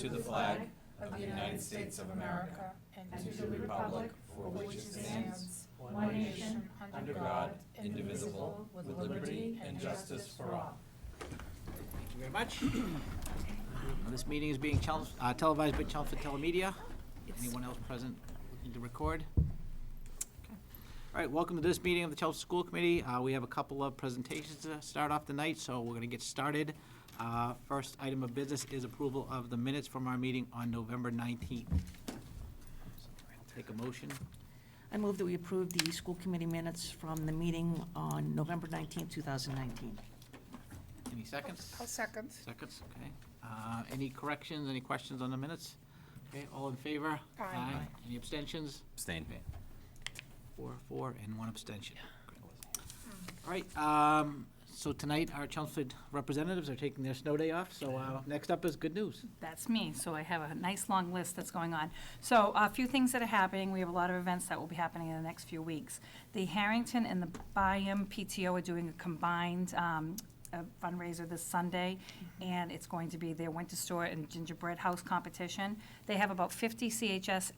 to the flag of the United States of America and to the republic for which it stands, one nation, under God, indivisible, with liberty and justice for all. Thank you very much. This meeting is being televised by Chelmsford Telemedia. Anyone else present looking to record? Okay. All right, welcome to this meeting of the Chelmsford School Committee. We have a couple of presentations to start off the night, so we're going to get started. First item of business is approval of the minutes from our meeting on November 19th. So take a motion. I move that we approve the school committee minutes from the meeting on November 19th, 2019. Any seconds? I'll second. Seconds, okay. Any corrections, any questions on the minutes? Okay, all in favor? Aye. Any abstentions? Abstain. Okay. 4, and 1 abstention. Great. All right, so tonight our Chelmsford representatives are taking their snow day off, so next up is good news. That's me, so I have a nice long list that's going on. So a few things that are happening. We have a lot of events that will be happening in the next few weeks. The Harrington and the Byam PTO are doing a combined a fundraiser this Sunday, and it's going to be their winter store and gingerbread house competition. They have about 50 CHS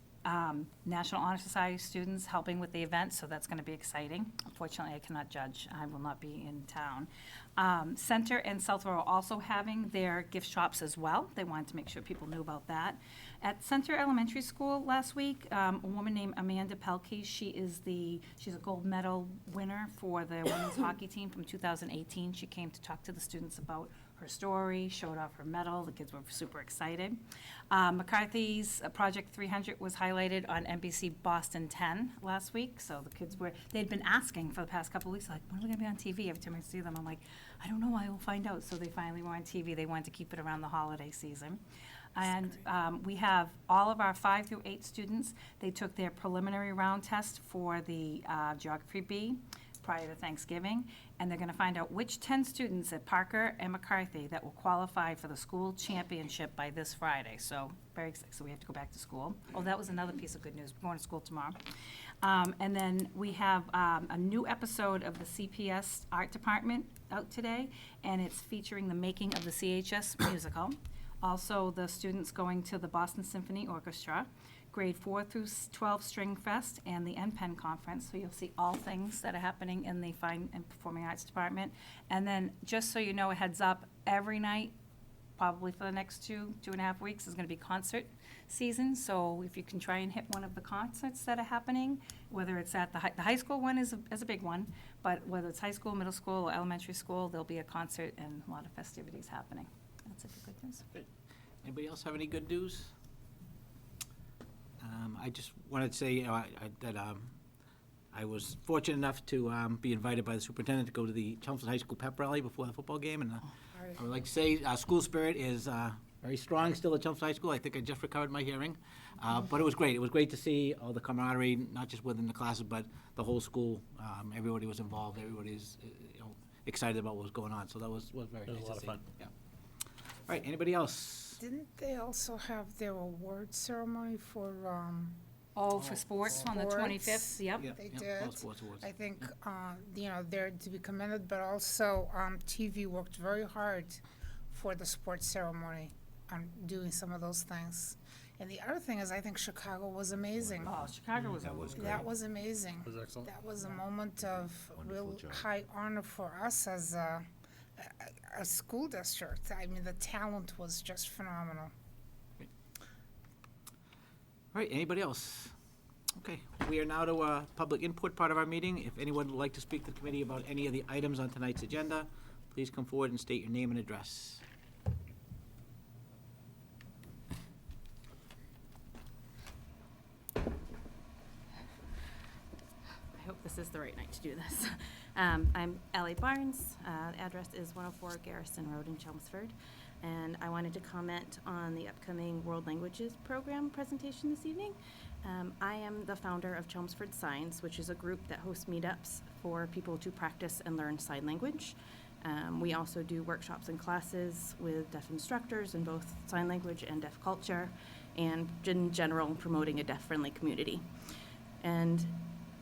National Honor Society students helping with the event, so that's going to be exciting. Unfortunately, I cannot judge. I will not be in town. Center and Southborough are also having their gift shops as well. They wanted to make sure people knew about that. At Center Elementary School last week, a woman named Amanda Pelkey, she's a gold medal winner for the women's hockey team from 2018. She came to talk to the students about her story, showed off her medal. The kids were super excited. McCarthy's Project 300 was highlighted on NBC Boston 10 last week. So the kids they'd been asking for the past couple of weeks, like, when are we going to be on TV? Every time I see them, I'm like, I don't know, I will find out. So they finally were on TV. They wanted to keep it around the holiday season. And we have all of our 5 through 8 students. They took their preliminary round test for the Geography B prior to Thanksgiving, and they're going to find out which 10 students at Parker and McCarthy that will qualify for the school championship by this Friday. So very excited. So we have to go back to school. Oh, that was another piece of good news. We're going to school tomorrow. And then we have a new episode of the CPS Art Department out today, and it's featuring the making of the CHS musical. Also, the students going to the Boston Symphony Orchestra, grade 4 through 12 String Fest, and the NPEN Conference. So you'll see all things that are happening in the Fine and Performing Arts Department. And then, just so you know, a heads up, every night, probably for the next 2.5 weeks, is going to be concert season. So if you can try and hit one of the concerts that are happening, whether it's at the high school one is a big one, but whether it's high school, middle school, or elementary school, there'll be a concert and a lot of festivities happening. That's it for good news. Good. Anybody else have any good news? I just wanted to say, that I was fortunate enough to be invited by the superintendent to go to the Chelmsford High School pep rally before the football game, and I would like to say school spirit is very strong still at Chelmsford High School. I think I just recovered my hearing, but it was great. It was great to see all the camaraderie, not just within the classes, but the whole school. Everybody was involved. Everybody's excited about what was going on. So that was very nice to see. It was a lot of fun. Yeah. All right. Anybody else? Didn't they also have their award ceremony for, For sports on the 25th, yep. Yeah, they yeah, did? all sports awards. I think, they're to be commended, but also TV worked very hard for the sports ceremony on doing some of those things. And the other thing is, I think Chicago was amazing. Oh, Chicago was That was amazing. Was excellent. That was a moment of Wonderful real job. high honor for us as a school district. I mean, the talent was just phenomenal. All right, anybody else? Okay, we are now to a public input part of our meeting. If anyone would like to speak to the committee about any of the items on tonight's agenda, please come forward and state your name and address. I hope this is the right night to do this. I'm Ellie Barnes. The address is 104 Garrison Road in Chelmsford. And I wanted to comment on the upcoming World Languages Program presentation this evening. I am the founder of Chelmsford Signs, which is a group that hosts meetups for people to practice and learn sign language. We also do workshops and classes with deaf instructors in both sign language and deaf culture, and in general, promoting a deaf-friendly community. And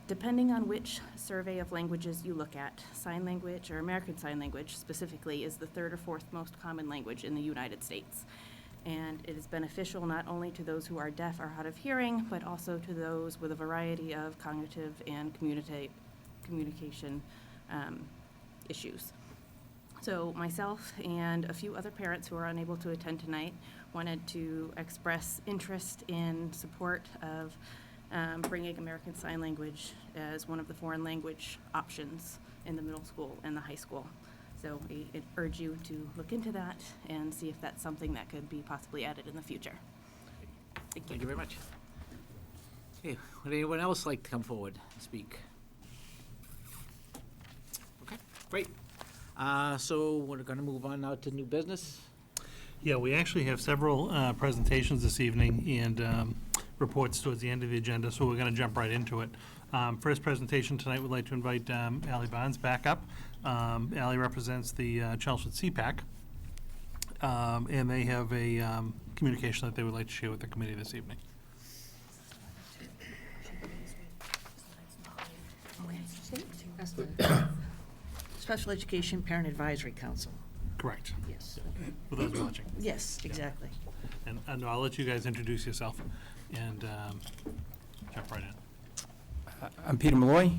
depending on which survey of languages you look at, sign language, or American Sign Language specifically, is the 3rd or 4th most common language in the United States. And it is beneficial not only to those who are deaf or hard of hearing, but also to those with a variety of cognitive and communication issues. So myself and a few other parents who are unable to attend tonight wanted to express interest in support of bringing American Sign Language as one of the foreign language options in the middle school and the high school. So I urge you to look into that and see if that's something that could be possibly added in the future. Thank you very much. Okay, would anyone else like to come forward and speak? Okay, great. So we're going to move on now to new business. Yeah, we actually have several presentations this evening and reports towards the end of the agenda, so we're going to jump right into it. First presentation tonight, we'd like to invite Ally Barnes back up. Ally represents the Chelmsford CPAC, and they have a communication that they would like to share with the committee this evening. Special Education Parent Advisory Council. Correct, Yes. for those watching. Yes, exactly. And I'll let you guys introduce yourself and jump right in. I'm Peter Malloy,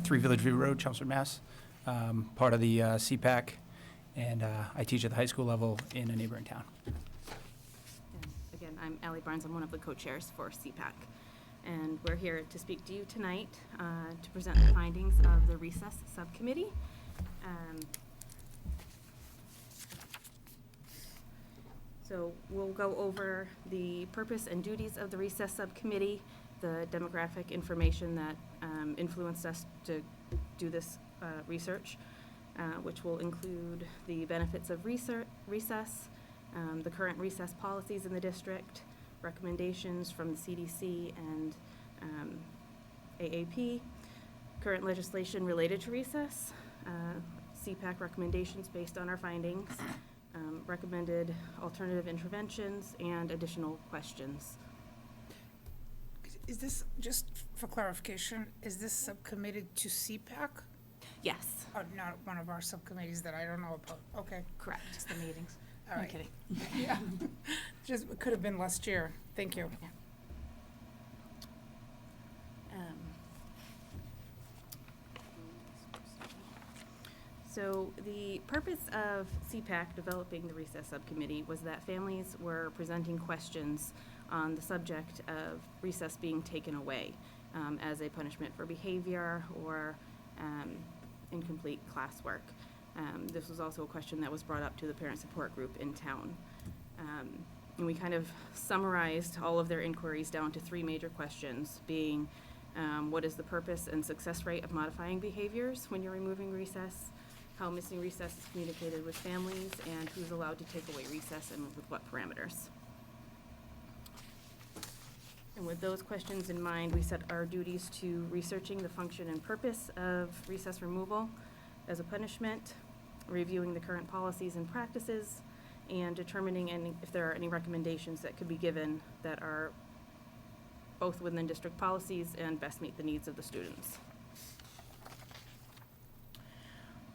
3 Village View Road, Chelmsford, Mass. Part of the CPAC, and I teach at the high school level in a neighboring town. And again, I'm Ally Barnes. I'm one of the co-chairs for CPAC. And we're here to speak to you tonight to present the findings of the recess subcommittee. So we'll go over the purpose and duties of the recess subcommittee, the demographic information that influenced us to do this research, which will include the benefits of recess, the current recess policies in the district, recommendations from the CDC and AAP, current legislation related to recess, CPAC recommendations based on our findings, recommended alternative interventions, and additional questions. Is this, just for clarification, is this subcommitted to CPAC? Yes, Or not one of our subcommittees that I don't know about? Okay, correct. Just the meetings. all I'm right. kidding. Yeah, just, it could have been last year. Thank you. So the purpose of CPAC developing the recess subcommittee was that families were presenting questions on the subject of recess being taken away as a punishment for behavior or incomplete classwork. This was also a question that was brought up to the parent support group in town. And we kind of summarized all of their inquiries down to 3 major questions, being what is the purpose and success rate of modifying behaviors when you're removing recess, how missing recess is communicated with families, and who's allowed to take away recess and with what parameters. And with those questions in mind, we set our duties to researching the function and purpose of recess removal as a punishment, reviewing the current policies and practices, and determining if there are any recommendations that could be given that are both within district policies and best meet the needs of the students.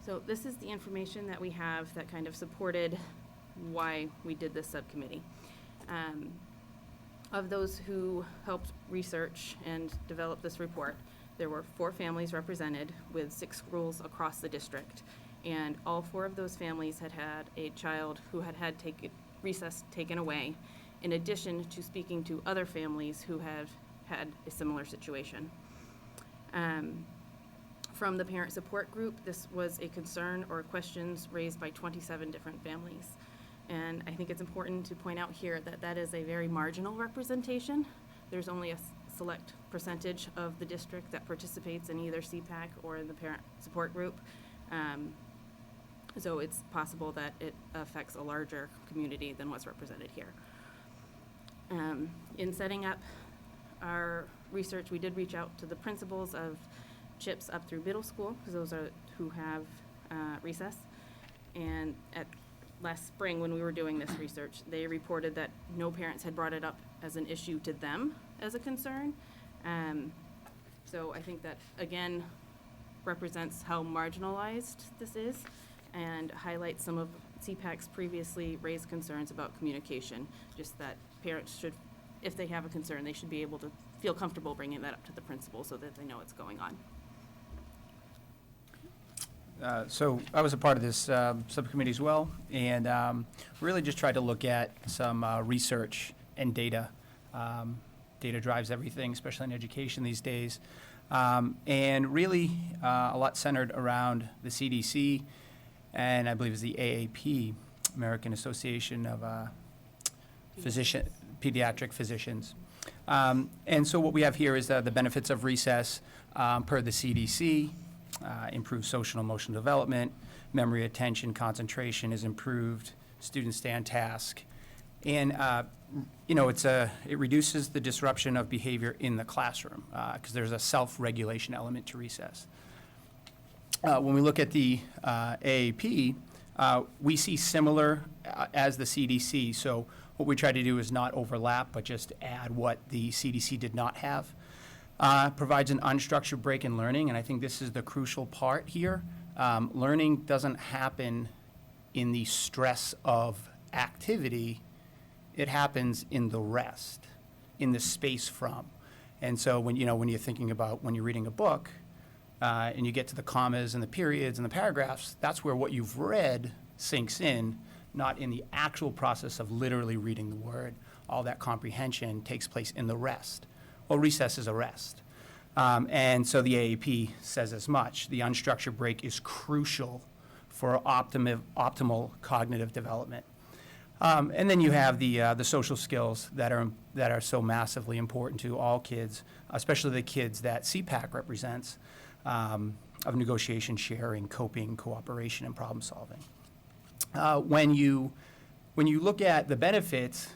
So this is the information that we have that kind of supported why we did this subcommittee. Of those who helped research and develop this report, there were 4 families represented with 6 schools across the district. And all 4 of those families had had a child who had had recess taken away, in addition to speaking to other families who have had a similar situation. From the parent support group, this was a concern or questions raised by 27 different families. And I think it's important to point out here that that is a very marginal representation. There's only a select percentage of the district that participates in either CPAC or in the parent support group. So it's possible that it affects a larger community than what's represented here. In setting up our research, we did reach out to the principals of CHIPS up through middle school, because those are who have recess. And at last spring, when we were doing this research, they reported that no parents had brought it up as an issue to them as a concern. So I think that, again, represents how marginalized this is and highlights some of CPAC's previously raised concerns about communication, just that parents should, if they have a concern, they should be able to feel comfortable bringing that up to the principal so that they know what's going on. So I was a part of this subcommittee as well, and really just tried to look at some research and data. Data drives everything, especially in education these days. And really a lot centered around the CDC, and I believe it's the AAP, American Association of Pediatric Physicians. And so what we have here is the benefits of recess per the CDC. Improved social and emotional development, memory, attention, concentration is improved, students stay on task. And, it reduces the disruption of behavior in the classroom because there's a self-regulation element to recess. When we look at the AAP, we see similar as the CDC. So what we try to do is not overlap, but just add what the CDC did not have. Provides an unstructured break in learning, and I think this is the crucial part here. Learning doesn't happen in the stress of activity. It happens in the rest, in the space from. And so when you're thinking about when you're reading a book and you get to the commas and the periods and the paragraphs, that's where what you've read sinks in, not in the actual process of literally reading the word. All that comprehension takes place in the rest. Well, recess is a rest. And so the AAP says as much. The unstructured break is crucial for optimal cognitive development. And then you have the social skills that are so massively important to all kids, especially the kids that CPAC represents, of negotiation, sharing, coping, cooperation, and problem solving. When you look at the benefits,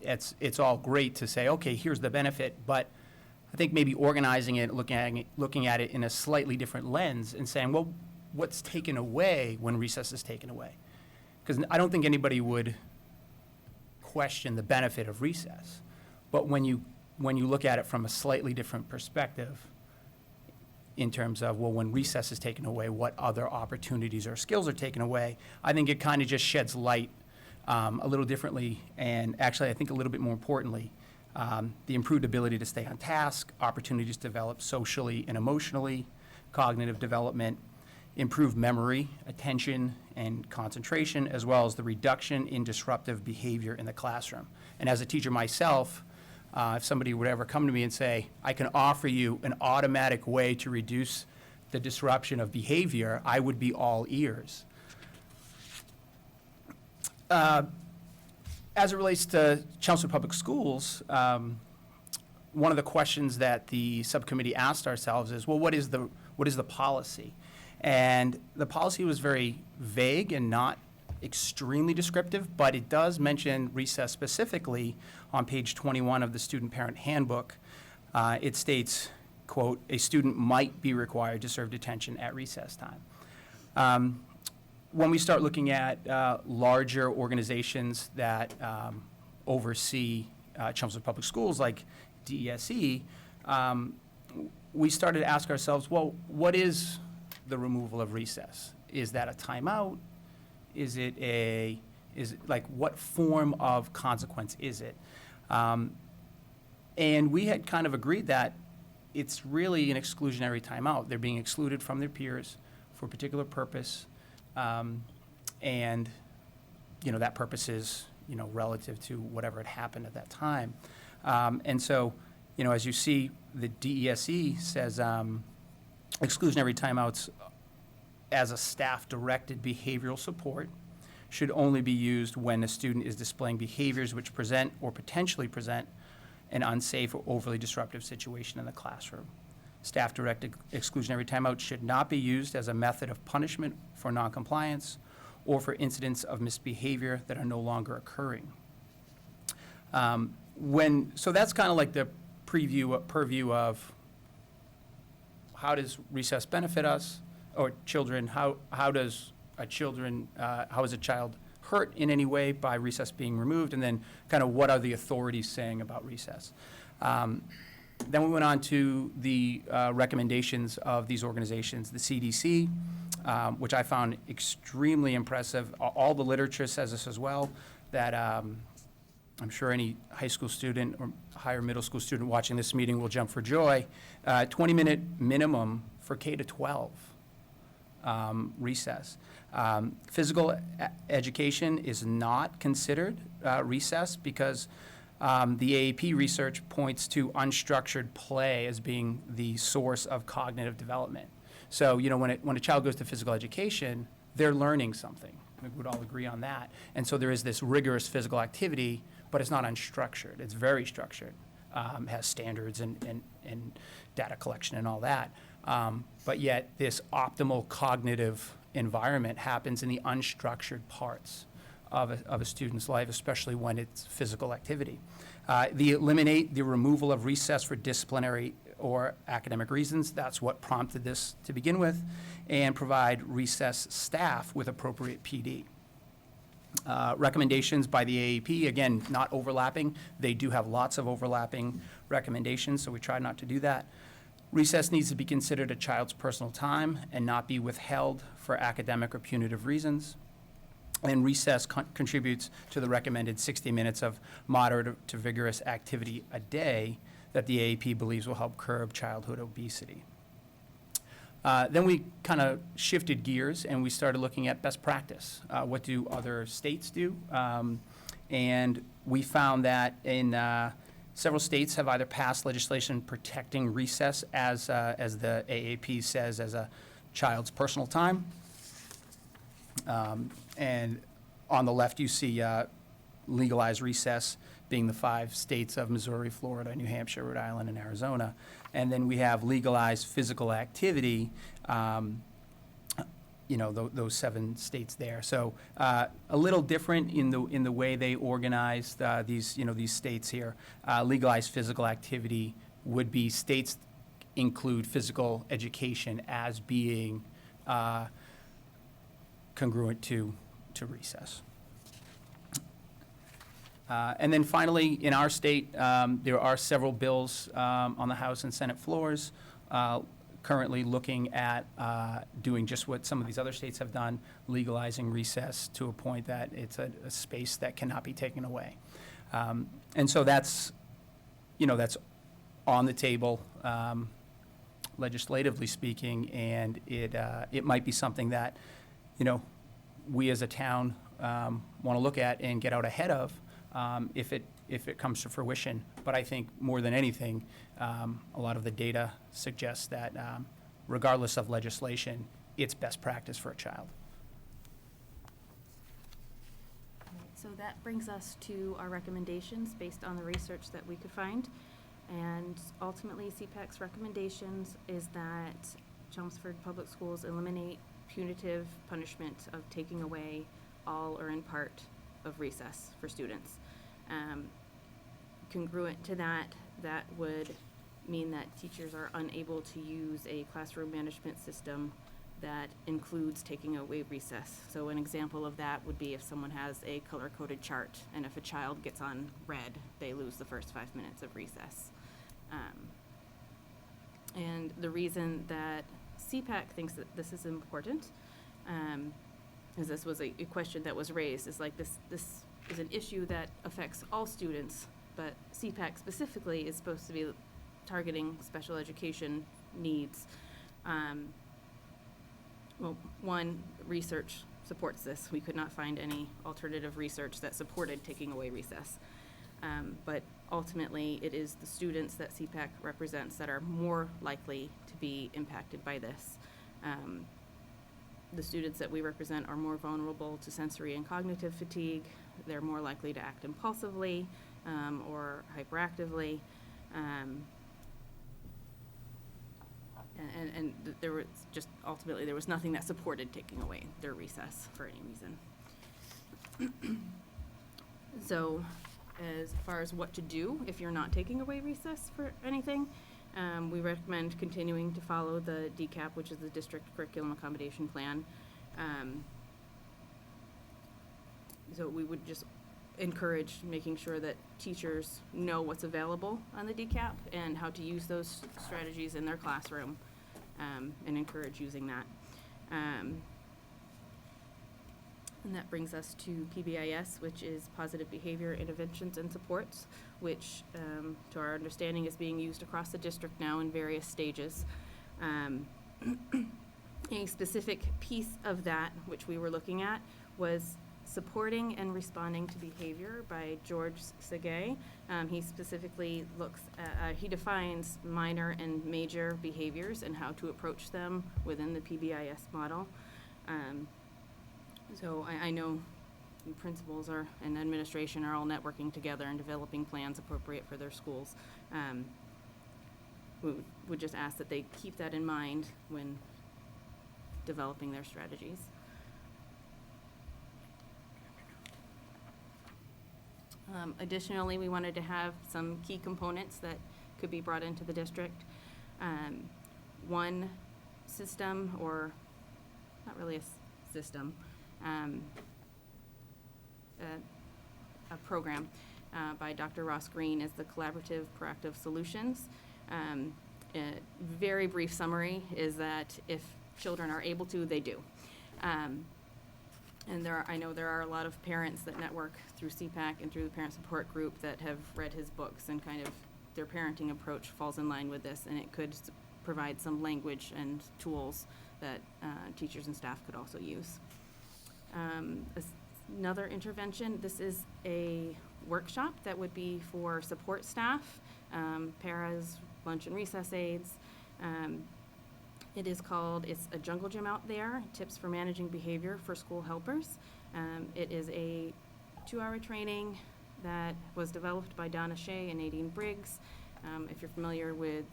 it's all great to say, okay, here's the benefit, but I think maybe organizing it, looking at it in a slightly different lens and saying, well, what's taken away when recess is taken away? Because I don't think anybody would question the benefit of recess. But when you look at it from a slightly different perspective, in terms of, well, when recess is taken away, what other opportunities or skills are taken away, I think it kind of just sheds light a little differently, and actually I think a little bit more importantly, the improved ability to stay on task, opportunities to develop socially and emotionally, cognitive development, improved memory, attention, and concentration, as well as the reduction in disruptive behavior in the classroom. And as a teacher myself, if somebody would ever come to me and say, I can offer you an automatic way to reduce the disruption of behavior, I would be all ears. As it relates to Chelmsford Public Schools, one of the questions that the subcommittee asked ourselves is, well, what is the policy? And the policy was very vague and not extremely descriptive, but it does mention recess specifically on page 21 of the Student Parent Handbook. It states, quote, a student might be required to serve detention at recess time. When we start looking at larger organizations that oversee Chelmsford Public Schools, like DESE, we started to ask ourselves, well, what is the removal of recess? Is that a timeout? Is it like, what form of consequence is it? And we had kind of agreed that it's really an exclusionary timeout. They're being excluded from their peers for a particular purpose. And, that purpose is, relative to whatever had happened at that time. And so, as you see, the DESE says exclusionary timeouts as a staff-directed behavioral support should only be used when a student is displaying behaviors which present or potentially present an unsafe or overly disruptive situation in the classroom. Staff-directed exclusionary timeout should not be used as a method of punishment for noncompliance or for incidents of misbehavior that are no longer occurring. So that's kind of like the purview of how does recess benefit us or children? How is a child hurt in any way by recess being removed? And then kind of what are the authorities saying about recess? Then we went on to the recommendations of these organizations. The CDC, which I found extremely impressive. All the literature says this as well, that I'm sure any high school student or higher middle school student watching this meeting will jump for joy. 20-minute minimum for K to 12 recess. Physical education is not considered recess because the AAP research points to unstructured play as being the source of cognitive development. So, when a child goes to physical education, they're learning something. We would all agree on that. And so there is this rigorous physical activity, but it's not unstructured. It's very structured. Has standards and data collection and all that. But yet this optimal cognitive environment happens in the unstructured parts of a student's life, especially when it's physical activity. Eliminate the removal of recess for disciplinary or academic reasons. That's what prompted this to begin with. And provide recess staff with appropriate PD. Recommendations by the AAP, again, not overlapping. They do have lots of overlapping recommendations, so we try not to do that. Recess needs to be considered a child's personal time and not be withheld for academic or punitive reasons. And recess contributes to the recommended 60 minutes of moderate to vigorous activity a day that the AAP believes will help curb childhood obesity. Then we kind of shifted gears and we started looking at best practice. What do other states do? And we found that in several states have either passed legislation protecting recess as the AAP says, as a child's personal time. And on the left, you see legalized recess being the 5 states of Missouri, Florida, New Hampshire, Rhode Island, and Arizona. And then we have legalized physical activity, those 7 states there. So a little different in the way they organized these states here. Legalized physical activity would be states include physical education as being congruent to recess. And then finally, in our state, there are several bills on the House and Senate floors currently looking at doing just what some of these other states have done, legalizing recess to a point that it's a space that cannot be taken away. And so that's on the table, legislatively speaking, and it might be something that, we as a town want to look at and get out ahead of. If it comes to fruition. But I think more than anything, a lot of the data suggests that regardless of legislation, it's best practice for a child. So that brings us to our recommendations based on the research that we could find. And ultimately, CPAC's recommendations is that Chelmsford Public Schools eliminate punitive punishment of taking away all or in part of recess for students. Congruent to that would mean that teachers are unable to use a classroom management system that includes taking away recess. So an example of that would be if someone has a color-coded chart, and if a child gets on red, they lose the first 5 minutes of recess. And the reason that CPAC thinks that this is important, as this was a question that was raised, is like this is an issue that affects all students, but CPAC specifically is supposed to be targeting special education needs. Well, one, research supports this. We could not find any alternative research that supported taking away recess. But ultimately, it is the students that CPAC represents that are more likely to be impacted by this. The students that we represent are more vulnerable to sensory and cognitive fatigue. They're more likely to act impulsively or hyperactively. And there was just, ultimately, there was nothing that supported taking away their recess for any reason. So as far as what to do if you're not taking away recess for anything, we recommend continuing to follow the DCAP, which is the District Curriculum Accommodation Plan. So we would just encourage making sure that teachers know what's available on the DCAP and how to use those strategies in their classroom, and encourage using that. And that brings us to PBIS, which is Positive Behavior Interventions and Supports, which, to our understanding, is being used across the district now in various stages. A specific piece of that, which we were looking at, was Supporting and Responding to Behavior by George Segay. He specifically looks at, he defines minor and major behaviors and how to approach them within the PBIS model. So I know principals and administration are all networking together and developing plans appropriate for their schools. We would just ask that they keep that in mind when developing their strategies. Additionally, we wanted to have some key components that could be brought into the district. One system, or not really a system, a program by Dr. Ross Green is the Collaborative Proactive Solutions. A very brief summary is that if children are able to, they do. And I know there are a lot of parents that network through CPAC and through the parent support group that have read his books, and kind of their parenting approach falls in line with this, and it could provide some language and tools that teachers and staff could also use. Another intervention, this is a workshop that would be for support staff, paras, lunch and recess aides. It's a jungle gym out there, tips for managing behavior for school helpers. It is a 2-hour training that was developed by Donna Shea and Nadine Briggs. If you're familiar with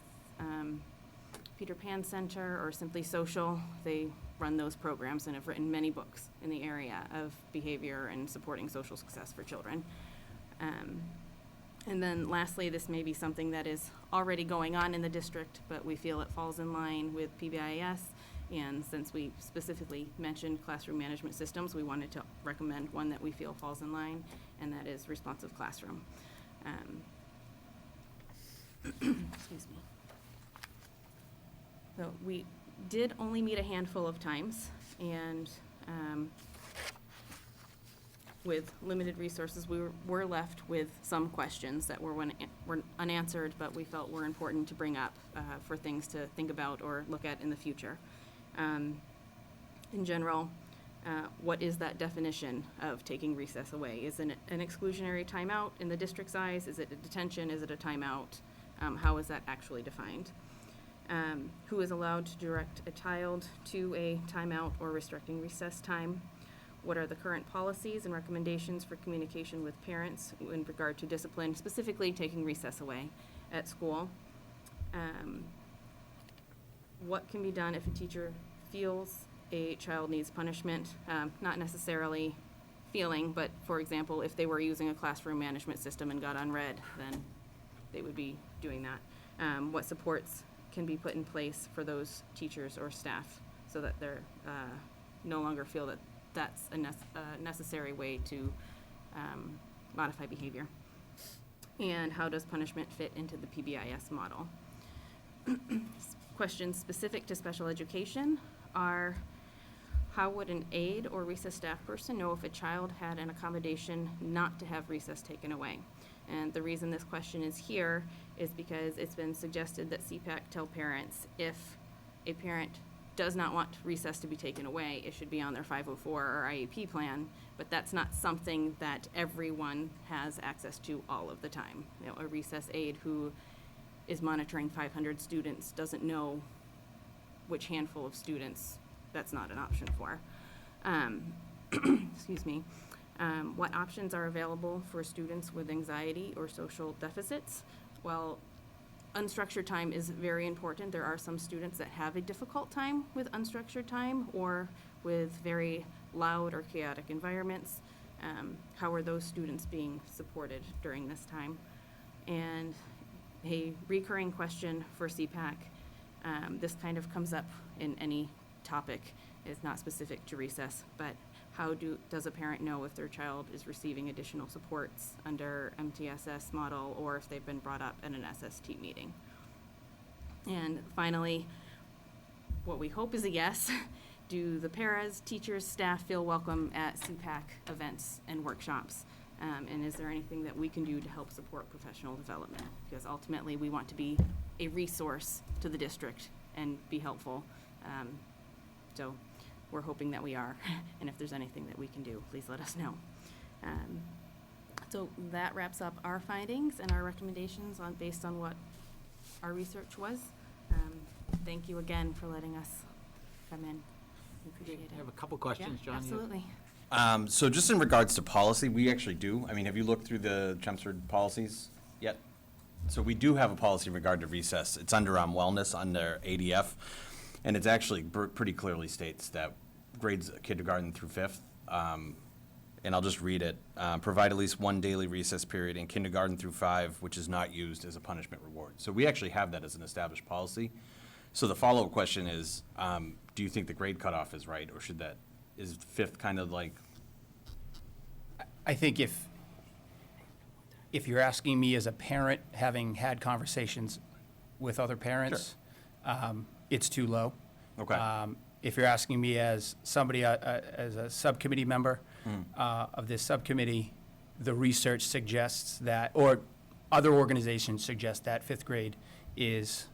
Peter Pan Center or Simply Social, they run those programs and have written many books in the area of behavior and supporting social success for children. And then lastly, this may be something that is already going on in the district, but we feel it falls in line with PBIS. And since we specifically mentioned classroom management systems, we wanted to recommend one that we feel falls in line, and that is Responsive Classroom. Excuse me. So we did only meet a handful of times, and with limited resources, we were left with some questions that were unanswered, but we felt were important to bring up for things to think about or look at in the future. In general, what is that definition of taking recess away? Is it an exclusionary timeout in the district's eyes? Is it a detention? Is it a timeout? How is that actually defined? Who is allowed to direct a child to a timeout or restricting recess time? What are the current policies and recommendations for communication with parents in regard to discipline, specifically taking recess away at school? What can be done if a teacher feels a child needs punishment? Not necessarily feeling, but for example, if they were using a classroom management system and got unread, then they would be doing that. What supports can be put in place for those teachers or staff so that they're no longer feel that that's a necessary way to modify behavior. And how does punishment fit into the PBIS model? Questions specific to special education are, how would an aide or recess staff person know if a child had an accommodation not to have recess taken away? And the reason this question is here is because it's been suggested that CPAC tell parents if a parent does not want recess to be taken away, it should be on their 504 or IEP plan, but that's not something that everyone has access to all of the time. You know, a recess aide who is monitoring 500 students doesn't know which handful of students that's not an option for. Excuse me. What options are available for students with anxiety or social deficits? Well, unstructured time is very important. There are some students that have a difficult time with unstructured time or with very loud or chaotic environments. How are those students being supported during this time? And a recurring question for CPAC, this kind of comes up in any topic, it's not specific to recess, but does a parent know if their child is receiving additional supports under MTSS model, or if they've been brought up at an SST meeting? And finally, what we hope is a yes. Do the paras, teachers, staff feel welcome at CPAC events and workshops? And is there anything that we can do to help support professional development? Because ultimately, we want to be a resource to the district and be helpful. So we're hoping that we are. And if there's anything that we can do, please let us know. So that wraps up our findings and our recommendations based on what our research was. Thank you again for letting us come in. We appreciate it. I have a couple questions, Yeah, John. absolutely. So just in regards to policy, we actually do. I mean, have you looked through the Chelmsford policies yet? So we do have a policy in regard to recess. It's under wellness, under ADF, and it's actually pretty clearly states that grades kindergarten through fifth, and I'll just read it, provide at least one daily recess period in kindergarten through 5, which is not used as a punishment reward. So we actually have that as an established policy. So the follow-up question is, do you think the grade cutoff is right, or is fifth kind of like? I think if you're asking me as a parent, having had conversations with other parents, it's too low. Okay. If you're asking me as somebody, as a subcommittee member of this subcommittee, the research suggests that, or other organizations suggest that fifth grade is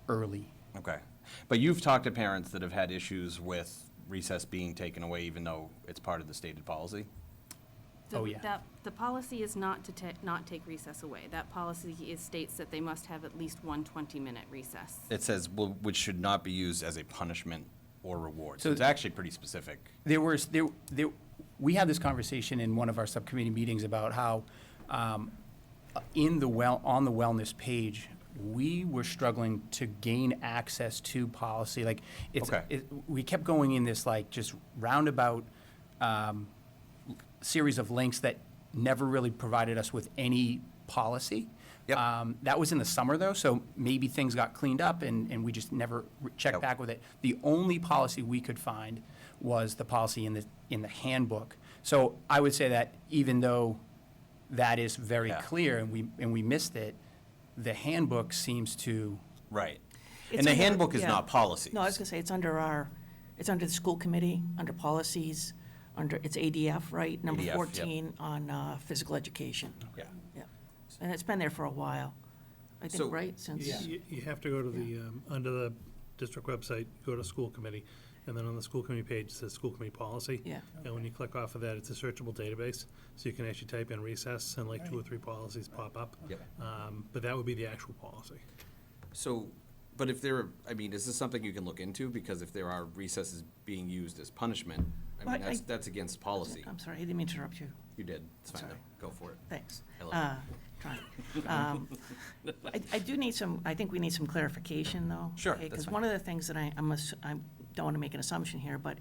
early. Okay. But you've talked to parents that have had issues with recess being taken away, even though it's part of the stated policy? Oh, yeah. The policy is not to not take recess away. That policy states that they must have at least one 20-minute recess. It says, well, which should not be used as a punishment or reward. So So it's actually pretty specific. We had this conversation in one of our subcommittee meetings about how on the wellness page, we were struggling to gain access to policy. Like, we kept going in this like just roundabout series of links that never really provided us with any policy. Yep. That was in the summer though, so maybe things got cleaned up and we just never checked back with it. The only policy we could find was the policy in the handbook. So I would say that even though that is very clear and we missed it, the handbook seems to. Right. It's And the under- handbook is yeah. not policies. No, I was gonna say, it's under the school committee, under policies, it's ADF, right? Number ADF, yep. 14 on physical education. Yeah. Yeah. And it's been there for a while, I So- think, right? Since, You have to go to the, under the district website, go to school committee, and then on the school committee page, it says school committee policy. Yeah. And when you click off of that, it's a searchable database, so you can actually type in recess, and like 2 or 3 policies pop up. Yep. But that would be the actual policy. So, but is this something you can look into? Because if there are recesses being used as punishment, Well, that's against policy. I'm sorry, I didn't mean to interrupt you. You did. It's fine, Sorry. though. Go for it. Thanks. I love Trying. I do need I think we need some clarification, though. Sure, that's Because fine. one of the things that I don't want to make an assumption here, but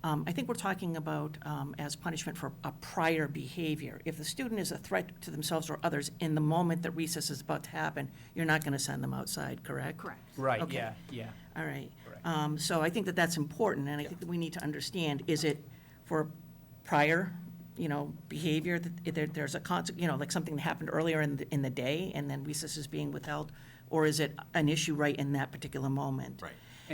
I think we're talking about as punishment for a prior behavior. If the student is a threat to themselves or others in the moment that recess is about to happen, you're not going to send them outside, correct? Correct. Right, Okay. yeah. All right. Correct. So I think that that's important, and I think that we need to understand, is it for prior, behavior, that there's a like something that happened earlier in the day, and then recess is being withheld, or is it an issue right in that particular moment? Right.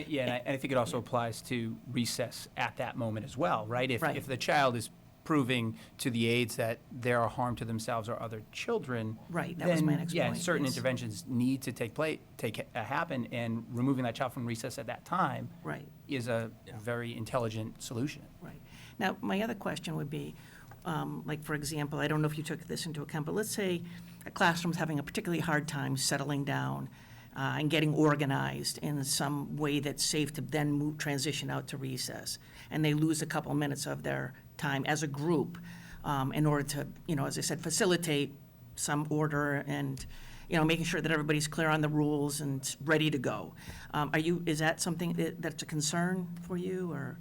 Yeah, and I think it also applies to recess at that moment as well, right? Right. If the child is proving to the aides that they are harm to themselves or other children. Right, that was my then, next yeah, point, certain yes. interventions need to happen, and removing that child from recess at that time Right. is a very intelligent solution. Right. Now, my other question would be, like, for example, I don't know if you took this into account, but let's say a classroom's having a particularly hard time settling down and getting organized in some way that's safe to then transition out to recess, and they lose a couple minutes of their time as a group in order to, as I said, facilitate some order and, making sure that everybody's clear on the rules and ready to go. Is that something that's a concern for you, or?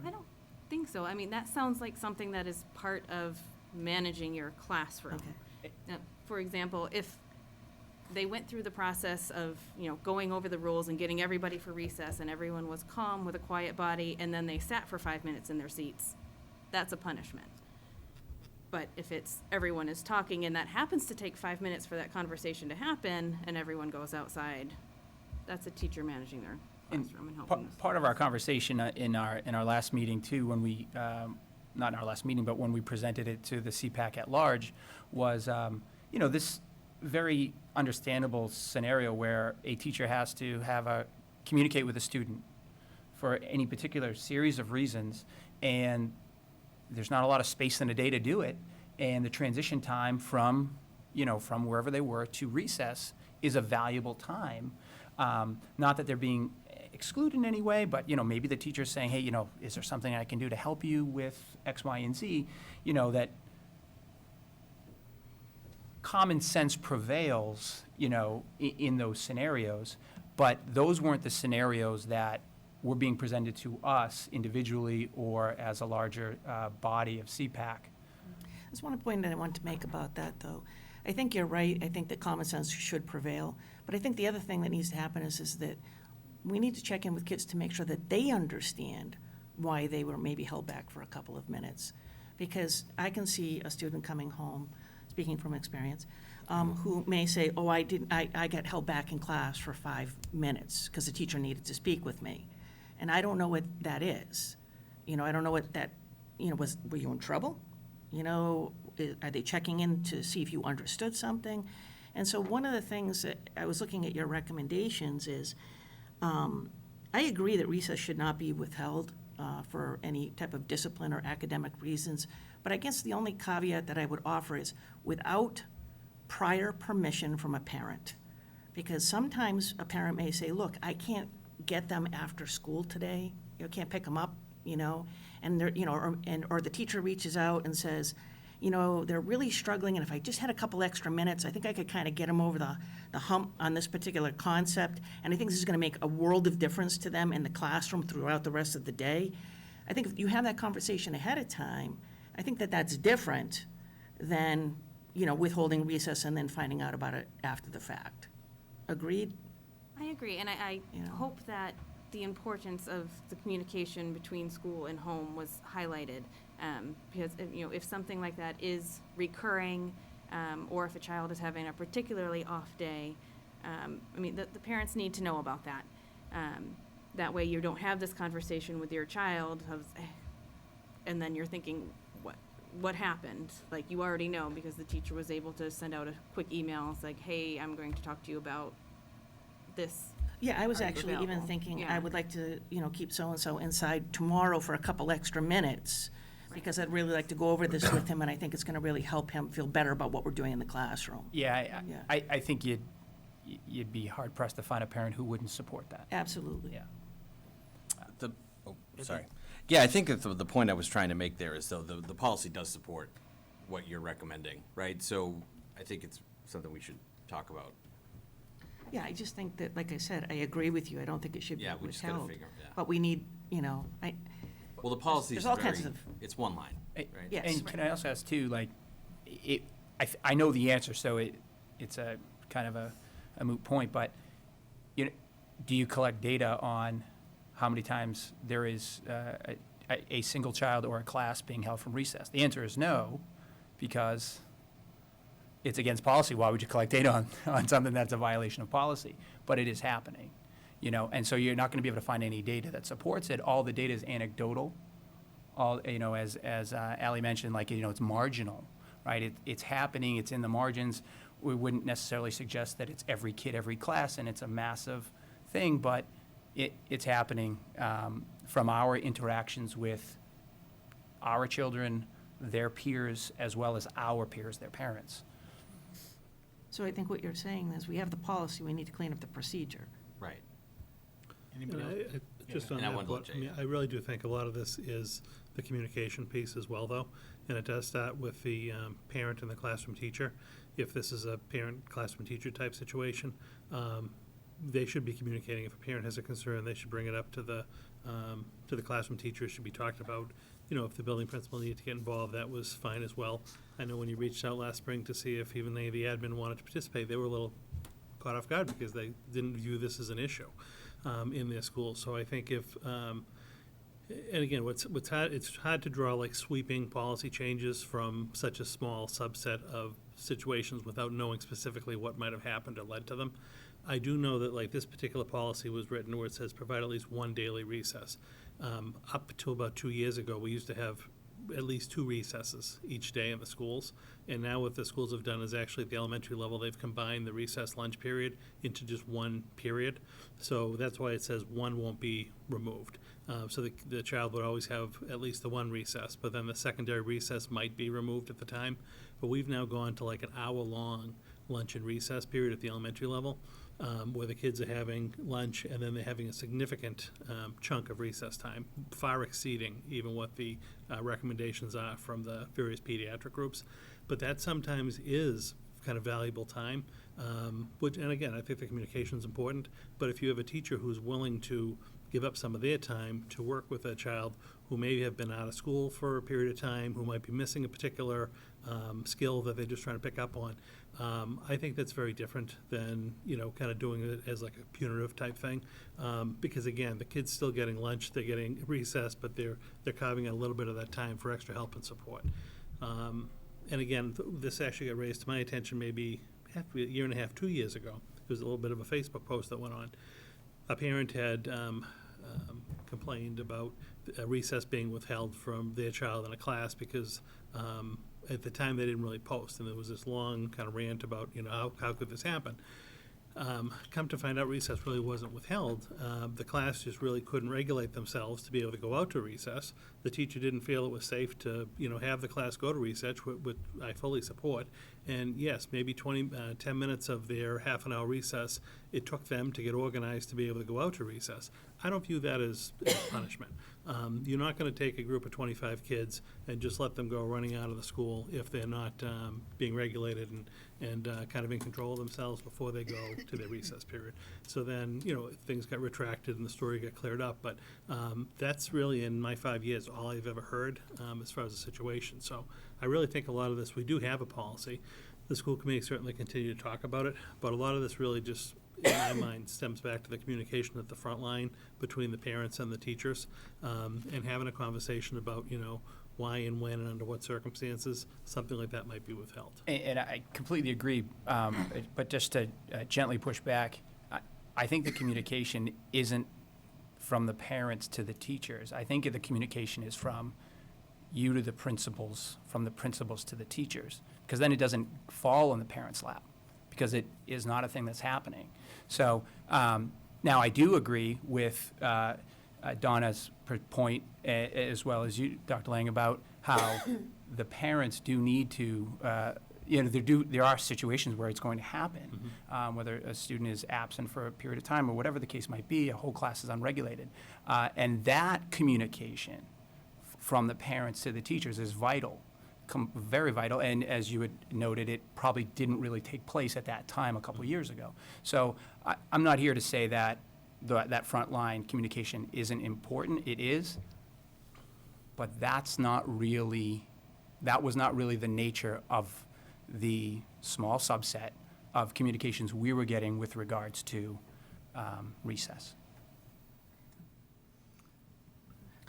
I don't think so. I mean, that sounds like something that is part of managing your classroom. Okay. Now, for example, if they went through the process of, going over the rules and getting everybody for recess and everyone was calm with a quiet body, and then they sat for 5 minutes in their seats, that's a punishment. But if it's, everyone is talking and that happens to take 5 minutes for that conversation to happen and everyone goes outside, that's a teacher managing their classroom and helping. Part of our conversation in our last meeting too, when we, not in our last meeting, but when we presented it to the CPAC at large, was, this very understandable scenario where a teacher has to communicate with a student for any particular series of reasons, and there's not a lot of space in a day to do it, and the transition time from wherever they were to recess is a valuable time. Not that they're being excluded in any way, but, maybe the teacher's saying, hey, is there something I can do to help you with X, Y, and Z? That common sense prevails, in those scenarios, but those weren't the scenarios that were being presented to us individually or as a larger body of CPAC. There's one point that I want to make about that, though. I think you're right. I think that common sense should prevail. But I think the other thing that needs to happen is that we need to check in with kids to make sure that they understand why they were maybe held back for a couple of minutes. Because I can see a student coming home, speaking from experience, who may say, oh, I got held back in class for 5 minutes because the teacher needed to speak with me. And I don't know what that is. I don't know what that, were you in trouble? Are they checking in to see if you understood something? And so one of the things that I was looking at your recommendations is, I agree that recess should not be withheld for any type of discipline or academic reasons. But I guess the only caveat that I would offer is without prior permission from a parent. Because sometimes a parent may say, look, I can't get them after school today, can't pick them up, and they're, or the teacher reaches out and says, they're really struggling, and if I just had a couple extra minutes, I think I could kind of get them over the hump on this particular concept, and I think this is going to make a world of difference to them in the classroom throughout the rest of the day. I think if you have that conversation ahead of time, I think that that's different than, withholding recess and then finding out about it after the fact. Agreed? I agree, and I hope that the importance of the communication between school and home was highlighted, because if something like that is recurring, or if a child is having a particularly off day, the parents need to know about that. That way you don't have this conversation with your child and then you're thinking, what happened? Like, you already know because the teacher was able to send out a quick email. It's like, hey, I'm going to talk to you about this. Yeah, I was Are you actually even available? thinking, Yeah. I would like to, keep so-and-so inside tomorrow for a couple extra minutes, because I'd really like to go over this with him, and I think it's gonna really help him feel better about what we're doing in the classroom. Yeah, Yeah. I think you'd be hard pressed to find a parent who wouldn't support that. Absolutely. Yeah. Sorry. Yeah, I think that the point I was trying to make there is, though, the policy does support what you're recommending, right? So I think it's something we should talk about. Yeah, I just think that, like I said, I agree with you. I don't think it should be Yeah, we just gotta withheld. figure, yeah. But we need, Well, the policy is there's all kinds of- it's one line, Hey, right? Yes. And can I also ask too, I know the answer, so it's a kind of a moot point, but, do you collect data on how many times there is a single child or a class being held from recess? The answer is no, because it's against policy. Why would you collect data on something that's a violation of policy? But it is happening, and so you're not going to be able to find any data that supports it. All the data is anecdotal. All, as Ally mentioned, it's marginal, right? It's happening, it's in the margins. We wouldn't necessarily suggest that it's every kid, every class, and it's a massive thing, but it's happening from our interactions with our children, their peers, as well as our peers, their parents. so I think what you're saying is we have the policy, we need to clean up the procedure. Right. Anybody else? Just on And I that, wanted to let but, Jay- I really do think a lot of this is the communication piece as well, though. And it does start with the parent and the classroom teacher. If this is a parent-classroom teacher type situation, they should be communicating. If a parent has a concern, they should bring it up to the classroom teacher. It should be talked about. If the building principal needed to get involved, that was fine as well. I know when you reached out last spring to see if even the admin wanted to participate, they were a little caught off guard because they didn't view this as an issue in their school. So I think if And again, what's hard, it's hard to draw like sweeping policy changes from such a small subset of situations without knowing specifically what might have happened or led to them. I do know that like this particular policy was written where it says provide at least one daily recess. Up to about 2 years ago, we used to have at least 2 recesses each day in the schools. And now what the schools have done is actually at the elementary level, they've combined the recess lunch period into just one period. So that's why it says one won't be removed. So the child would always have at least the one recess, but then the secondary recess might be removed at the time. But we've now gone to like an hour-long lunch and recess period at the elementary level, where the kids are having lunch and then they're having a significant chunk of recess time, far exceeding even what the recommendations are from the various pediatric groups. But that sometimes is kind of valuable time, which, and again, I think the communication is important, but if you have a teacher who's willing to give up some of their time to work with a child who may have been out of school for a period of time, who might be missing a particular skill that they're just trying to pick up on, I think that's very different than, kind of doing it as like a punitive type thing. Because again, the kid's still getting lunch, they're getting recess, but they're carving out a little bit of that time for extra help and support. And again, this actually got raised to my attention maybe a year and a half, 2 years ago. There was a little bit of a Facebook post that went on. A parent had complained about a recess being withheld from their child in a class because at the time they didn't really post, and there was this long kind of rant about, how could this happen? Come to find out, recess really wasn't withheld. The class just really couldn't regulate themselves to be able to go out to recess. The teacher didn't feel it was safe to, have the class go to recess, which I fully support. And yes, maybe 10 minutes of their half an hour recess, it took them to get organized to be able to go out to recess. I don't view that as punishment. You're not going to take a group of 25 kids and just let them go running out of the school if they're not being regulated and kind of in control of themselves before they go to their recess period. So then, things got retracted and the story got cleared up. But that's really, in my 5 years, all I've ever heard as far as the situation. So I really think a lot of this, we do have a policy. The school committee certainly continue to talk about it, but a lot of this really just, in my mind, stems back to the communication at the front line between the parents and the teachers, and having a conversation about, why and when and under what circumstances something like that might be withheld. And I completely agree, but just to gently push back, I think the communication isn't from the parents to the teachers. I think the communication is from you to the principals, from the principals to the teachers, because then it doesn't fall on the parents' lap, because it is not a thing that's happening. So now I do agree with Donna's point, as well as you, Dr. Lang, about how the parents do need to, there are situations where it's going to happen, whether a student is absent for a period of time or whatever the case might be, a whole class is unregulated. And that communication from the parents to the teachers is vital, very vital. And as you had noted, it probably didn't really take place at that time a couple of years ago. So I'm not here to say that that frontline communication isn't important. It is, but that was not really the nature of the small subset of communications we were getting with regards to recess.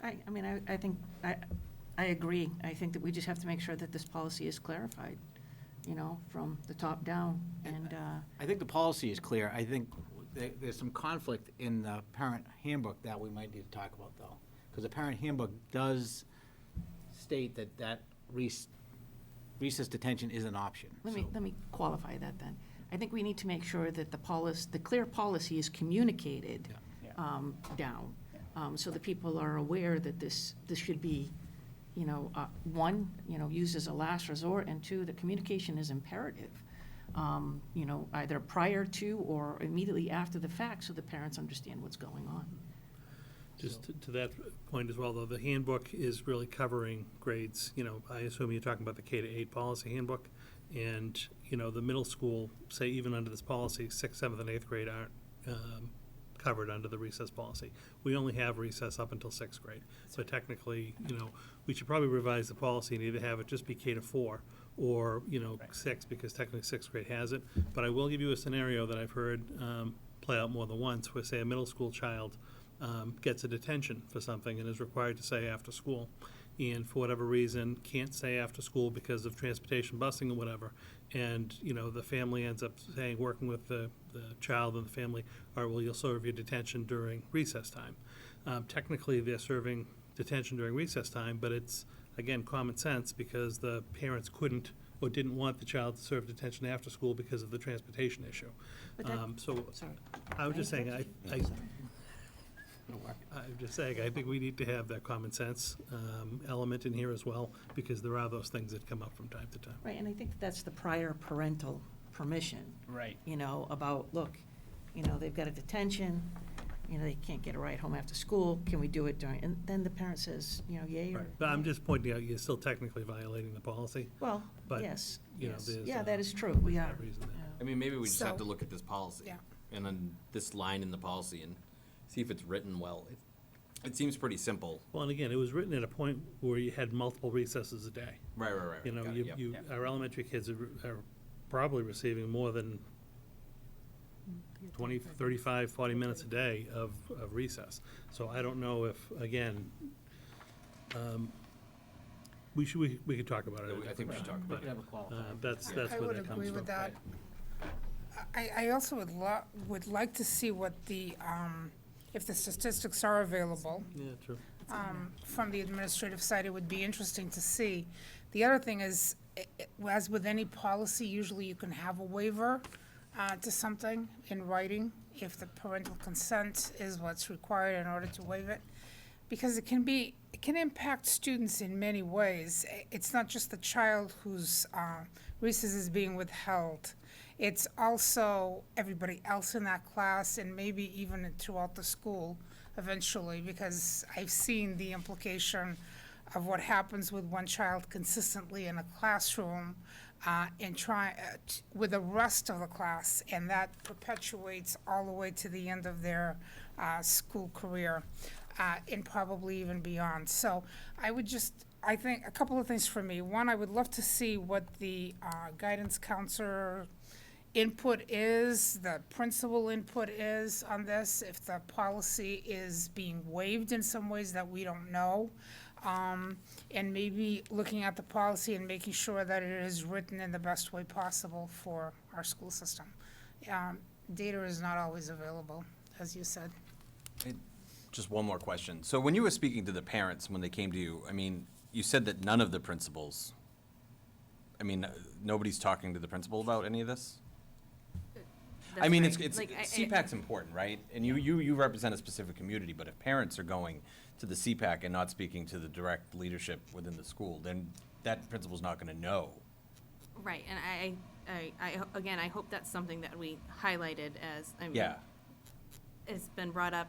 I think, I agree. I think that we just have to make sure that this policy is clarified, from the top down. And I think the policy is clear. I think there's some conflict in the parent handbook that we might need to talk about, though. Because the parent handbook does state that recess detention is an option. let me qualify that then. I think we need to make sure that the clear policy is communicated down, so that people are aware that this should be, one, used as a last resort, and two, the communication is imperative, either prior to or immediately after the fact, so the parents understand what's going on. Just to that point as well, though, the handbook is really covering grades. I assume you're talking about the K-8 policy handbook. And, the middle school, say even under this policy, 6th, 7th, and 8th grade aren't covered under the recess policy. We only have recess up until 6th grade. So technically, we should probably revise the policy and either have it just be K-4 or, 6, because technically 6th grade has it. But I will give you a scenario that I've heard play out more than once, where, say, a middle school child gets a detention for something and is required to stay after school, and for whatever reason can't stay after school because of transportation, busing, or whatever, and, you know, the family ends up saying, working with the child and the family, all right, well, you'll serve your detention during recess time. Technically, they're serving detention during recess time, but it's, again, common sense, because the parents couldn't or didn't want the child to serve detention after school because of the transportation issue. But that- So, Sorry. I was just saying, Sorry. I'm just saying, I think we need to have that common sense element in here as well, because there are those things that come up from time to time. Right, and I think that's the prior parental permission. Right. You know, about, look, you know, they've got a detention, you know, they can't get a ride home after school, can we do it during, and then the parent says, you know, yay or. Right. But I'm just pointing out, you're still technically violating the policy. Well, but, yes, you know, yes. there's, Yeah, that is true, we are. that reason there. I mean, maybe we just have So- to look at this policy. Yeah. And then this line in the policy and see if it's written well. It seems pretty simple. Well, and again, it was written at a point where you had multiple recesses a day. Right. You know, Got it, yep. our elementary kids are probably receiving more than 20, 35, 40 minutes a day of recess. So I don't know if, again, we could talk about it. I think we should talk about it. That's I where would that comes agree from. with that. I also would like to see what the, if the statistics are available. Yeah, true. From the administrative side, it would be interesting to see. The other thing is, as with any policy, usually you can have a waiver to something in writing if the parental consent is what's required in order to waive it. Because it can impact students in many ways. It's not just the child whose recess is being withheld. It's also everybody else in that class and maybe even throughout the school eventually, because I've seen the implication of what happens with one child consistently in a classroom and with the rest of the class, and that perpetuates all the way to the end of their school career and probably even beyond. So I think a couple of things for me. One, I would love to see what the guidance counselor input is, the principal input is on this, if the policy is being waived in some ways that we don't know. And maybe looking at the policy and making sure that it is written in the best way possible for our school system. Data is not always available, as you said. Just one more question. So when you were speaking to the parents, when they came to you, I mean, you said that none of the principals, I mean, nobody's talking to the principal about any of this? I mean, it's CPAC's important, right? And you represent a specific community, but if parents are going to the CPAC and not speaking to the direct leadership within the school, then that principal's not gonna know. Right, and again, I hope that's something that we highlighted as, I mean, Yeah, it's been brought up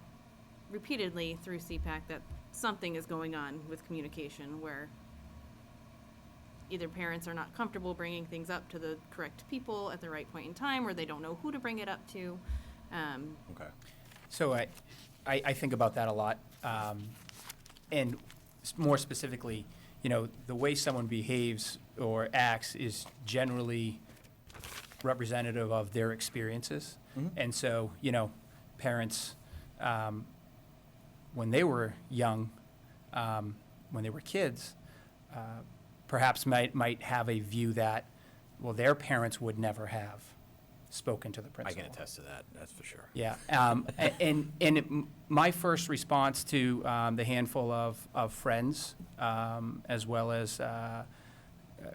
repeatedly through CPAC that something is going on with communication where either parents are not comfortable bringing things up to the correct people at the right point in time, or they don't know who to bring it up to. okay. So I think about that a lot. And more specifically, you know, the way someone behaves or acts is generally representative of their experiences. Mhm. And so, you know, parents, when they were young, when they were kids, perhaps might have a view that, well, their parents would never have spoken to the I principal. can attest to that, that's for sure. Yeah, my first response to the handful of friends, as well as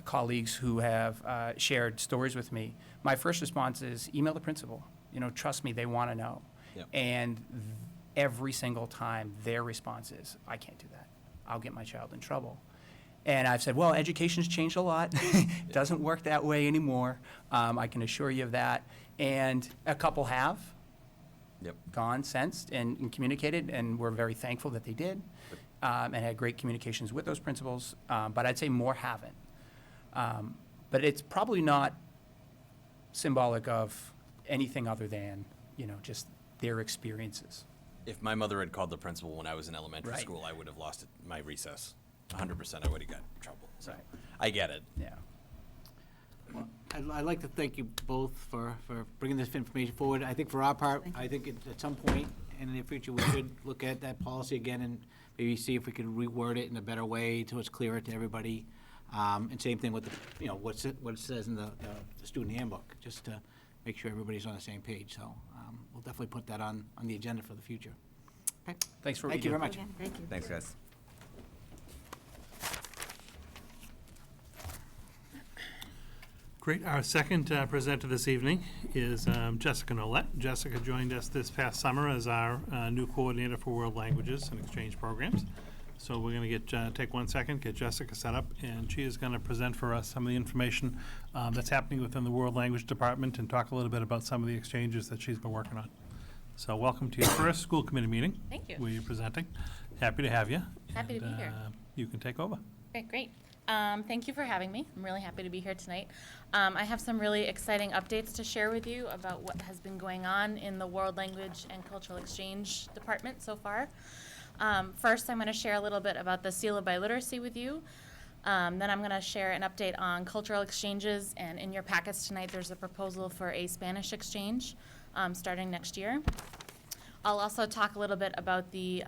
colleagues who have shared stories with me, my first response is email the principal. You know, trust me, they want to know. Yep. And every single time, their response is, I can't do that. I'll get my child in trouble. And I've said, well, education's changed a lot. It doesn't work that way anymore. I can assure you of that. And a couple have Yep. gone, sensed, and communicated, and we're very thankful that they did, and had great communications with those principals. But I'd say more haven't. But it's probably not symbolic of anything other than, you know, just their experiences. If my mother had called the principal when I was in elementary Right. school, I would have lost my recess. 100%, I would have got in trouble. So Right. I get it. Yeah. I'd like to thank you both for bringing this information forward. I think for our part, I think at some point, in the near future, we should look at that policy again and maybe see if we can reword it in a better way so it's clearer to everybody. And same thing with the, what it says in the student handbook, just to make sure everybody's on the same page. So we'll definitely put that on the agenda for the future. Okay. Thanks for what Thank you you do. very much. Thank you. Thanks, guys. Great. Our second presenter this evening is Jessica Nolet. Jessica joined us this past summer as our new coordinator for world languages and exchange programs. So we're going to take 1 second, get Jessica set up, and she is going to present for us some of the information that's happening within the world language department and talk a little bit about some of the exchanges that she's been working on. So welcome to your first school committee meeting. Thank you. Where you're presenting. Happy to have you. Happy to be here. You can take over. Okay, great. Thank you for having me. I'm really happy to be here tonight. I have some really exciting updates to share with you about what has been going on in the World Language and Cultural Exchange Department so far. First, I'm going to share a little bit about the Seal of Biliteracy with you. Then I'm going to share an update on cultural exchanges, and in your packets tonight there's a proposal for a Spanish exchange starting next year. I'll also talk a little bit about the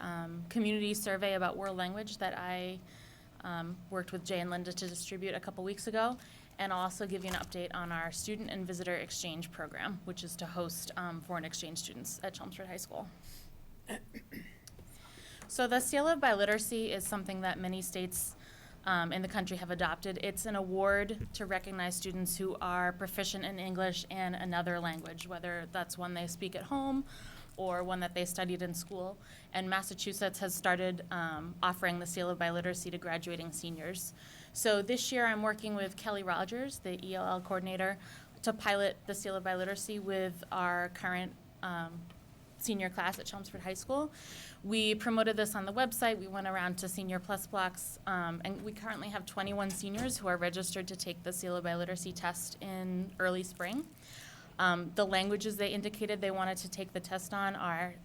community survey about world language that I worked with Jay and Linda to distribute a couple weeks ago. And I'll also give you an update on our student and visitor exchange program, which is to host foreign exchange students at Chelmsford High School. So the Seal of Biliteracy is something that many states in the country have adopted. It's an award to recognize students who are proficient in English and another language, whether that's one they speak at home or one that they studied in school. And Massachusetts has started offering the Seal of Biliteracy to graduating seniors. So this year I'm working with Kelly Rogers, the ELL coordinator, to pilot the Seal of Biliteracy with our current senior class at Chelmsford High School. We promoted this on the website. We went around to Senior Plus blocks, and we currently have 21 seniors who are registered to take the Seal of Biliteracy test in early spring. The languages they indicated they wanted to take the test on are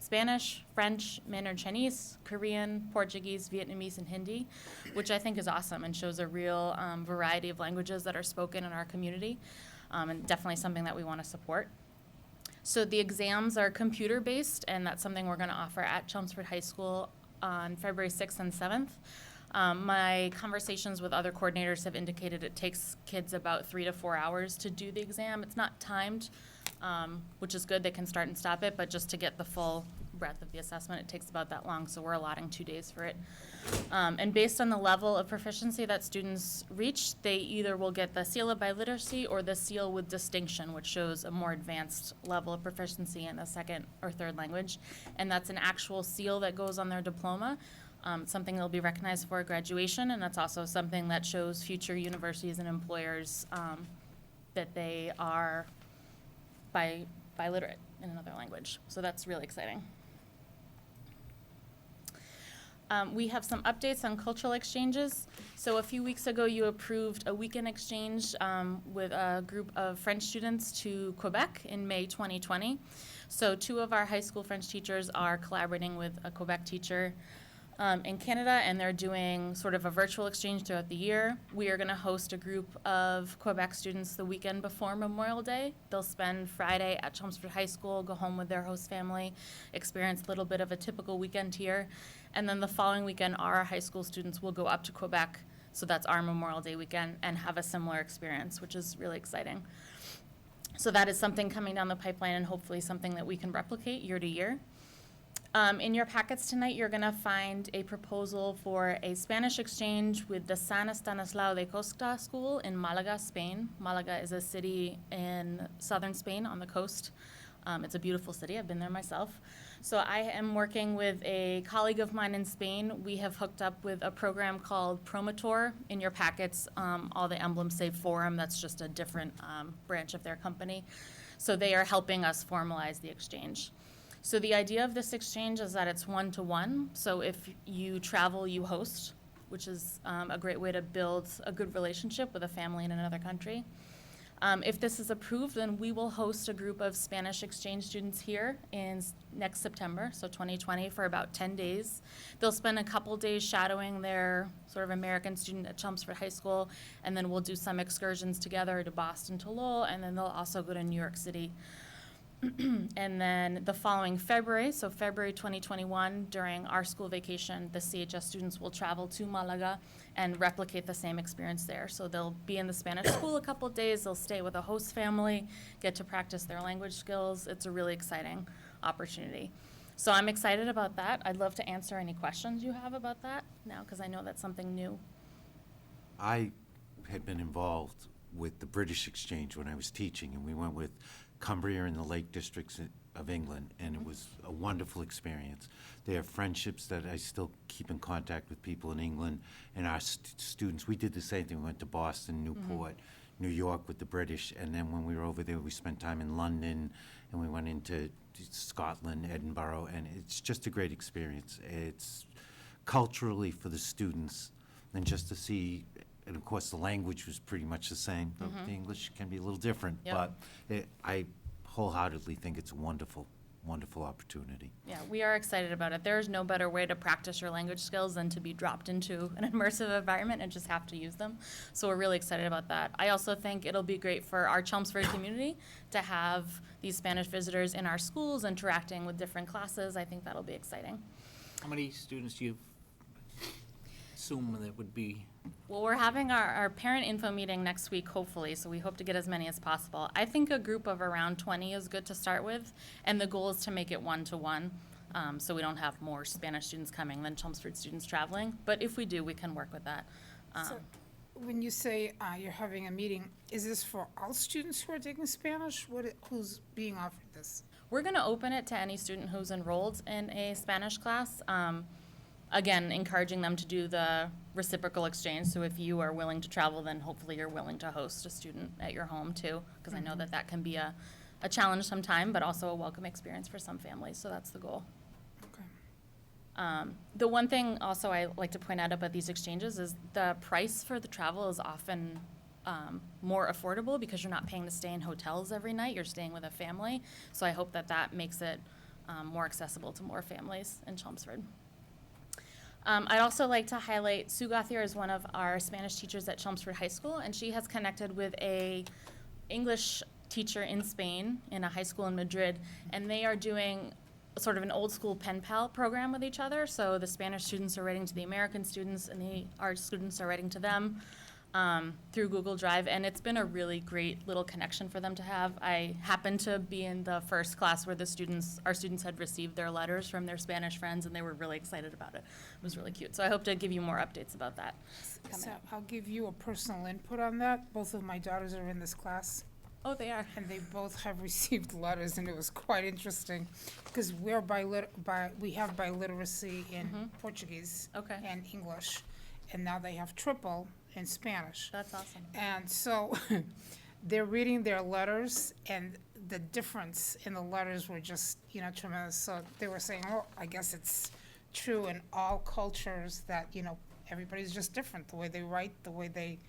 Spanish, French, Mandarin Chinese, Korean, Portuguese, Vietnamese, and Hindi, which I think is awesome and shows a real variety of languages that are spoken in our community, and definitely something that we want to support. So the exams are computer-based, and that's something we're going to offer at Chelmsford High School on February 6th and 7th. My conversations with other coordinators have indicated it takes kids about 3 to 4 hours to do the exam. It's not timed, which is good. They can start and stop it, but just to get the full breadth of the assessment, it takes about that long, so we're allotting 2 days for it. And based on the level of proficiency that students reach, they either will get the Seal of Biliteracy or the Seal with Distinction, which shows a more advanced level of proficiency in a second or third language. And that's an actual seal that goes on their diploma. Something they'll be recognized for at graduation, and that's also something that shows future universities and employers that they are biliterate in another language. So that's really exciting. We have some updates on cultural exchanges. So a few weeks ago, you approved a weekend exchange with a group of French students to Quebec in May 2020. So 2 of our high school French teachers are collaborating with a Quebec teacher in Canada, and they're doing sort of a virtual exchange throughout the year. We are going to host a group of Quebec students the weekend before Memorial Day. They'll spend Friday at Chelmsford High School, go home with their host family, experience a little bit of a typical weekend here. And then the following weekend, our high school students will go up to Quebec, so that's our Memorial Day weekend, and have a similar experience, which is really exciting. So that is something coming down the pipeline, and hopefully something that we can replicate year to year. In your packets tonight, you're going to find a proposal for a Spanish exchange with the San Estanislao de Costa School in Malaga, Spain. Malaga is a city in southern Spain on the coast. It's a beautiful city. I've been there myself. So I am working with a colleague of mine in Spain. We have hooked up with a program called Promotor. In your packets, all the emblems say Forum. That's just a different branch of their company. So they are helping us formalize the exchange. So the idea of this exchange is that it's one-to-one. So if you travel, you host, which is a great way to build a good relationship with a family in another country. If this is approved, then we will host a group of Spanish exchange students here in next September, so 2020, for about 10 days. They'll spend a couple days shadowing their sort of American student at Chelmsford High School, and then we'll do some excursions together to Boston, to Lowell, and then they'll also go to New York City. And then the following February, so February 2021, during our school vacation, the CHS students will travel to Malaga and replicate the same experience there. So they'll be in the Spanish school a couple of days, they'll stay with a host family, get to practice their language skills. It's a really exciting opportunity. So I'm excited about that. I'd love to answer any questions you have about that now, because I know that's something new. I had been involved with the British Exchange when I was teaching, and we went with Cumbria and the Lake Districts of England, and it was a wonderful experience. They have friendships that I still keep in contact with people in England, and our students, we did the same thing. We went to Boston, Newport, New York with the British, and then when we were over there, we spent time in London, and we went into Scotland, Edinburgh, and it's just a great experience. It's culturally for the students, and just to see, and of course, the language was pretty much the same. The English can be a little different, Yep. but I wholeheartedly think it's a wonderful, wonderful opportunity. Yeah, we are excited about it. There's no better way to practice your language skills than to be dropped into an immersive environment and just have to use them. So we're really excited about that. I also think it'll be great for our Chelmsford community to have these Spanish visitors in our schools interacting with different classes. I think that'll be exciting. How many students do you assume that would be? Well, we're having our parent info meeting next week, hopefully, so we hope to get as many as possible. I think a group of around 20 is good to start with, and the goal is to make it one-to-one, so we don't have more Spanish students coming than Chelmsford students traveling. But if we do, we can work with that. So, when you say you're having a meeting, is this for all students who are taking Spanish? Who's being offered this? We're going to open it to any student who's enrolled in a Spanish class. Again, encouraging them to do the reciprocal exchange. So if you are willing to travel, then hopefully you're willing to host a student at your home too, because I know that that can be a challenge sometime, but also a welcome experience for some families. So that's the goal. Okay. The one thing also I like to point out about these exchanges is the price for the travel is often more affordable because you're not paying to stay in hotels every night. You're staying with a family. So I hope that that makes it more accessible to more families in Chelmsford. I'd also like to highlight Sue Gauthier is one of our Spanish teachers at Chelmsford High School, and she has connected with a English teacher in Spain in a high school in Madrid, and they are doing sort of an old school pen pal program with each other. So the Spanish students are writing to the American students, and our students are writing to them through Google Drive, and it's been a really great little connection for them to have. I happened to be in the first class where our students had received their letters from their Spanish friends, and they were really excited about it. It was really cute. So I hope to give you more updates about that coming So up. I'll give you a personal input on that. Both of my daughters are in this class, Oh, they are. and they both have received letters, and it was quite interesting because we have biliteracy in Portuguese Okay. and English, and now they have triple in Spanish. That's awesome. And so they're reading their letters, and the difference in the letters were just, tremendous. So they were saying, oh, I guess it's true in all cultures that, everybody's just different, the way they write, the way they,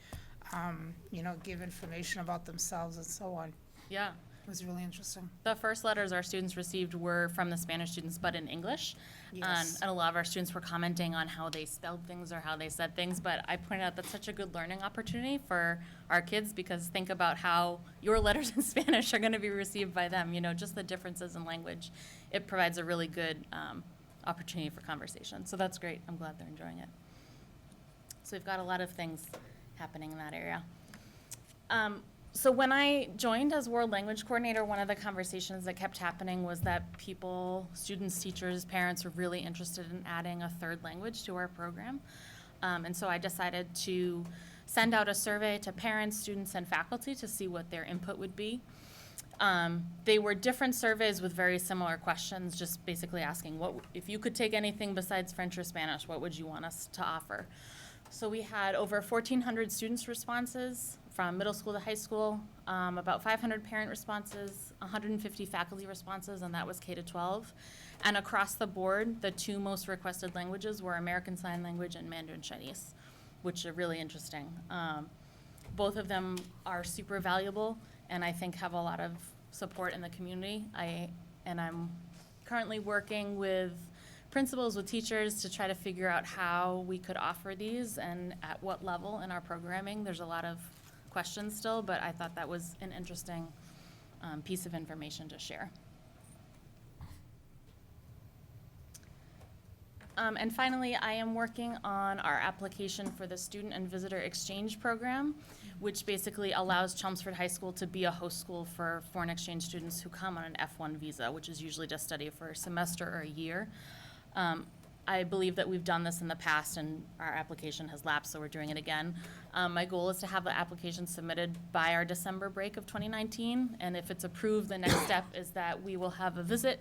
give information about themselves and so on. Yeah. It was really interesting. The first letters our students received were from the Spanish students, but in English. Yes. And a lot of our students were commenting on how they spelled things or how they said things, but I pointed out that's such a good learning opportunity for our kids, because think about how your letters in Spanish are going to be received by them, just the differences in language. It provides a really good opportunity for conversation. So that's great. I'm glad they're enjoying it. So we've got a lot of things happening in that area. So when I joined as World Language Coordinator, one of the conversations that kept happening was that students, teachers, parents were really interested in adding a third language to our program. And so I decided to send out a survey to parents, students, and faculty to see what their input would be. They were different surveys with very similar questions, just basically asking, if you could take anything besides French or Spanish, what would you want us to offer? So we had over 1,400 students' responses from middle school to high school, about 500 parent responses, 150 faculty responses, and that was K-12. And across the board, the two most requested languages were American Sign Language and Mandarin Chinese, which are really interesting. Both of them are super valuable, and I think have a lot of support in the community. I'm currently working with principals, with teachers, to try to figure out how we could offer these and at what level in our programming. There's a lot of questions still, but I thought that was an interesting piece of information to share. And finally, I am working on our application for the Student and Visitor Exchange Program, which basically allows Chelmsford High School to be a host school for foreign exchange students who come on an F1 visa, which is usually to study for a semester or a year. I believe that we've done this in the past and our application has lapsed, so we're doing it again. My goal is to have the application submitted by our December break of 2019, and if it's approved, the next step is that we will have a visit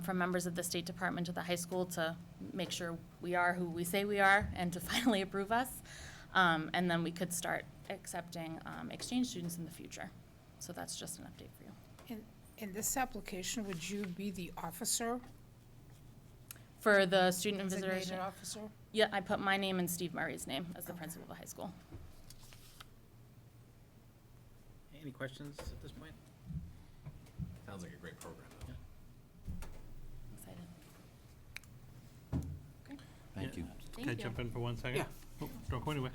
from members of the State Department to the high school to make sure we are who we say we are and to finally approve us. And then we could start accepting exchange students in the future. So that's just an update for you. In this application, would you be the officer? For the student and visitor, Designated officer? yeah, I put my name and Steve Murray's name as the principal of the high school. Any questions at this point? Sounds like a great program, though. Excited. Thank you. Thank Can I you. jump in for 1 second? Yeah. Oh, don't go anywhere.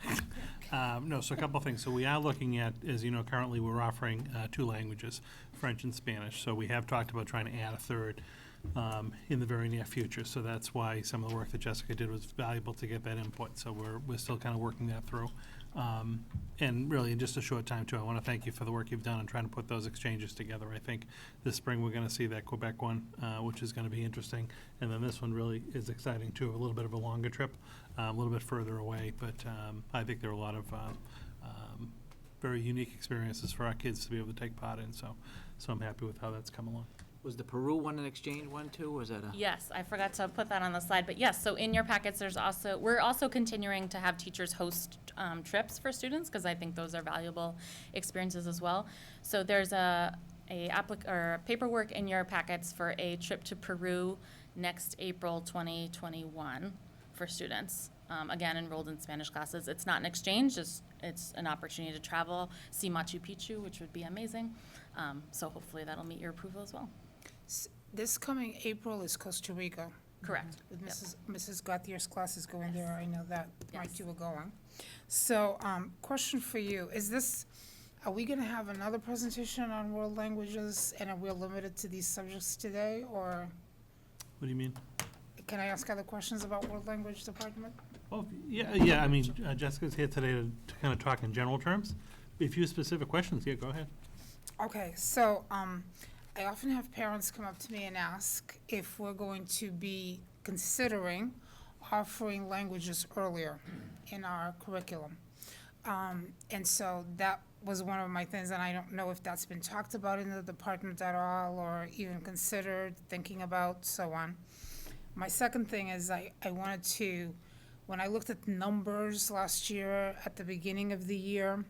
No, so a couple of things. So we are looking at, as you know, currently we're offering 2 languages, French and Spanish. So we have talked about trying to add a third in the very near future. So that's why some of the work that Jessica did was valuable to get that input. So we're still kind of working that through. And really, in just a short time, too, I want to thank you for the work you've done in trying to put those exchanges together. I think this spring we're going to see that Quebec one, which is going to be interesting. And then this one really is exciting, too, a little bit of a longer trip, a little bit further away. But I think there are a lot of very unique experiences for our kids to be able to take part in. So I'm happy with how that's come along. Was the Peru one an exchange one too, or was that a? Yes, I forgot to put that on the slide, but yes, so in your packets, we're also continuing to have teachers host trips for students, because I think those are valuable experiences as well. So there's a paperwork in your packets for a trip to Peru next April 2021 for students. Again, enrolled in Spanish classes. It's not an exchange, it's an opportunity to travel, see Machu Picchu, which would be amazing. So hopefully that'll meet your approval as well. This coming April is Costa Rica. Correct. With Yep. Mrs. Gauthier's class is going there, I know that, my Yes. two are going. So, question for you, are we gonna have another presentation on world languages, and are we limited to these subjects today, or What do you mean? can I ask other questions about world language department? Well, yeah, I mean, Jessica's here today to kind of talk in general terms. If you have specific questions, yeah, go ahead. Okay, so, I often have parents come up to me and ask if we're going to be considering offering languages earlier in our curriculum. And so that was one of my things, and I don't know if that's been talked about in the department at all, or even considered, thinking about, so on. My second thing is I wanted to, when I looked at numbers last year, at the beginning of the year,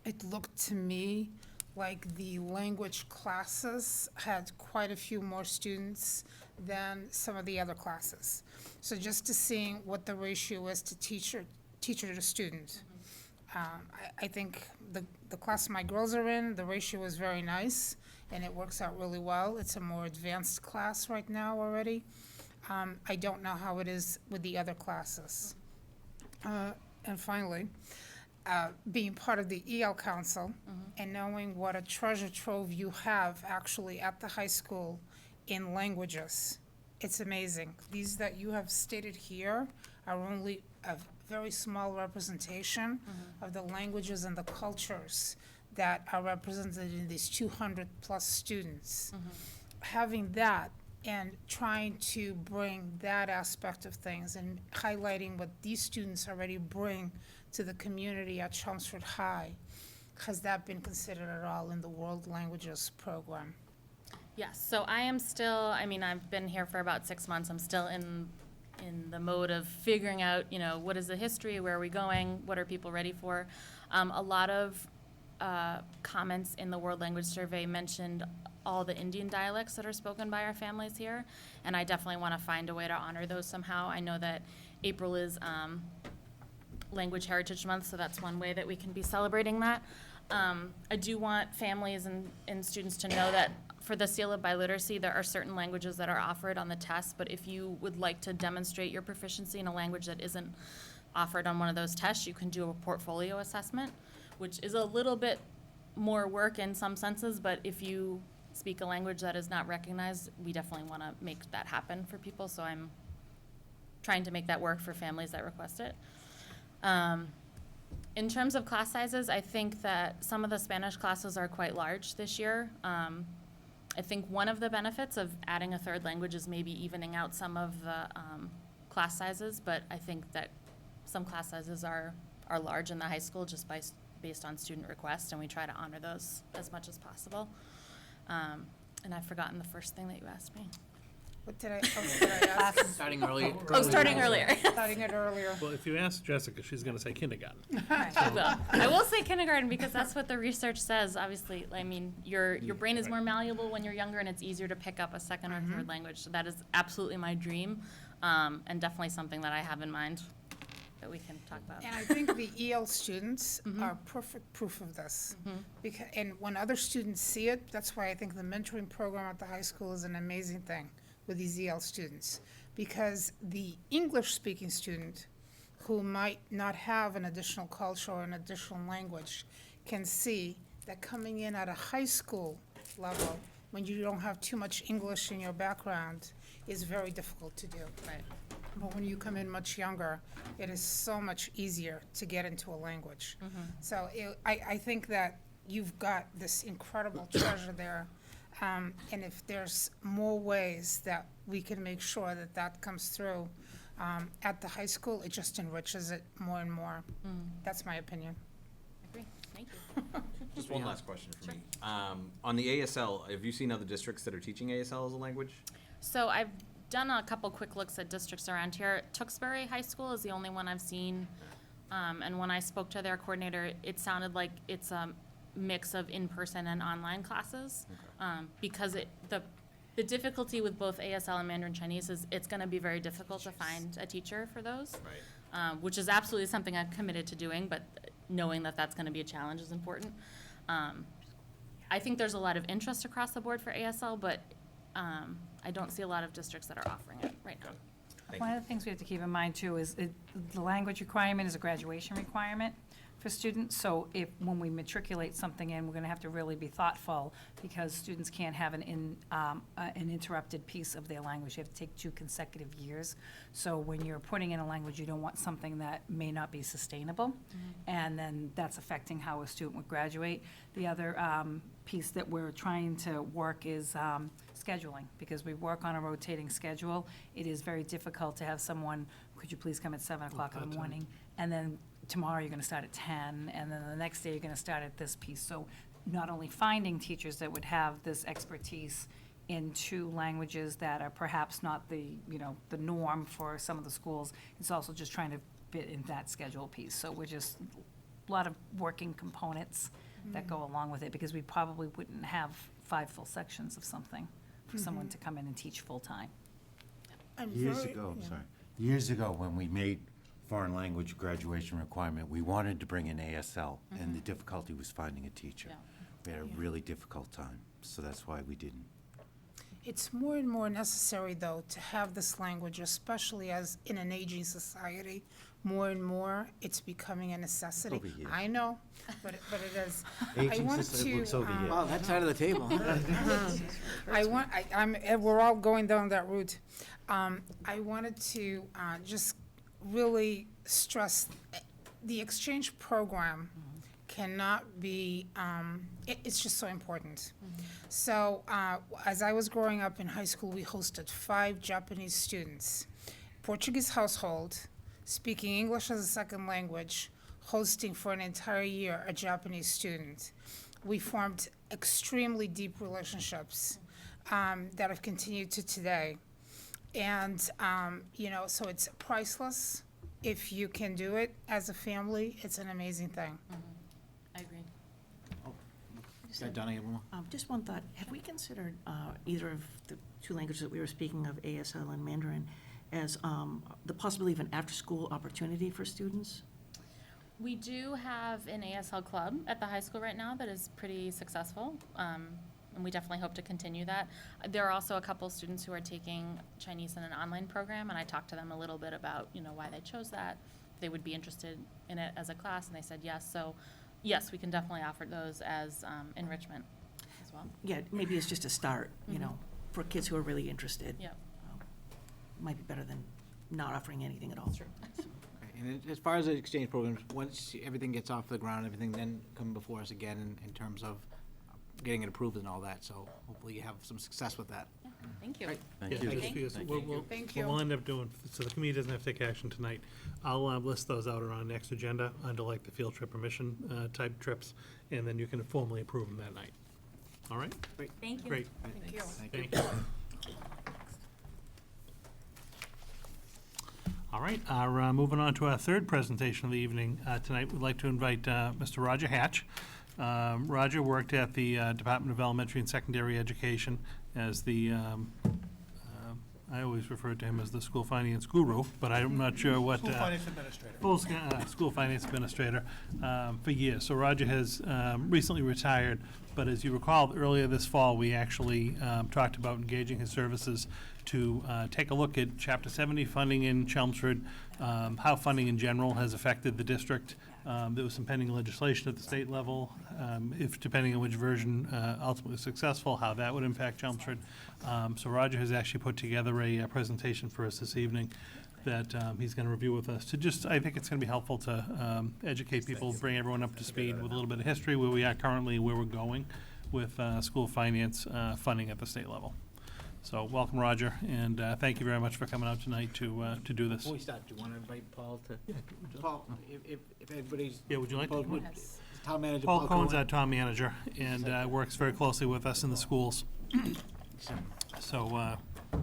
it looked to me like the language classes had quite a few more students than some of the other classes. So just to seeing what the ratio is to teacher to student. I think the class my girls are in, the ratio is very nice, and it works out really well. It's a more advanced class right now already. I don't know how it is with the other classes. And finally, being part of the EL Council and knowing what a treasure trove you have actually at the high school in languages, it's amazing. These that you have stated here are only a very small representation of the languages and the cultures that are represented in these 200-plus students. Having that and trying to bring that aspect of things and highlighting what these students already bring to the community at Chelmsford High, has that been considered at all in the World Languages program? Yes, so I am still, I've been here for about 6 months. I'm still in the mode of figuring out, what is the history, where are we going, what are people ready for? A lot of comments in the World Language Survey mentioned all the Indian dialects that are spoken by our families here, and I definitely want to find a way to honor those somehow. I know that April is Language Heritage Month, so that's one way that we can be celebrating that. I do want families and students to know that for the Seal of Biliteracy, there are certain languages that are offered on the test, but if you would like to demonstrate your proficiency in a language that isn't offered on one of those tests, you can do a portfolio assessment, which is a little bit more work in some senses, but if you speak a language that is not recognized, we definitely want to make that happen for people, so I'm trying to make that work for families that request it. In terms of class sizes, I think that some of the Spanish classes are quite large this year. I think one of the benefits of adding a third language is maybe evening out some of the class sizes, but I think that some class sizes are large in the high school just based on student request, and we try to honor those as much as possible. And I've forgotten the first thing that you asked me. What did I ask? Starting early. Oh, starting earlier. Starting it earlier. Well, if you ask Jessica, she's going to say kindergarten. I will say kindergarten because that's what the research says. Obviously, I mean, your brain is more malleable when you're younger, and it's easier to pick up a second or third language. So that is absolutely my dream, and definitely something that I have in mind that we can talk about. And I think the EL students are perfect proof of this. And when other students see it, that's why I think the mentoring program at the high school is an amazing thing with these EL students. Because the English-speaking student who might not have an additional culture or an additional language can see that coming in at a high school level, when you don't have too much English in your background, is very difficult to do. Right. But when you come in much younger, it is so much easier to get into a language. So I think that you've got this incredible treasure there. And if there's more ways that we can make sure that that comes through at the high school, it just enriches it more and more. That's my opinion. Agree. Thank you. Just one last question for me. On the ASL, have you seen other districts that are teaching ASL as a language? So I've done a couple quick looks at districts around here. Tewksbury High School is the only one I've seen. And when I spoke to their coordinator, it sounded like it's a mix of in-person and online classes. Because the difficulty with both ASL and Mandarin Chinese is it's going to be very difficult to find a teacher for those. Right. Which is absolutely something I'm committed to doing, but knowing that that's going to be a challenge is important. I think there's a lot of interest across the board for ASL, but I don't see a lot of districts that are offering it right now. One of the things we have to keep in mind too is the language requirement is a graduation requirement for students. So when we matriculate something in, we're gonna have to really be thoughtful because students can't have an interrupted piece of their language. You have to take 2 consecutive years. So when you're putting in a language, you don't want something that may not be sustainable. And then that's affecting how a student would graduate. The other piece that we're trying to work is scheduling, because we work on a rotating schedule. It is very difficult to have someone, could you please come at 7 o'clock in the morning? And then tomorrow you're gonna start at 10, and then the next day you're gonna start at this piece. So not only finding teachers that would have this expertise in 2 languages that are perhaps not the norm for some of the schools, it's also just trying to fit in that schedule piece. So we're just, a lot of working components that go along with it, because we probably wouldn't have 5 full sections of something for someone to come in and teach full-time. Years ago, when we made foreign language graduation requirement, we wanted to bring in ASL, and the difficulty was finding a teacher. Yeah. We had a really difficult time, so that's why we didn't. It's more and more necessary, though, to have this language, especially as in an aging society. More and more, it's becoming a necessity. Over here. I know, but it is. Aging I wanted society to, looks over here. Wow, that side of the table. we're all going down that route. I wanted to just really stress the exchange program cannot be, it's just so important. So as I was growing up in high school, we hosted 5 Japanese students, Portuguese household, speaking English as a second language, hosting for an entire year a Japanese student. We formed extremely deep relationships that have continued to today. And, so it's priceless. If you can do it as a family, it's an amazing thing. I agree. Yeah, Donna, you have one more? Just one thought. Have we considered either of the 2 languages that we were speaking of, ASL and Mandarin, as the possibility of an after-school opportunity for students? We do have an ASL club at the high school right now that is pretty successful, and we definitely hope to continue that. There are also a couple students who are taking Chinese in an online program, and I talked to them a little bit about, why they chose that. They would be interested in it as a class, and they said yes. So yes, we can definitely offer those as enrichment as well. Yeah, maybe it's just a start, you know, for kids who are really interested. Yep. Might be better than not offering anything at all. True. And as far as the exchange programs, once everything gets off the ground, everything then come before us again in terms of getting it approved and all that, so hopefully you have some success with that. Thank you. Right. Thank Yeah, you. just because we'll Thank what we'll you. end up doing, so the committee doesn't have to take action tonight, I'll list those out around next agenda under like the field trip or mission type trips, and then you can formally approve them that night. All right? Thank you. Great. Thank you. Thank you. All right, moving on to our third presentation of the evening. Tonight, we'd like to invite Mr. Roger Hatch. Roger worked at the Department of Elementary and Secondary Education as the, I always refer to him as the school finance guru, but I'm not sure what. School finance administrator. School finance administrator for years. So Roger has recently retired, but as you recall, earlier this fall, we actually talked about engaging his services to take a look at Chapter 70 funding in Chelmsford, how funding in general has affected the district. There was some pending legislation at the state level, if, depending on which version ultimately is successful, how that would impact Chelmsford. So Roger has actually put together a presentation for us this evening that he's going to review with us to just, I think it's going to be helpful to educate people, bring everyone up to speed with a little bit of history, where we are currently, where we're going with school finance funding at the state level. So welcome, Roger, and thank you very much for coming out tonight to do this. Before we start, do you want to invite Paul to? Paul, if everybody's. Yeah, would you like to? Paul, Yes. Town manager Paul Cohen's Cohen. our town manager and works very closely with us in the schools. So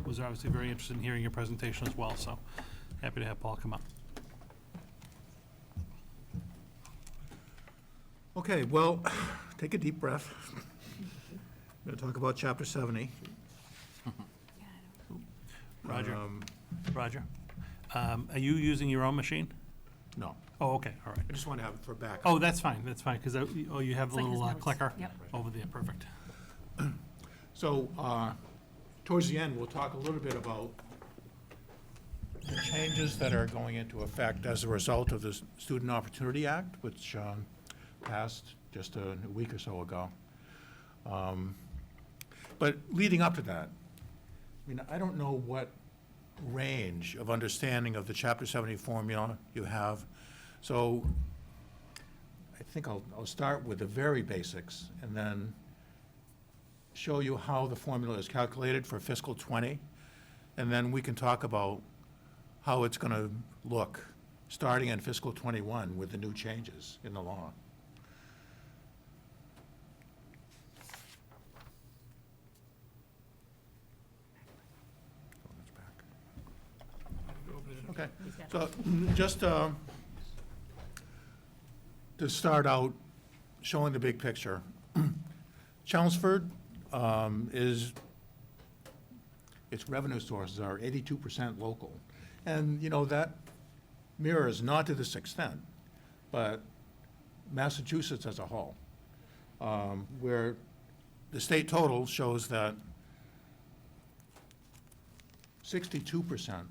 was obviously very interested in hearing your presentation as well, so happy to have Paul come up. Okay, well, take a deep breath. I'm going to talk about Chapter 70. Roger, Um, Roger, are you using your own machine? No, Oh, okay, all right. I just want to have it for backup. Oh, that's fine, because, oh, you have the It's like his little notes. clicker Yep. over there, perfect. So, towards the end, we'll talk a little bit about the changes that are going into effect as a result of the Student Opportunity Act, which passed just a week or so ago. But leading up to that, I mean, I don't know what range of understanding of the Chapter 70 formula you have. So I think I'll start with the very basics and then show you how the formula is calculated for fiscal '20. And then we can talk about how it's going to look starting in fiscal '21 with the new changes in the law. Okay, so just to start out showing the big picture, Chelmsford its revenue sources are 82% local. And, you know, that mirrors, not to this extent, but Massachusetts as a whole, where the state total shows that 62%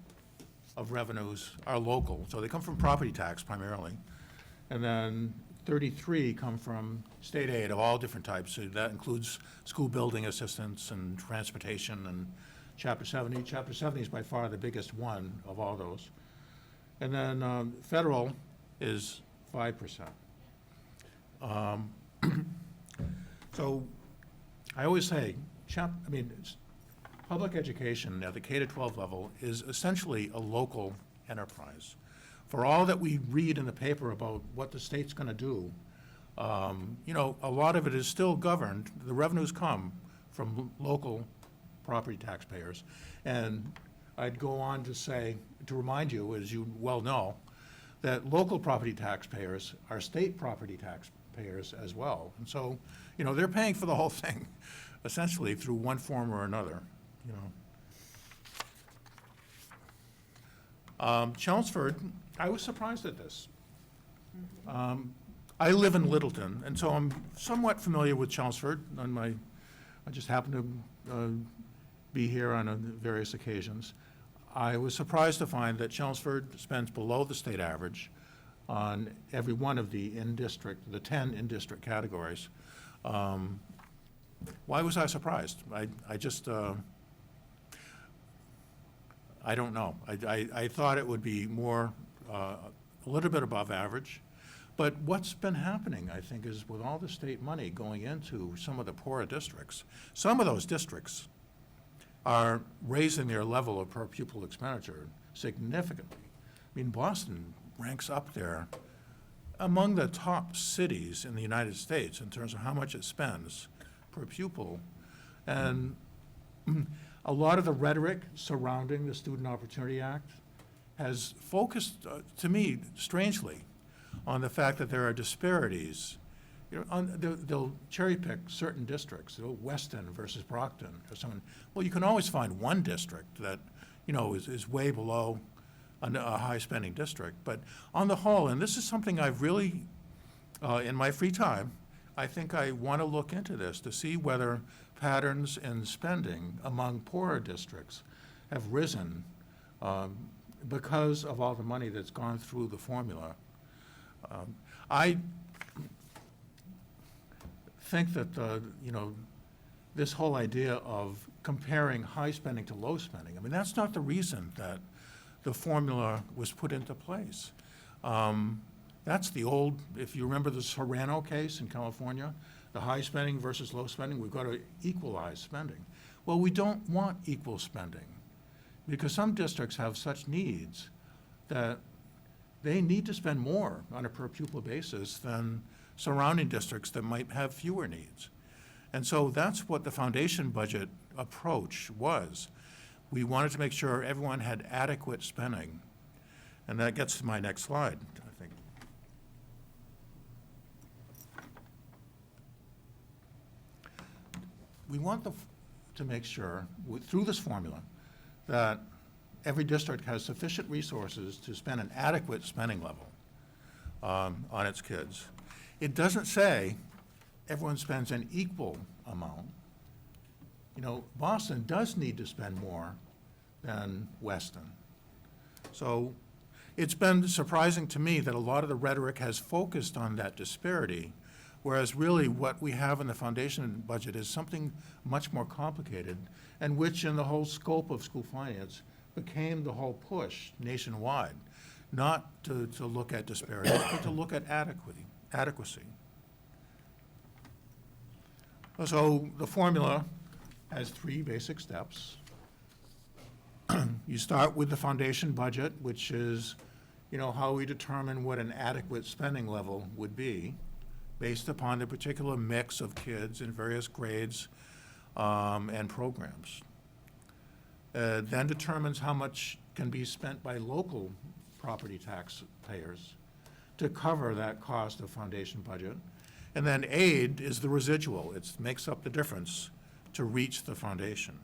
of revenues are local, so they come from property tax primarily. And then 33 come from state aid of all different types. So that includes school building assistance and transportation and Chapter 70. Chapter 70 is by far the biggest one of all those. And then federal is 5%. So I always say, public education at the K-12 level is essentially a local enterprise. For all that we read in the paper about what the state's going to do, you know, a lot of it is still governed. The revenues come from local property taxpayers. And I'd go on to say, to remind you, as you well know, that local property taxpayers are state property taxpayers as well. And so, you know, they're paying for the whole thing, essentially, through one form or another, you know. Chelmsford, I was surprised at this. I live in Littleton, and so I'm somewhat familiar with Chelmsford. I just happen to be here on various occasions. I was surprised to find that Chelmsford spends below the state average on every one of the in-district, the 10 in-district categories. Why was I surprised? I just, I don't know. I thought it would be more, a little bit above average. But what's been happening, I think, is with all the state money going into some of the poorer districts, some of those districts are raising their level of per pupil expenditure significantly. I mean, Boston ranks up there among the top cities in the United States in terms of how much it spends per pupil. And a lot of the rhetoric surrounding the Student Opportunity Act has focused, to me, strangely, on the fact that there are disparities. You know, they'll cherry pick certain districts, Weston versus Brockton or something. Well, you can always find one district that, is way below a high spending district. But on the whole, and this is something I've really, in my free time, I think I want to look into this to see whether patterns in spending among poorer districts have risen because of all the money that's gone through the formula. I think that, this whole idea of comparing high spending to low spending, I mean, that's not the reason that the formula was put into place. That's the old, if you remember the Serrano case in California, the high spending versus low spending, we've got to equalize spending. Well, we don't want equal spending because some districts have such needs that they need to spend more on a per pupil basis than surrounding districts that might have fewer needs. And so that's what the foundation budget approach was. We wanted to make sure everyone had adequate spending. And that gets to my next slide, I think. We want to make sure, through this formula, that every district has sufficient resources to spend an adequate spending level on its kids. It doesn't say everyone spends an equal amount. Boston does need to spend more than Weston. So it's been surprising to me that a lot of the rhetoric has focused on that disparity, whereas really what we have in the foundation budget is something much more complicated, and which in the whole scope of school finance became the whole push nationwide, not to look at disparity, but to look at adequacy. So the formula has 3 basic steps. You start with the foundation budget, which is, how we determine what an adequate spending level would be based upon the particular mix of kids in various grades and programs. Then determines how much can be spent by local property tax payers to cover that cost of foundation budget. And then aid is the residual. It makes up the difference to reach the foundation.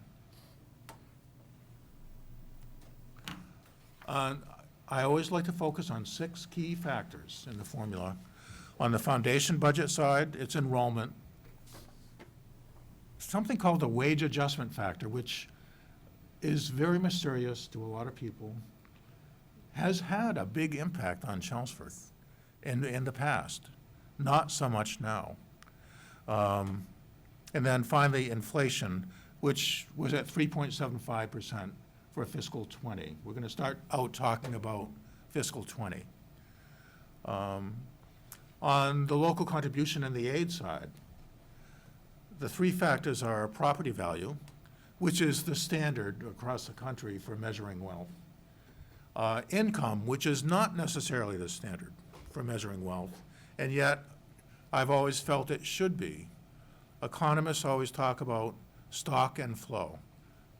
I always like to focus on 6 key factors in the formula. On the foundation budget side, it's enrollment. Something called the wage adjustment factor, which is very mysterious to a lot of people, has had a big impact on Chelmsford in the past, not so much now. And then finally, inflation, which was at 3.75% for fiscal 20. We're going to start out talking about fiscal 20. On the local contribution and the aid side, the 3 factors are property value, which is the standard across the country for measuring wealth. Income, which is not necessarily the standard for measuring wealth, and yet I've always felt it should be. Economists always talk about stock and flow.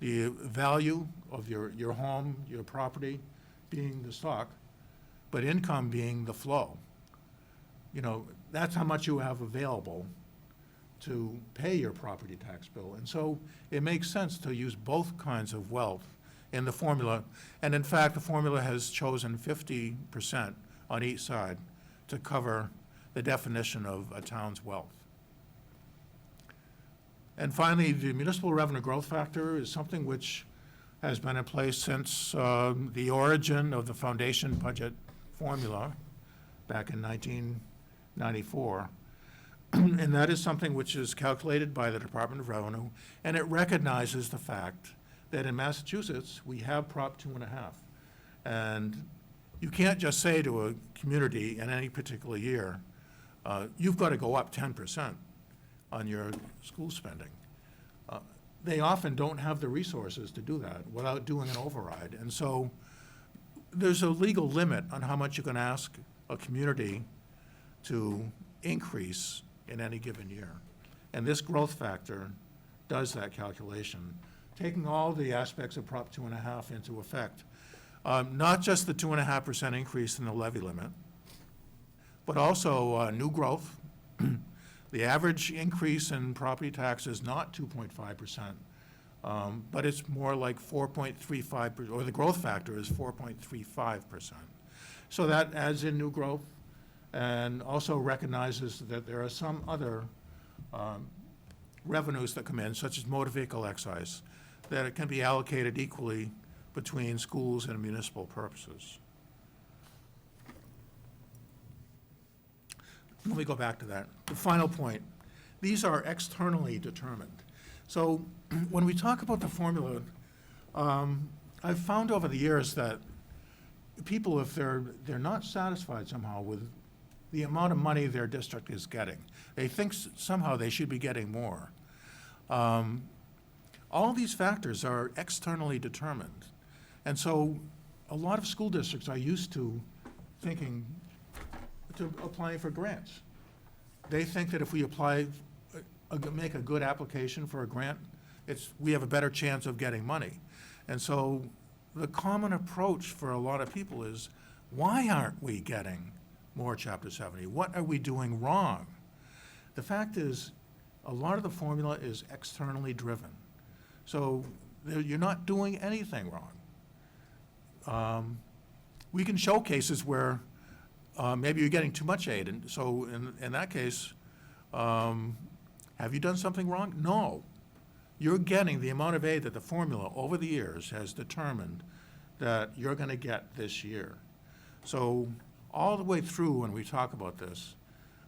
The value of your home, your property being the stock, but income being the flow. That's how much you have available to pay your property tax bill. And so it makes sense to use both kinds of wealth in the formula. And in fact, the formula has chosen 50% on each side to cover the definition of a town's wealth. And finally, the municipal revenue growth factor is something which has been in place since the origin of the foundation budget formula. back in 1994. And that is something which is calculated by the Department of Revenue, and it recognizes the fact that in Massachusetts, we have Prop 2.5. And you can't just say to a community in any particular year, you've got to go up 10% on your school spending. They often don't have the resources to do that without doing an override. And so there's a legal limit on how much you can ask a community to increase in any given year. And this growth factor does that calculation, taking all the aspects of Prop 2.5 into effect. Not just the 2.5% increase in the levy limit, but also new growth. The average increase in property tax is not 2.5%, but it's more like 4.35%, or the growth factor is 4.35%. So that adds in new growth and also recognizes that there are some other revenues that come in, such as motor vehicle excise, that it can be allocated equally between schools and municipal purposes. Let me go back to that. The final point, these are externally determined. So when we talk about the formula, I've found over the years that people, if they're not satisfied somehow with the amount of money their district is getting, they think somehow they should be getting more. All these factors are externally determined. And so a lot of school districts are used to thinking, to applying for grants. They think that if we apply, make a good application for a grant, we have a better chance of getting money. And so the common approach for a lot of people is, why aren't we getting more Chapter 70? What are we doing wrong? The fact is, a lot of the formula is externally driven. So you're not doing anything wrong. We can show cases where maybe you're getting too much aid, and so in that case, have you done something wrong? No. You're getting the amount of aid that the formula over the years has determined that you're going to get this year. So all the way through when we talk about this,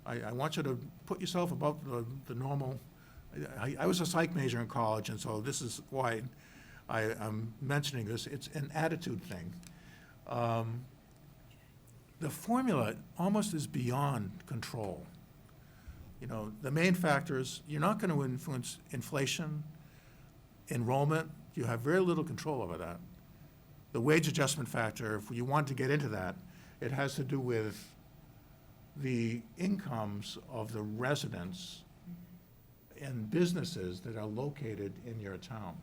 I want you to put yourself above the normal. I was a psych major in college, and so this is why I'm mentioning this. It's an attitude thing. The formula almost is beyond control. You know, the main factors, you're not going to influence inflation, enrollment. You have very little control over that. The wage adjustment factor, if you want to get into that, it has to do with the incomes of the residents and businesses that are located in your town.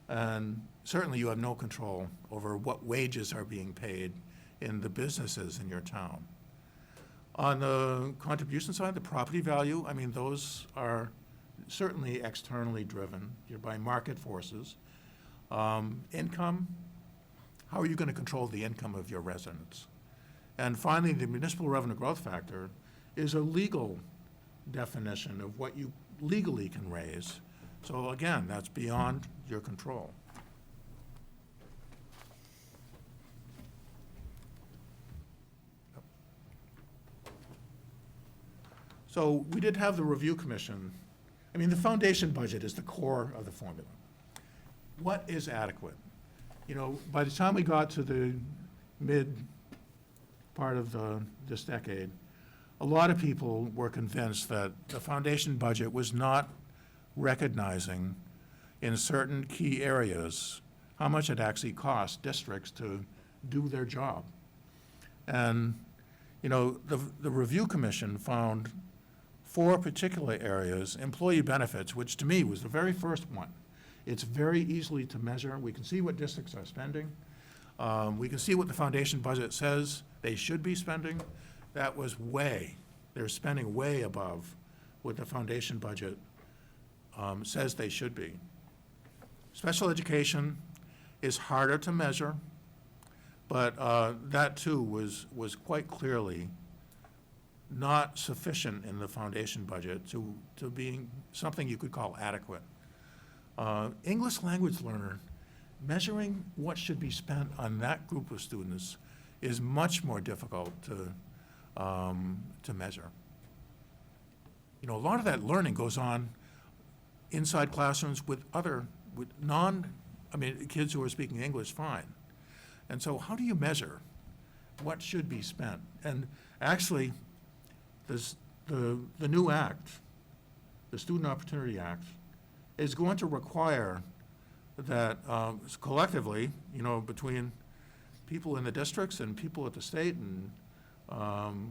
And certainly you have no control over what wages are being paid in the businesses in your town. On the contribution side, the property value, I mean, those are certainly externally driven. You're by market forces. Income, how are you going to control the income of your residents? And finally, the municipal revenue growth factor is a legal definition of what you legally can raise. So again, that's beyond your control. So we did have the review commission. I mean, the foundation budget is the core of the formula. What is adequate? You know, by the time we got to the mid part of this decade, a lot of people were convinced that the foundation budget was not recognizing in certain key areas how much it actually cost districts to do their job. And, you know, the review commission found 4 particular areas: employee benefits, which to me was the very first one. It's very easily to measure. We can see what districts are spending. We can see what the foundation budget says they should be spending. That was they're spending way above what the foundation budget says they should be. Special education is harder to measure, but that too was quite clearly not sufficient in the foundation budget to being something you could call adequate. English language learner, measuring what should be spent on that group of students is much more difficult to measure. You know, a lot of that learning goes on inside classrooms with kids who are speaking English fine. And so how do you measure what should be spent? And actually, the new act, the Student Opportunity Act, is going to require that collectively, you know, between people in the districts and people at the state and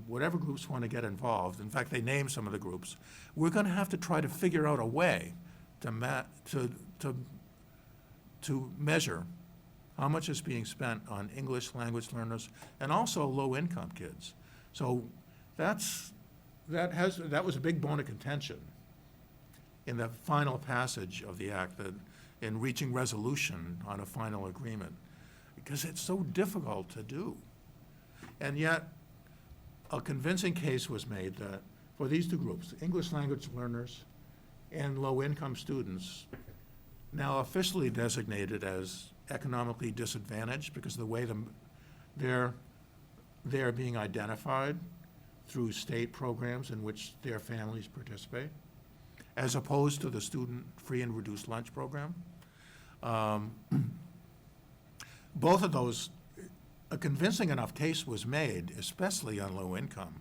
whatever groups want to get involved, in fact, they name some of the groups, we're going to have to try to figure out a way to measure how much is being spent on English language learners and also low-income kids. So that was a big bone of contention in the final passage of the act, that in reaching resolution on a final agreement, because it's so difficult to do. And yet, a convincing case was made that for these two groups, English language learners and low-income students, now officially designated as economically disadvantaged because of the way they're being identified through state programs in which their families participate, as opposed to the student free and reduced lunch program. Both of those, a convincing enough case was made, especially on low income,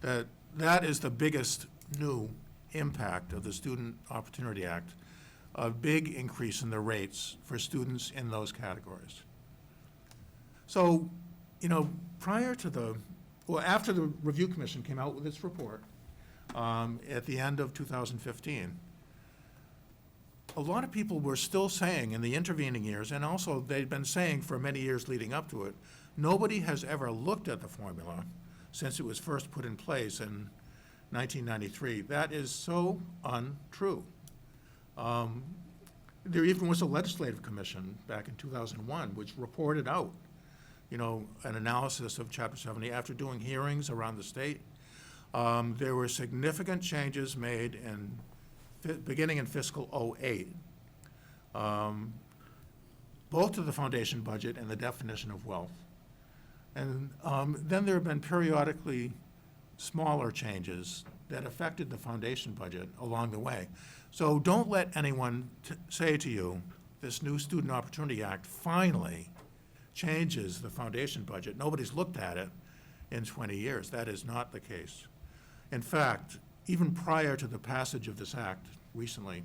that is the biggest new impact of the Student Opportunity Act, a big increase in the rates for students in those categories. So, you know, after the Review Commission came out with its report at the end of 2015, a lot of people were still saying in the intervening years, and also they'd been saying for many years leading up to it, nobody has ever looked at the formula since it was first put in place in 1993. That is so untrue. There even was a legislative commission back in 2001 which reported out, you know, an analysis of Chapter 70 after doing hearings around the state. There were significant changes made beginning in fiscal '08, both to the foundation budget and the definition of wealth. And then there have been periodically smaller changes that affected the foundation budget along the way. So don't let anyone say to you, this new Student Opportunity Act finally changes the foundation budget. Nobody's looked at it in 20 years. That is not the case. In fact, even prior to the passage of this act recently,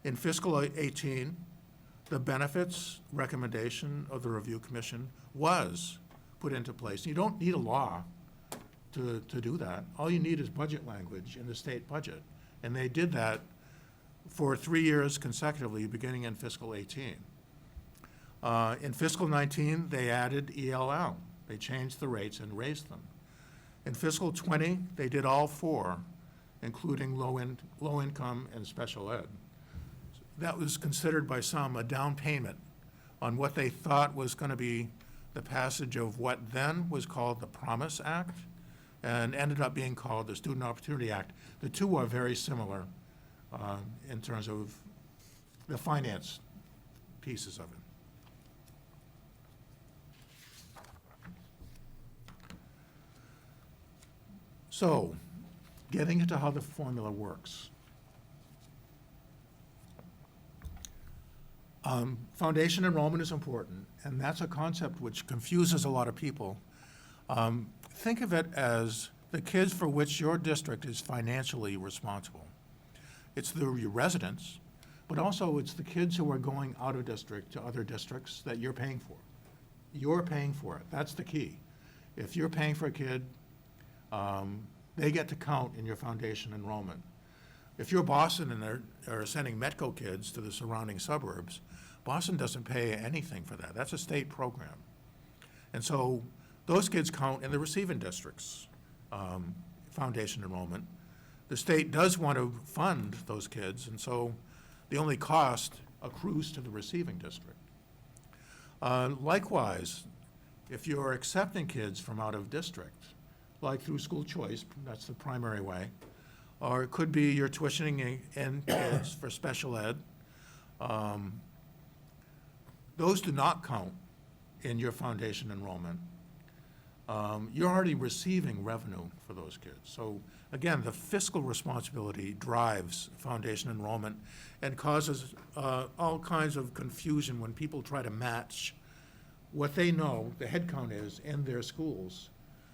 in fiscal '18, the benefits recommendation of the Review Commission was put into place. You don't need a law to do that. All you need is budget language in the state budget. And they did that for 3 years consecutively, beginning in fiscal '18. In fiscal '19, they added ELL. They changed the rates and raised them. In fiscal '20, they did all four, including low income and special ed. That was considered by some a down payment on what they thought was going to be the passage of what then was called the Promise Act and ended up being called the Student Opportunity Act. The two are very similar in terms of the finance pieces of it. So, getting into how the formula works. Foundation enrollment is important, and that's a concept which confuses a lot of people. Think of it as the kids for which your district is financially responsible. It's your residents, but also it's the kids who are going out of district to other districts that you're paying for. You're paying for it. That's the key. If you're paying for a kid, they get to count in your foundation enrollment. If you're Boston and they're sending Metco kids to the surrounding suburbs, Boston doesn't pay anything for that. That's a state program. And so those kids count in the receiving districts, foundation enrollment. The state does want to fund those kids, and so the only cost accrues to the receiving district. Likewise, if you're accepting kids from out of district, like through school choice, that's the primary way, or it could be you're tuitioning in kids for special ed. Those do not count in your foundation enrollment. you're already receiving revenue for those kids. So again, the fiscal responsibility drives foundation enrollment and causes all kinds of confusion when people try to match what they know the headcount is in their schools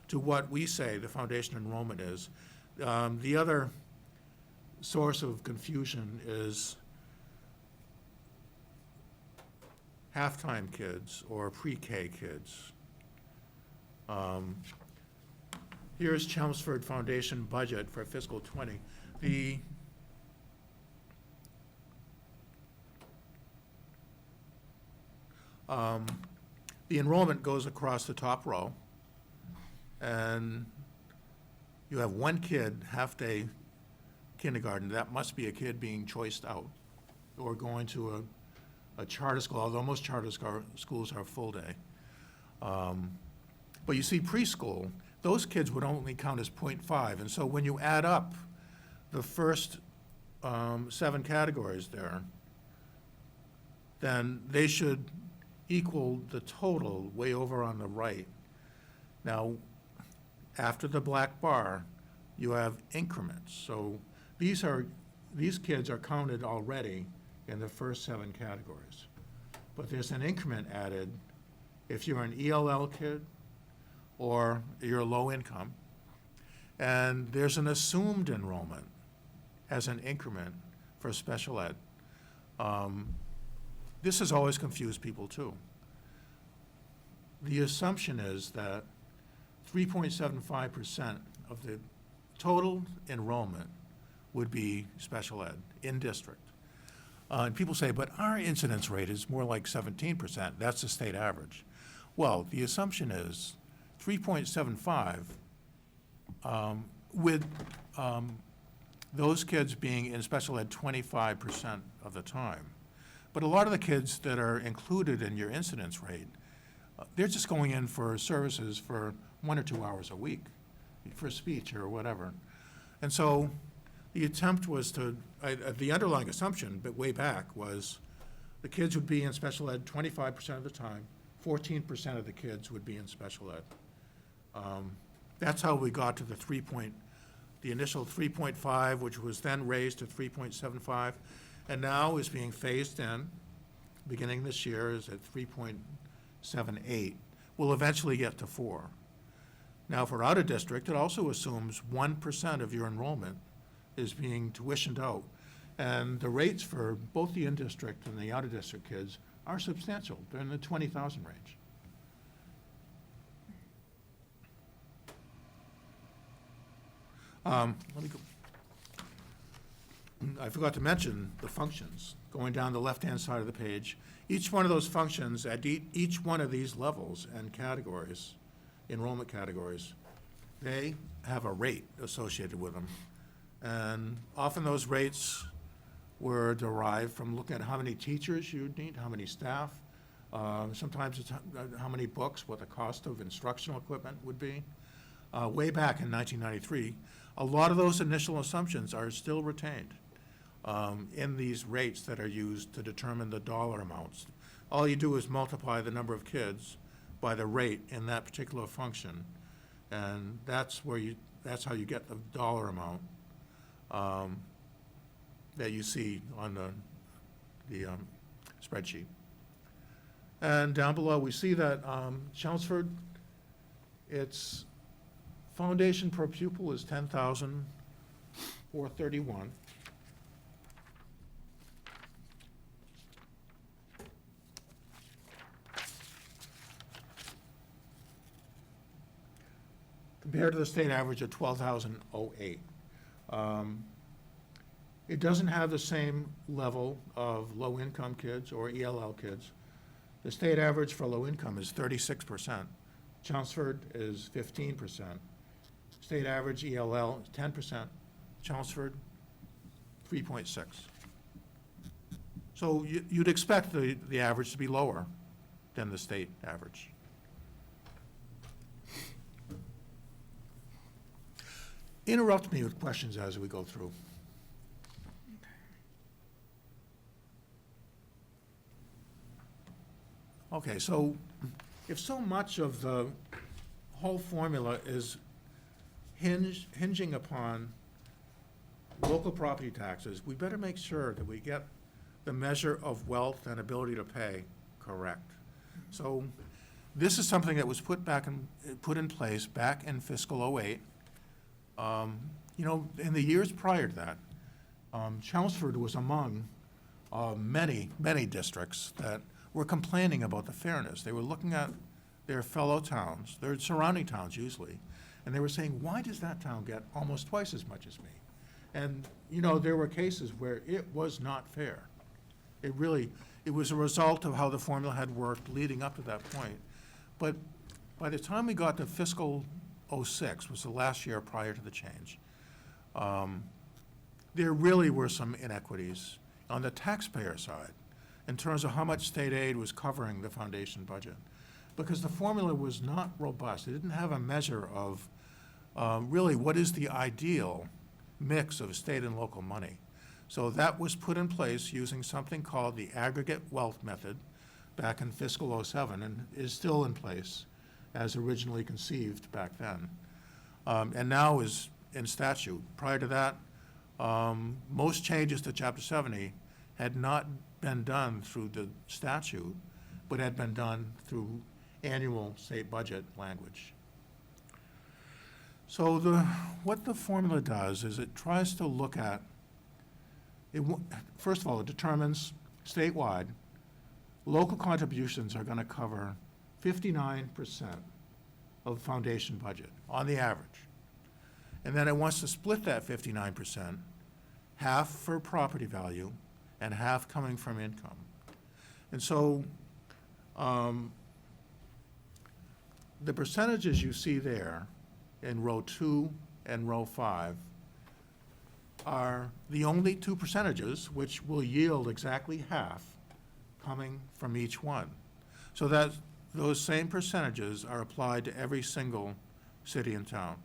to what we say the foundation enrollment is. The other source of confusion is halftime kids or pre-K kids. Here's Chelmsford Foundation budget for fiscal '20. The enrollment goes across the top row, and you have one kid, half-day kindergarten. That must be a kid being choiced out or going to a charter school, although most charter schools are full-day. But you see preschool, those kids would only count as 0.5, and so when you add up the first 7 categories there, then they should equal the total way over on the right. Now, after the black bar, you have increments. So these kids are counted already in the first 7 categories. But there's an increment added if you're an ELL kid or you're low income. And there's an assumed enrollment as an increment for special ed. This has always confused people too. The assumption is that 3.75% of the total enrollment would be special ed in district. And people say, but our incidence rate is more like 17%. That's the state average. Well, the assumption is 3.75 with those kids being in special ed 25% of the time. But a lot of the kids that are included in your incidence rate, they're just going in for services for 1 or 2 hours a week, for speech or whatever. And so the attempt was to, the underlying assumption, but way back, was the kids would be in special ed 25% of the time, 14% of the kids would be in special ed. That's how we got to the initial 3.5, which was then raised to 3.75, and now is being phased in, beginning this year, is at 3.78. We'll eventually get to 4. Now, for out of district, it also assumes 1% of your enrollment is being tuitioned out. And the rates for both the in-district and the out of district kids are substantial. They're in the 20,000 range. Let me go. I forgot to mention the functions, going down the left-hand side of the page. Each one of those functions at each one of these levels and categories, enrollment categories, they have a rate associated with them. And often those rates were derived from looking at how many teachers you need, how many staff. Sometimes it's how many books, what the cost of instructional equipment would be. Way back in 1993, a lot of those initial assumptions are still retained in these rates that are used to determine the dollar amounts. All you do is multiply the number of kids by the rate in that particular function, and that's how you get the dollar amount that you see on the spreadsheet. And down below, we see that Chelmsford, its foundation per pupil is $10,431. Compared to the state average of $12,008. It doesn't have the same level of low-income kids or ELL kids. The state average for low income is 36%. Chelmsford is 15%. State average ELL is 10%. Chelmsford, 3.6. So you'd expect the average to be lower than the state average. Interrupt me with questions as we go through. Okay, so if so much of the whole formula is hinging upon local property taxes. We better make sure that we get the measure of wealth and ability to pay correct. So this is something that was put in place back in fiscal '08. You know, in the years prior to that, Chelmsford was among many, many districts that were complaining about the fairness. They were looking at their fellow towns, their surrounding towns usually, and they were saying, why does that town get almost twice as much as me? And, you know, there were cases where it was not fair. It was a result of how the formula had worked leading up to that point. But by the time we got to fiscal '06, was the last year prior to the change, there really were some inequities on the taxpayer side in terms of how much state aid was covering the foundation budget. Because the formula was not robust. It didn't have a measure of really what is the ideal mix of state and local money. So that was put in place using something called the aggregate wealth method back in fiscal '07 and is still in place as originally conceived back then. And now is in statute. Prior to that, most changes to Chapter 70 had not been done through the statute, but had been done through annual state budget language. So what the formula does is it tries to look at, first of all, it determines statewide, local contributions are going to cover 59% of the foundation budget on the average. And then it wants to split that 59%, half for property value and half coming from income. And so the percentages you see there in row 2 and row 5 are the only two percentages which will yield exactly half coming from each one. So that those same percentages are applied to every single city and town.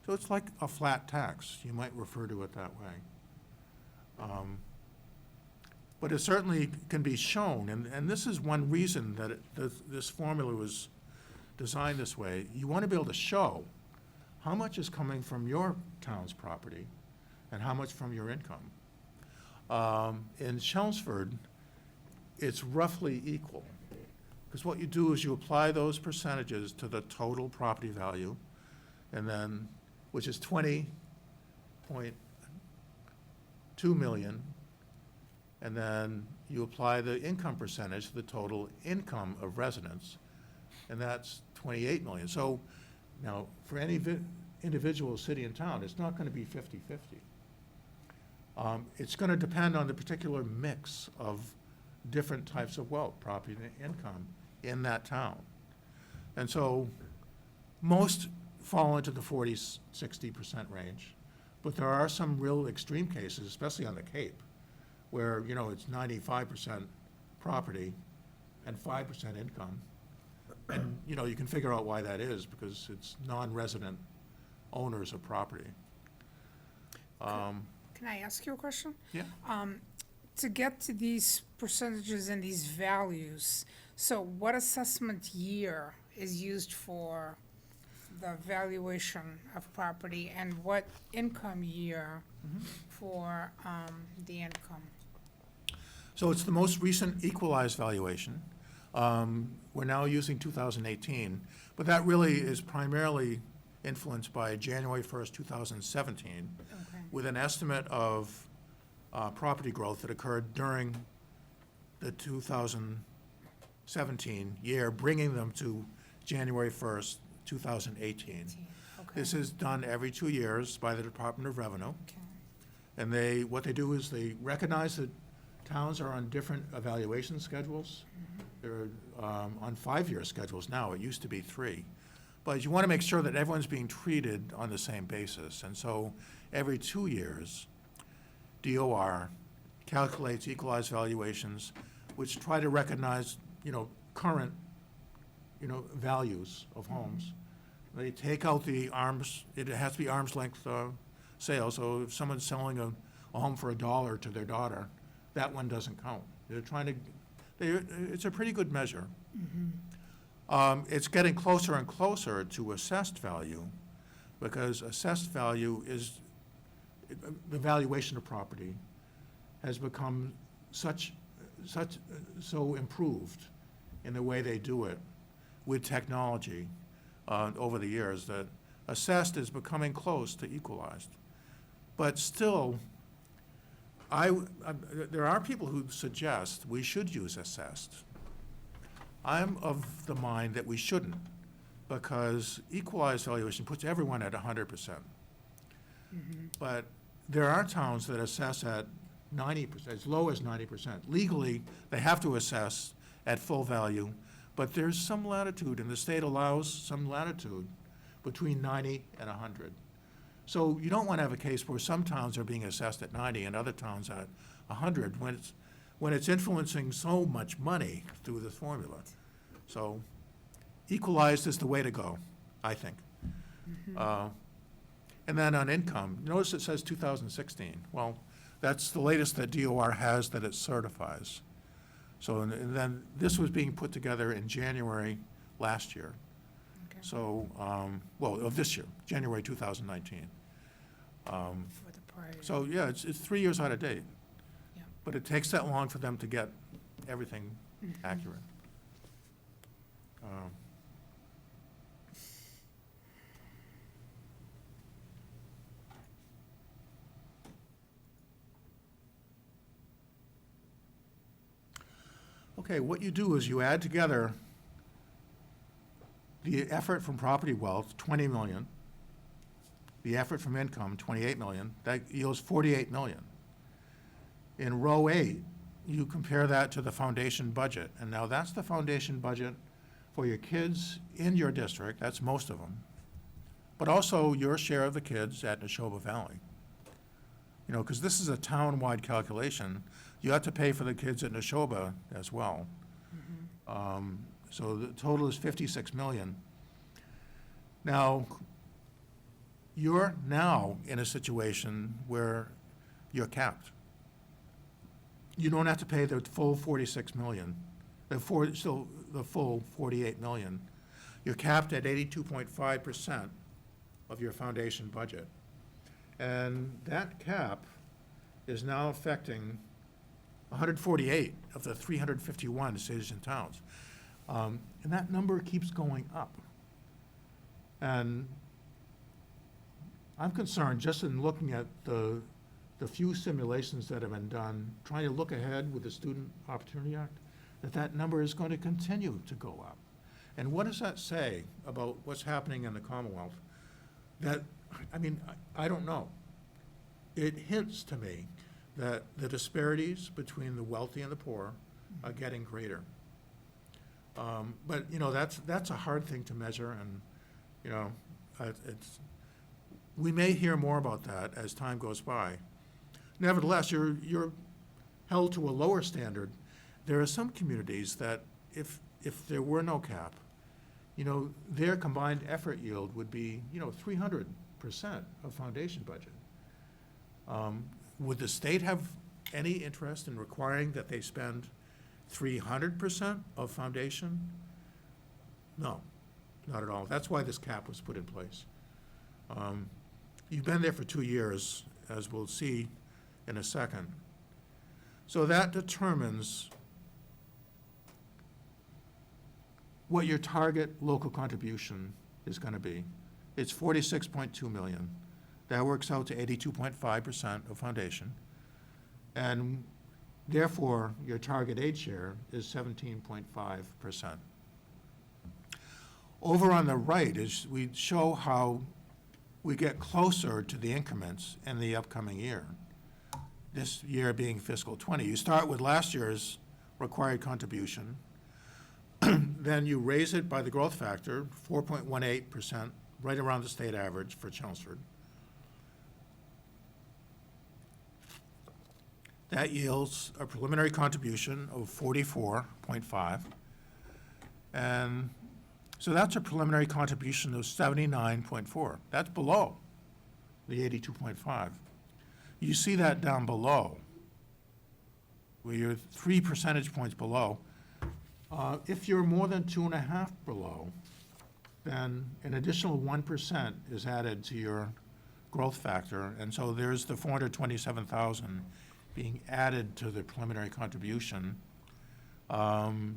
So it's like a flat tax. You might refer to it that way. But it certainly can be shown, and this is one reason that this formula was designed this way. You want to be able to show how much is coming from your town's property and how much from your income. In Chelmsford, it's roughly equal. Because what you do is you apply those percentages to the total property value, and then, which is 20.2 million, and then you apply the income percentage to the total income of residents, and that's 28 million. So now, for any individual city and town, it's not going to be 50-50. It's going to depend on the particular mix of different types of wealth, property and income in that town. And so most fall into the 40-60% range, but there are some real extreme cases, especially on the Cape, where, you know, it's 95% property and 5% income. And, you know, you can figure out why that is, because it's non-resident owners of property. Can I ask you a question? Yeah. To get to these percentages and these values, so what assessment year is used for the valuation of property, and what income year for the income? So it's the most recent equalized valuation. We're now using 2018, but that really is primarily influenced by January 1st, 2017, with an estimate of property growth that occurred during the 2017 year, bringing them to January 1st, 2018. This is done every 2 years by the Department of Revenue. And what they do is they recognize that towns are on different evaluation schedules. They're on 5-year schedules now. It used to be 3. But you want to make sure that everyone's being treated on the same basis. And so every 2 years, DOR calculates equalized valuations, which try to recognize, you know, current, you know, values of homes. They take out the it has to be arm's length sale. So if someone's selling a home for $1 to their daughter, that one doesn't count. They're trying to, it's a pretty good measure. It's getting closer and closer to assessed value, because assessed value is, the valuation of property has become so improved in the way they do it with technology over the years, that assessed is becoming close to equalized. But still, there are people who suggest we should use assessed. I'm of the mind that we shouldn't, because equalized valuation puts everyone at 100%. But there are towns that assess at 90%, as low as 90%. Legally, they have to assess at full value, but there's some latitude, and the state allows some latitude between 90 and 100. So you don't want to have a case where some towns are being assessed at 90 and other towns at 100, when it's influencing so much money through this formula. So equalized is the way to go, I think. And then on income, notice it says 2016. Well, that's the latest that DOR has that it certifies. So, and then this was being put together in January last year. Okay. So, well, of this year, January 2019. For the prior year. So, yeah, it's 3 years out of date. Yeah. But it takes that long for them to get everything accurate. Okay, what you do is you add together the effort from property wealth, 20 million, the effort from income, 28 million, that yields 48 million. In row 8, you compare that to the foundation budget, and now that's the foundation budget for your kids in your district, that's most of them, but also your share of the kids at Neshoba Valley. You know, because this is a town-wide calculation, you have to pay for the kids at Neshoba as well. So the total is 56 million. Now, you're now in a situation where you're capped. You don't have to pay the full 46 million, the full 48 million. You're capped at 82.5% of your foundation budget. And that cap is now affecting 148 of the 351 cities and towns. And that number keeps going up. And I'm concerned, just in looking at the few simulations that have been done, trying to look ahead with the Student Opportunity Act, that number is going to continue to go up. And what does that say about what's happening in the Commonwealth? That, I mean, I don't know. It hints to me that the disparities between the wealthy and the poor are getting greater. But, you know, that's a hard thing to measure, and, you know, we may hear more about that as time goes by. Nevertheless, you're held to a lower standard. There are some communities that if there were no cap, you know, their combined effort yield would be, you know, 300% of foundation budget. Would the state have any interest in requiring that they spend 300% of foundation? No, not at all. That's why this cap was put in place. You've been there for 2 years, as we'll see in a second. So that determines what your target local contribution is going to be. It's 46.2 million. That works out to 82.5% of foundation. And therefore, your target aid share is 17.5%. Over on the right is we show how we get closer to the increments in the upcoming year. This year being fiscal 20. You start with last year's required contribution, then you raise it by the growth factor, 4.18%, right around the state average for Chelmsford. That yields a preliminary contribution of 44.5. And so that's a preliminary contribution of 79.4. That's below the 82.5. You see that down below, where you're 3 percentage points below. If you're more than 2.5 below, then an additional 1% is added to your growth factor, and so there's the 427,000 being added to the preliminary contribution to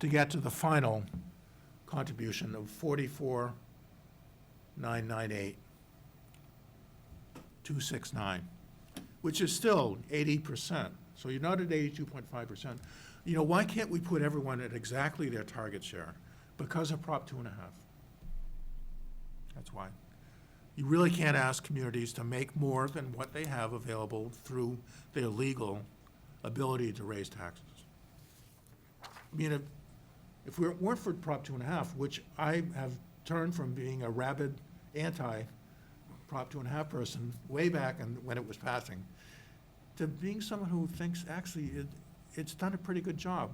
get to the final contribution of 44,998,269, which is still 80%. So you're not at 82.5%. You know, why can't we put everyone at exactly their target share? Because of Prop 2.5. That's why. You really can't ask communities to make more than what they have available through their legal ability to raise taxes. I mean, if we weren't for Prop 2.5, which I have turned from being a rabid anti-Prop 2.5 person way back when it was passing, to being someone who thinks actually it's done a pretty good job.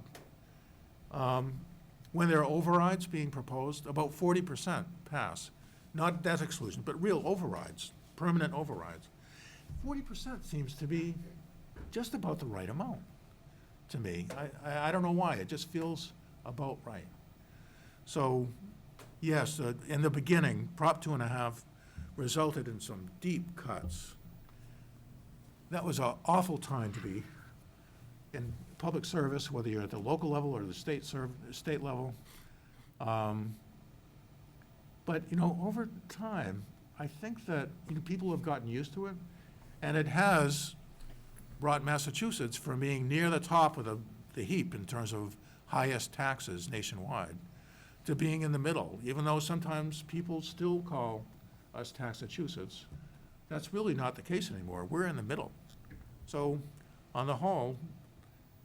When there are overrides being proposed, about 40% pass. Not debt exclusion, but real overrides, permanent overrides. 40% seems to be just about the right amount to me. I don't know why, it just feels about right. So, yes, in the beginning, Prop 2.5 resulted in some deep cuts. That was an awful time to be in public service, whether you're at the local level or the state level. But, you know, over time, I think that people have gotten used to it, and it has brought Massachusetts from being near the top of the heap in terms of highest taxes nationwide to being in the middle, even though sometimes people still call us Taxachusetts. That's really not the case anymore. We're in the middle. So, on the whole,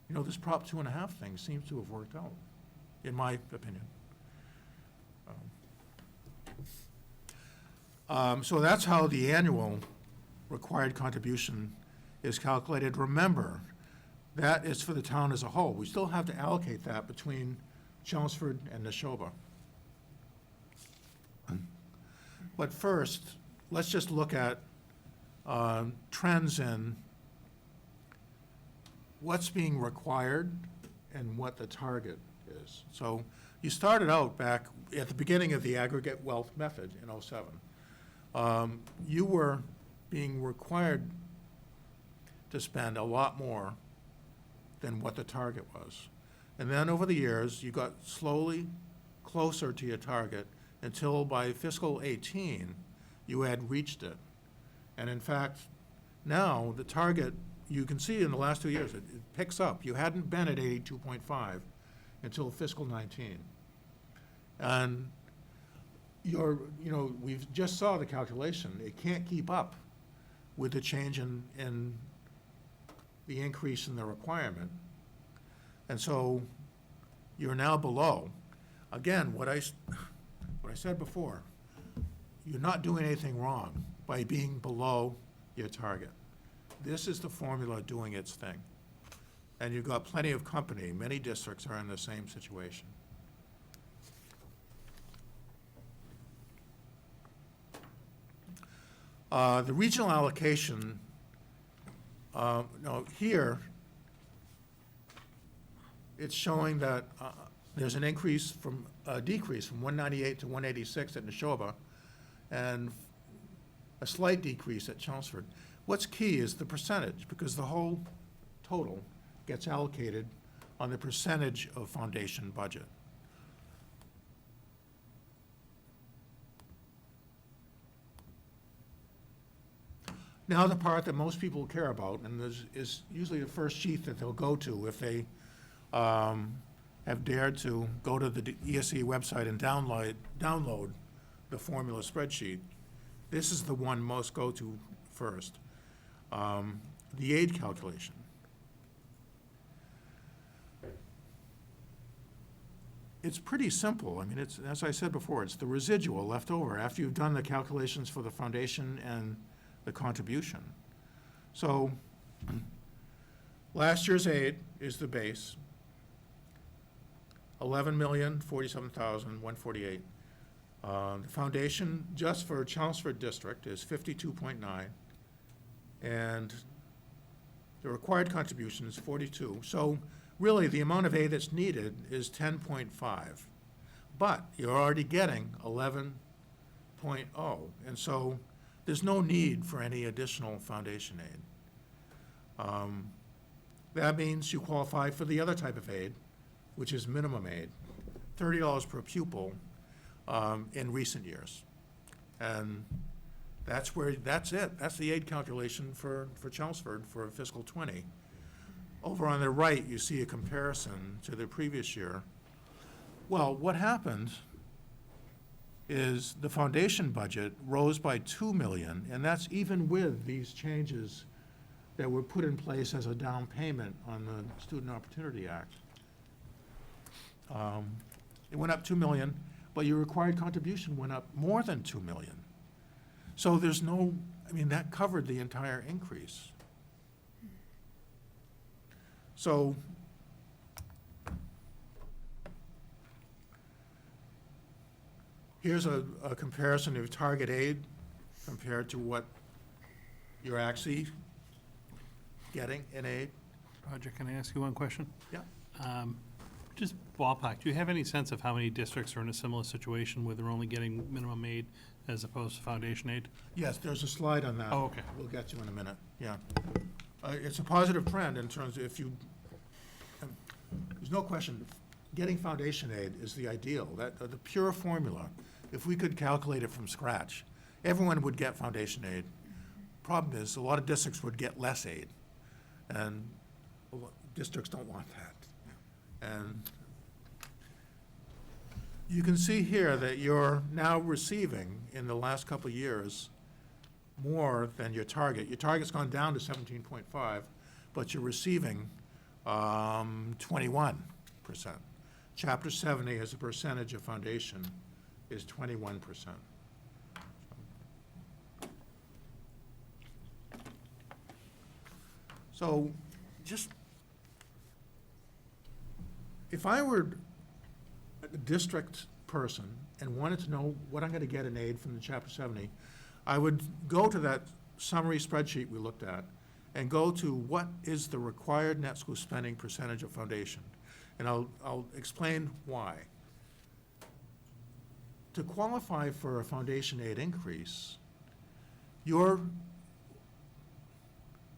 you know, this Prop 2.5 thing seems to have worked out, in my opinion. So that's how the annual required contribution is calculated. Remember, that is for the town as a whole. We still have to allocate that between Chelmsford and Neshoba. But first, let's just look at trends in what's being required and what the target is. So you started out back at the beginning of the aggregate wealth method in '07. You were being required to spend a lot more than what the target was. And then over the years, you got slowly closer to your target until by fiscal '18, you had reached it. And in fact, now the target, you can see in the last 2 years, it picks up. You hadn't been at 82.5 until fiscal '19. And we've just saw the calculation. It can't keep up with the change in the increase in the requirement. And so you're now below. Again, what I said before, you're not doing anything wrong by being below your target. This is the formula doing its thing. And you've got plenty of company. Many districts are in the same situation. The regional allocation, here, it's showing that there's a decrease from 198 to 186 at Neshoba, and a slight decrease at Chelmsford. What's key is the percentage, because the whole total gets allocated on the percentage of foundation budget. Now the part that most people care about, and is usually the first sheet that they'll go to if they have dared to go to the ESE website and download the formula spreadsheet. This is the one most go to first. The aid calculation. It's pretty simple. I mean, it's, as I said before, it's the residual left over after you've done the calculations for the foundation and the contribution. So last year's aid is the base, 11,047,148. The foundation just for Chelmsford District is 52.9, and the required contribution is 42. So really, the amount of aid that's needed is 10.5, but you're already getting 11.0, and so there's no need for any additional foundation aid. That means you qualify for the other type of aid, which is minimum aid, $30 per pupil in recent years. And that's it. That's the aid calculation for Chelmsford for fiscal '20. Over on the right, you see a comparison to the previous year. Well, what happened is the foundation budget rose by $2 million, and that's even with these changes that were put in place as a down payment on the Student Opportunity Act. It went up $2 million, but your required contribution went up more than $2 million. So there's no, that covered the entire increase. So here's a comparison of target aid compared to what you're actually getting in aid. Roger, can I ask you one question? Yeah. Just ballpark, do you have any sense of how many districts are in a similar situation where they're only getting minimum aid as opposed to foundation aid? Yes, there's a slide on that. Oh, okay. We'll get to in a minute, yeah. It's a positive trend in terms of there's no question, getting foundation aid is the ideal, the pure formula. If we could calculate it from scratch, everyone would get foundation aid. Problem is, a lot of districts would get less aid, and districts don't want that. And you can see here that you're now receiving, in the last couple of years, more than your target. Your target's gone down to 17.5, but you're receiving 21%. Chapter 70 as a percentage of foundation is 21%. So just, if I were a district person and wanted to know what I'm going to get in aid from the Chapter 70, I would go to that summary spreadsheet we looked at and go to what is the required net school spending percentage of foundation. And I'll explain why. To qualify for a foundation aid increase, your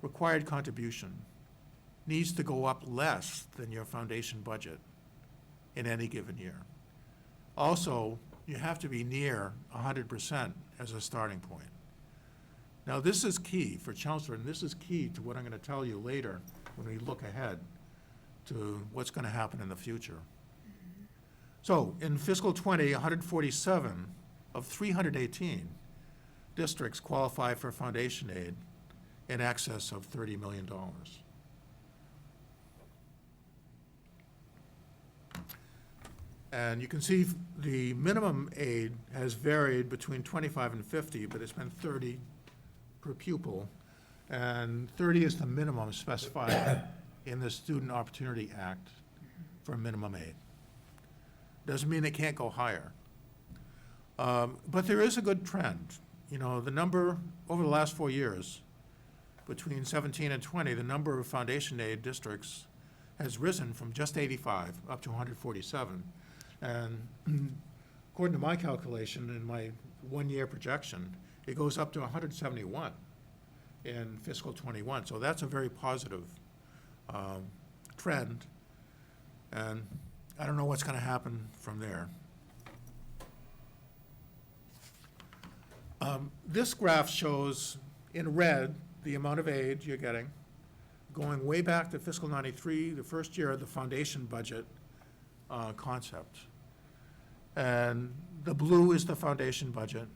required contribution needs to go up less than your foundation budget in any given year. Also, you have to be near 100% as a starting point. Now, this is key for Chelmsford, and this is key to what I'm going to tell you later when we look ahead to what's going to happen in the future. So, in fiscal '20, 147 of 318 districts qualify for foundation aid in excess of $30 million. And you can see the minimum aid has varied between 25 and 50, but it's been 30 per pupil. And 30 is the minimum specified in the Student Opportunity Act for minimum aid. Doesn't mean it can't go higher. But there is a good trend. You know, the number, over the last 4 years, between 17 and 20, the number of foundation aid districts has risen from just 85 up to 147. And according to my calculation in my one-year projection, it goes up to 171 in fiscal '21. So that's a very positive trend. And I don't know what's going to happen from there. This graph shows in red the amount of aid you're getting, going way back to fiscal '93, the first year of the foundation budget concept. And the blue is the foundation budget.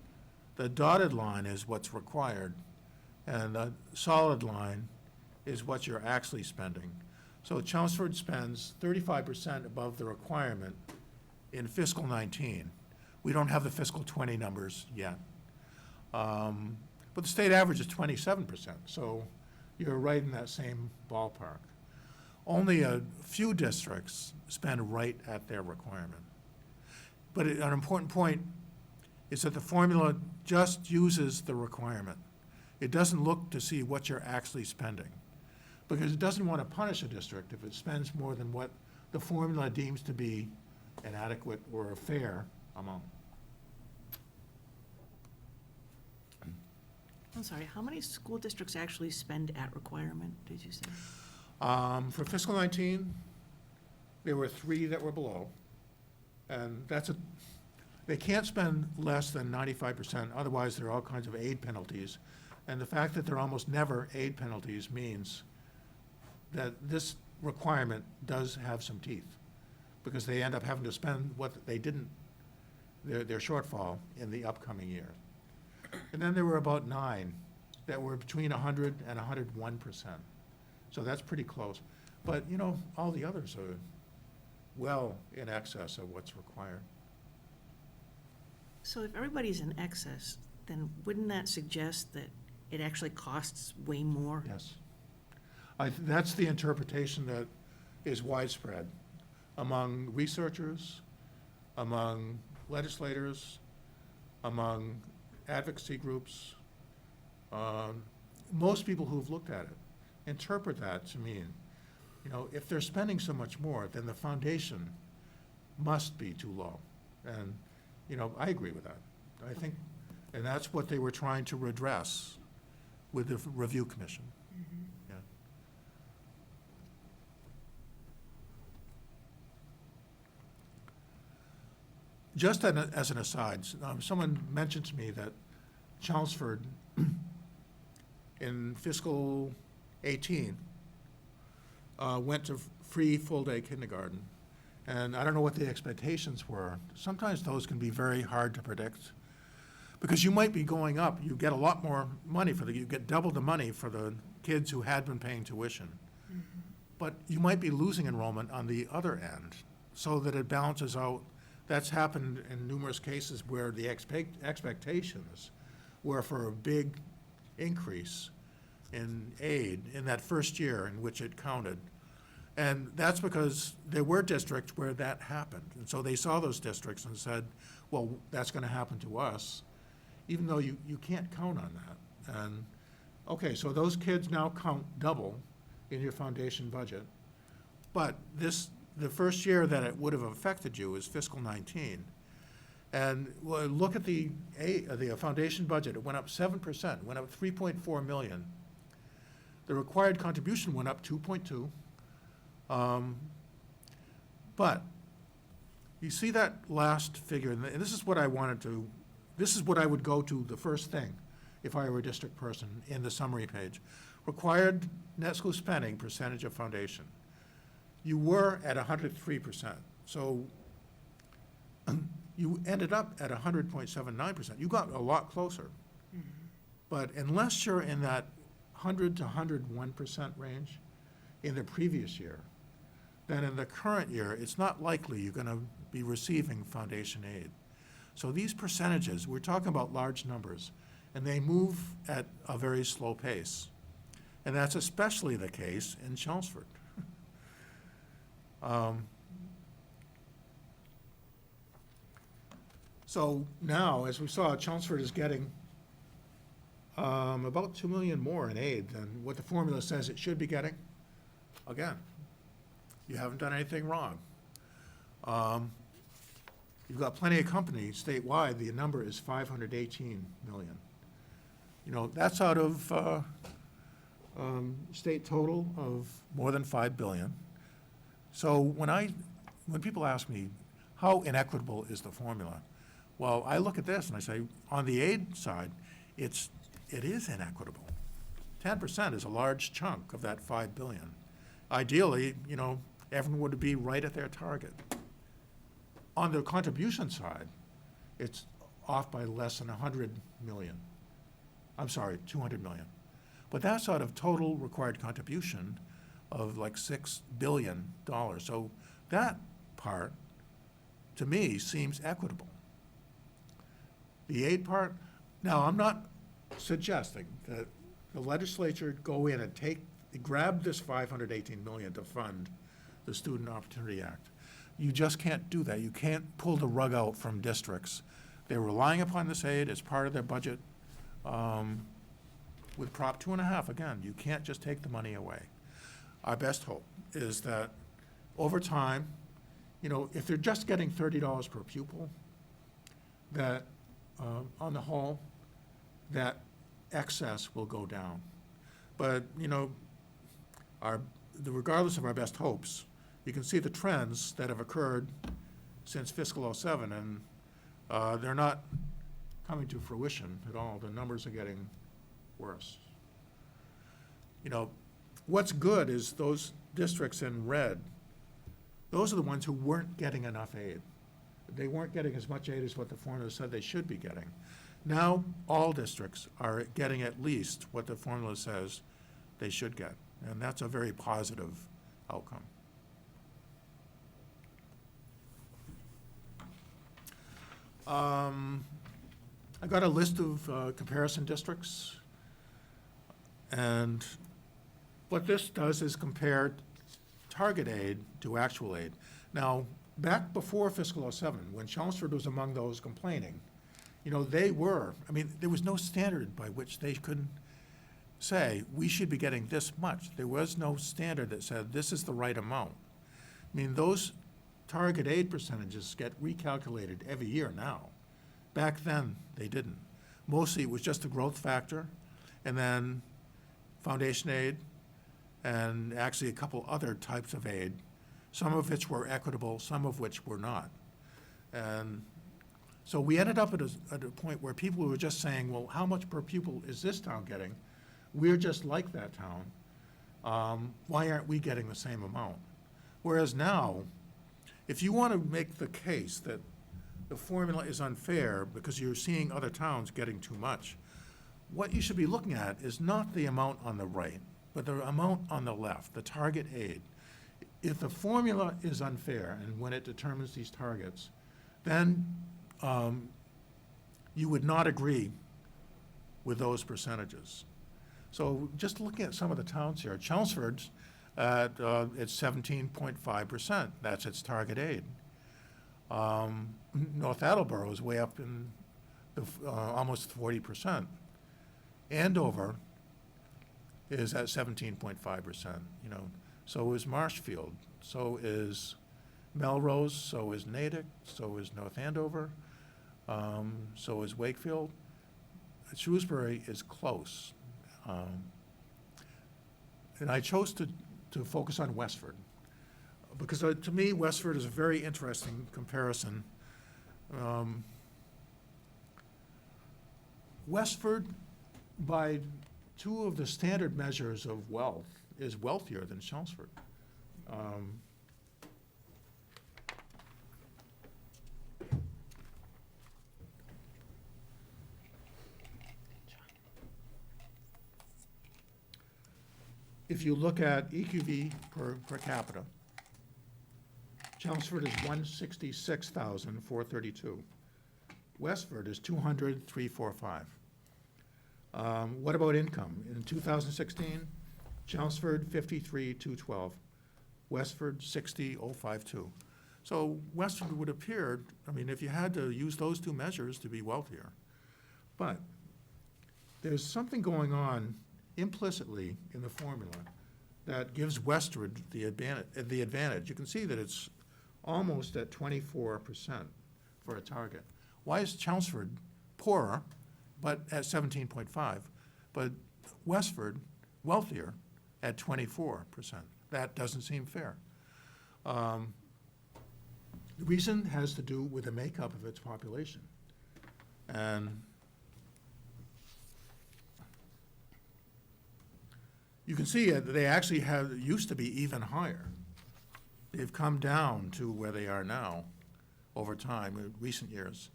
The dotted line is what's required. And the solid line is what you're actually spending. So Chelmsford spends 35% above the requirement in fiscal '19. We don't have the fiscal '20 numbers yet. But the state average is 27%, so you're right in that same ballpark. Only a few districts spend right at their requirement. But an important point is that the formula just uses the requirement. It doesn't look to see what you're actually spending. because it doesn't want to punish a district if it spends more than what the formula deems to be an adequate or a fair amount. I'm sorry, how many school districts actually spend at requirement, did you say? For fiscal 19, there were 3 that were below. And they can't spend less than 95%, otherwise there are all kinds of aid penalties. And the fact that there are almost never aid penalties means that this requirement does have some teeth, because they end up having to spend what they didn't, their shortfall in the upcoming year. And then there were about 9 that were between 100 and 101%. So that's pretty close. But, you know, all the others are well in excess of what's required. So if everybody's in excess, then wouldn't that suggest that it actually costs way more? Yes. That's the interpretation that is widespread among researchers, among legislators, among advocacy groups. Most people who've looked at it interpret that to mean, you know, if they're spending so much more, then the foundation must be too low. And, you know, I agree with that. I think, and that's what they were trying to redress with the review commission. Yeah. Just as an aside, someone mentioned to me that Chelmsford in fiscal 18 went to free full-day kindergarten. And I don't know what the expectations were. Sometimes those can be very hard to predict, because you might be going up, you get a lot more money you get double the money for the kids who had been paying tuition. But you might be losing enrollment on the other end, so that it balances out. That's happened in numerous cases where the expectations were for a big increase in aid in that first year in which it counted. And that's because there were districts where that happened. And so they saw those districts and said, well, that's going to happen to us, even though you can't count on that. And, okay, so those kids now count double in your foundation budget. But the first year that it would have affected you is fiscal 19. And well, look at the foundation budget. It went up 7%, went up 3.4 million. The required contribution went up 2.2. But you see that last figure, and this is what I would go to the first thing if I were a district person in the summary page. Required net school spending percentage of foundation. You were at 103%. So you ended up at 100.79%. You got a lot closer. But unless you're in that 100 to 101% range in the previous year, then in the current year, it's not likely you're going to be receiving foundation aid. So these percentages, we're talking about large numbers, and they move at a very slow pace. And that's especially the case in Chelmsford. So now, as we saw, Chelmsford is getting about 2 million more in aid than what the formula says it should be getting. Again, you haven't done anything wrong. You've got plenty of companies statewide. The number is 518 million. You know, that's out of state total of more than 5 billion. So when people ask me, how inequitable is the formula? Well, I look at this and I say, on the aid side, it is inequitable. 10% is a large chunk of that 5 billion. Ideally, you know, everyone would be right at their target. On the contribution side, it's off by less than 100 million. I'm sorry, 200 million. But that's out of total required contribution of like $6 billion. So that part, to me, seems equitable. The aid part, now I'm not suggesting that the legislature go in and grab this 518 million to fund the Student Opportunity Act. You just can't do that. You can't pull the rug out from districts. They're relying upon this aid as part of their budget. With Prop 2.5, again, you can't just take the money away. our best hope is that over time, if they're just getting $30 per pupil, that on the whole, that excess will go down. But, regardless of our best hopes, you can see the trends that have occurred since fiscal '07, and they're not coming to fruition at all. The numbers are getting worse. What's good is those districts in red, those are the ones who weren't getting enough aid. They weren't getting as much aid as what the formula said they should be getting. Now, all districts are getting at least what the formula says they should get, and that's a very positive outcome. I got a list of comparison districts, and what this does is compare target aid to actual aid. Now, back before fiscal '07, when Chelmsford was among those complaining, there was no standard by which they could say, we should be getting this much. There was no standard that said, this is the right amount. Those target aid percentages get recalculated every year now. Back then, they didn't. Mostly, it was just a growth factor, and then foundation aid, and actually a couple other types of aid, some of which were equitable, some of which were not. And so we ended up at a point where people were just saying, well, how much per pupil is this town getting? We're just like that town. Why aren't we getting the same amount? Whereas now, if you want to make the case that the formula is unfair because you're seeing other towns getting too much, what you should be looking at is not the amount on the right, but the amount on the left, the target aid. If the formula is unfair and when it determines these targets, then you would not agree with those percentages. So just looking at some of the towns here, Chelmsford's at 17.5%. That's its target aid. North Attleboro is way up in the, almost 40%. Andover is at 17.5%. So is Marshfield. So is Melrose. So is Natick. So is North Andover. So is Wakefield. Shrewsbury is close. And I chose to focus on Westford because to me, Westford is a very interesting comparison. Westford, by two of the standard measures of wealth, is wealthier than Chelmsford. If you look at EQV per capita, Chelmsford is 166,432. Westford is 200,345. What about income? In 2016, Chelmsford 53,212. Westford 60,052. So Westford would appear, if you had to use those two measures, to be wealthier. But there's something going on implicitly in the formula that gives Westford the advantage. You can see that it's almost at 24% for a target. Why is Chelmsford poorer, but at 17.5, but Westford wealthier at 24%? That doesn't seem fair. The reason has to do with the makeup of its population. And you can see that they actually used to be even higher. They've come down to where they are now over time, in recent years.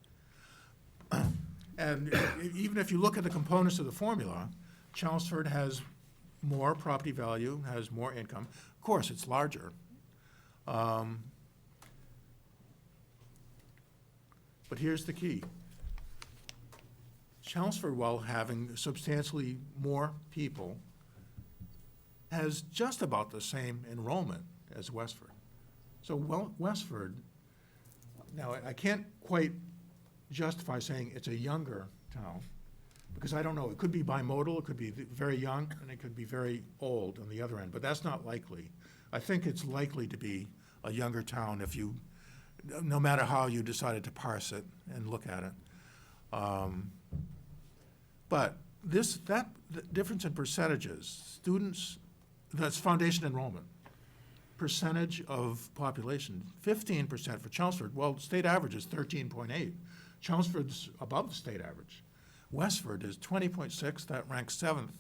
And even if you look at the components of the formula, Chelmsford has more property value, has more income. Of course, it's larger. But here's the key. Chelmsford, while having substantially more people, has just about the same enrollment as Westford. So Westford, now I can't quite justify saying it's a younger town, because I don't know, it could be bimodal, it could be very young, and it could be very old on the other end, but that's not likely. I think it's likely to be a younger town if you, no matter how you decided to parse it and look at it. But the difference in percentages, students, that's foundation enrollment, percentage of population, 15% for Chelmsford. Well, the state average is 13.8. Chelmsford's above the state average. Westford is 20.6, that ranks 7th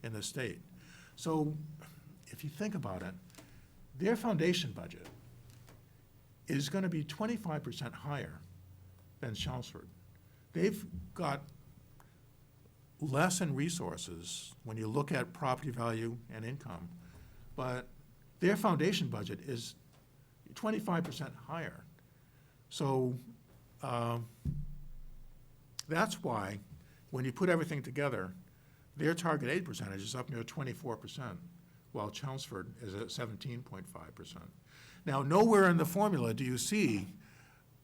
in the state. So if you think about it, their foundation budget is going to be 25% higher than Chelmsford. They've got less in resources when you look at property value and income, but their foundation budget is 25% higher. So that's why when you put everything together, their target aid percentage is up near 24%, while Chelmsford is at 17.5%. Now, nowhere in the formula do you see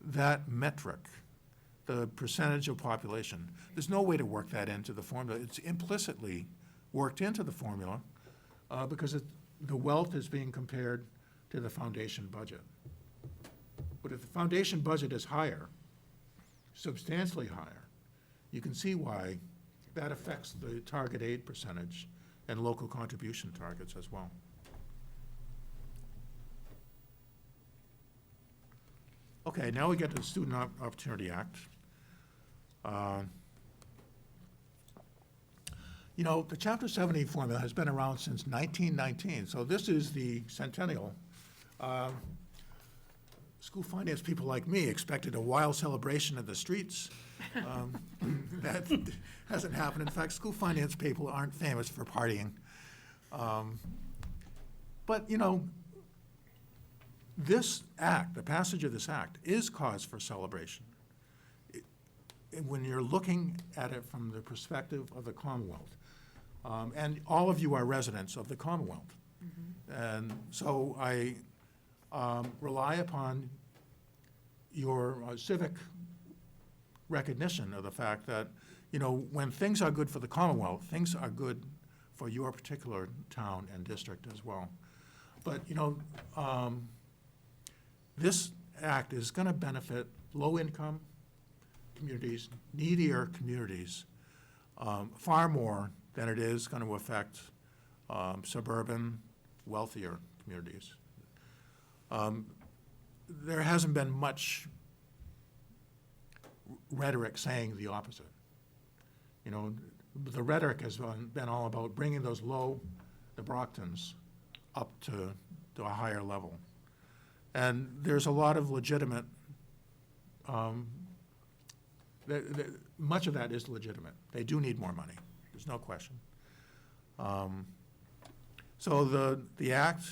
that metric, the percentage of population. There's no way to work that into the formula. It's implicitly worked into the formula because the wealth is being compared to the foundation budget. But if the foundation budget is higher, substantially higher, you can see why that affects the target aid percentage and local contribution targets as well. Okay, now we get to the Student Opportunity Act. You know, the Chapter 70 formula has been around since 1919, so this is the centennial. School finance people like me expected a wild celebration in the streets. That hasn't happened. In fact, school finance people aren't famous for partying. But, you know, this act, the passage of this act, is cause for celebration. When you're looking at it from the perspective of the Commonwealth. And all of you are residents of the Commonwealth. And so I rely upon your civic recognition of the fact that, you know, when things are good for the Commonwealth, things are good for your particular town and district as well. But, you know, this act is going to benefit low-income communities, needier communities, far more than it is going to affect suburban, wealthier communities. There hasn't been much rhetoric saying the opposite. You know, the rhetoric has been all about bringing those the Brocktons, up to a higher level. And there's a lot of legitimate, much of that is legitimate. They do need more money, there's no question. So the act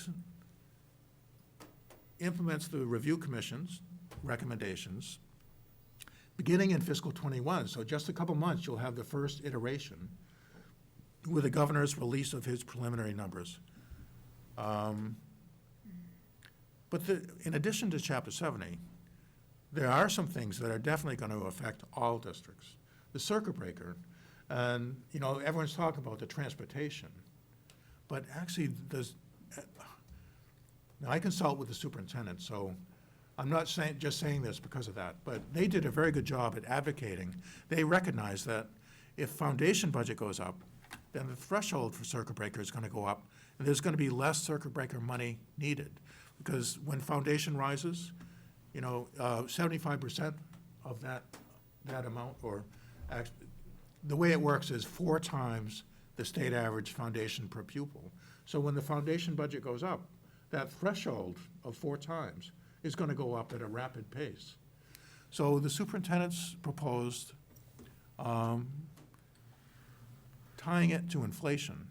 implements the Review Commission's recommendations beginning in fiscal ·21. So just a couple months, you'll have the first iteration with the governor's release of his preliminary numbers. But in addition to Chapter 70, there are some things that are definitely going to affect all districts. The circuit breaker, and you know, everyone's talking about the transportation, but actually now I consult with the superintendent, so I'm not just saying this because of that, but they did a very good job at advocating. They recognize that if foundation budget goes up, then the threshold for circuit breaker is going to go up, and there's going to be less circuit breaker money needed. Because when foundation rises, you know, 75% of that amount, or the way it works is 4 times the state average foundation per pupil. So when the foundation budget goes up, that threshold of 4 times is going to go up at a rapid pace. So the superintendent's proposed tying it to inflation,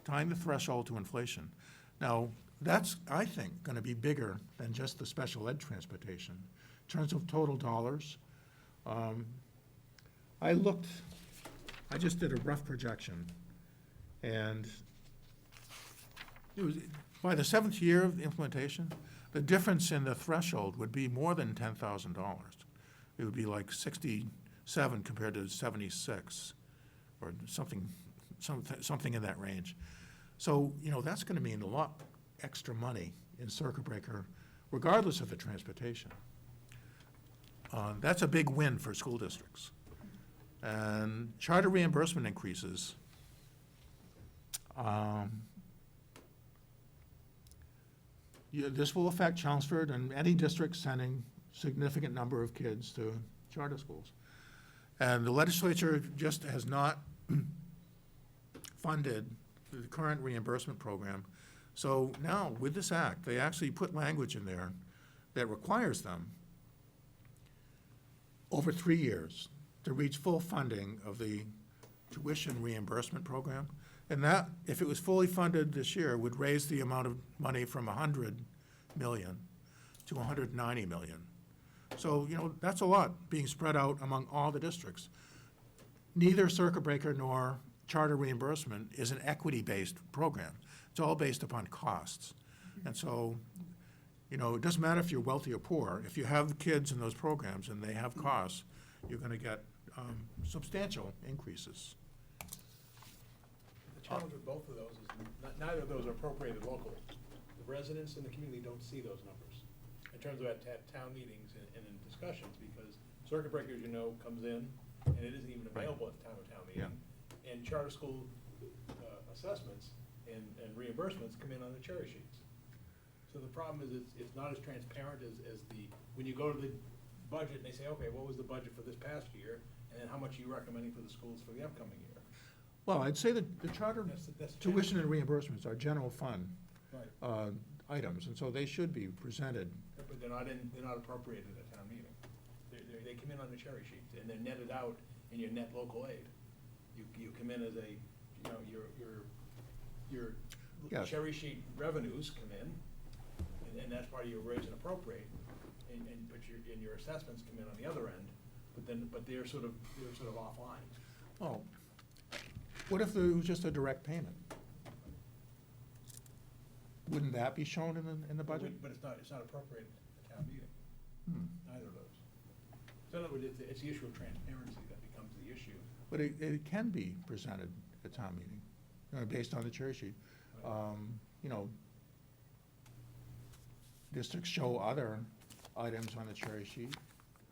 tying the threshold to inflation. Now, that's, I think, going to be bigger than just the special ed transportation. In terms of total dollars, I just did a rough projection, and it was, by the 7th year of implementation, the difference in the threshold would be more than $10,000. It would be like 67 compared to 76. or something in that range. So, that's going to mean a lot extra money in circuit breaker, regardless of the transportation. That's a big win for school districts. And charter reimbursement increases. This will affect Chelmsford and any district sending significant number of kids to charter schools. And the legislature just has not funded the current reimbursement program. So now, with this act, they actually put language in there that requires them over 3 years to reach full funding of the tuition reimbursement program. And that, if it was fully funded this year, would raise the amount of money from 100 million to 190 million. So, that's a lot being spread out among all the districts. Neither circuit breaker nor charter reimbursement is an equity-based program. It's all based upon costs. And so, it doesn't matter if you're wealthy or poor. If you have kids in those programs and they have costs, you're going to get substantial increases. The challenge with both of those is neither of those are appropriated locally. The residents in the community don't see those numbers in terms of at town meetings and in discussions, because circuit breaker, as you know, comes in and it isn't even available at the time of town meeting. And charter school assessments and reimbursements come in on the cherry sheets. So the problem is it's not as transparent as when you go to the budget and they say, okay, what was the budget for this past year? And then how much are you recommending for the schools for the upcoming year? Well, I'd say that the charter That's tuition and reimbursements are general fund Right. Items, and so they should be presented. But they're not appropriated at town meeting. They come in on the cherry sheet and they're netted out in your net local aid. You come in as your Yes. cherry sheet revenues come in, and that's part of your raise and appropriate, but your assessments come in on the other end, but they're sort of offline. Oh, what if it was just a direct payment? Wouldn't that be shown in the budget? But it's not appropriated at town meeting, neither of those. So in other words, it's the issue of transparency that becomes the issue. But it can be presented at town meeting, based on the cherry sheet. Districts show other items on the cherry sheet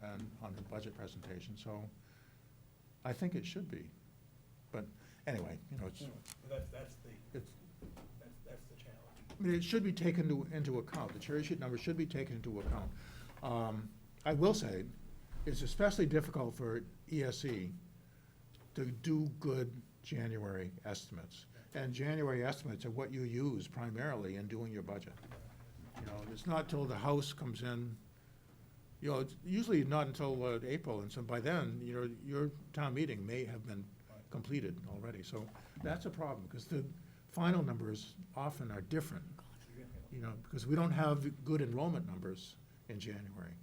and on the budget presentation, so I think it should be. But anyway, it's, But that's the challenge. I mean, it should be taken into account. The cherry sheet number should be taken into account. I will say, it's especially difficult for ESE to do good January estimates. And January estimates are what you use primarily in doing your budget. It's not till the House comes in, it's usually not until April, and so by then, your town meeting may have been completed already. So that's a problem, because the final numbers often are different, because we don't have good enrollment numbers in January.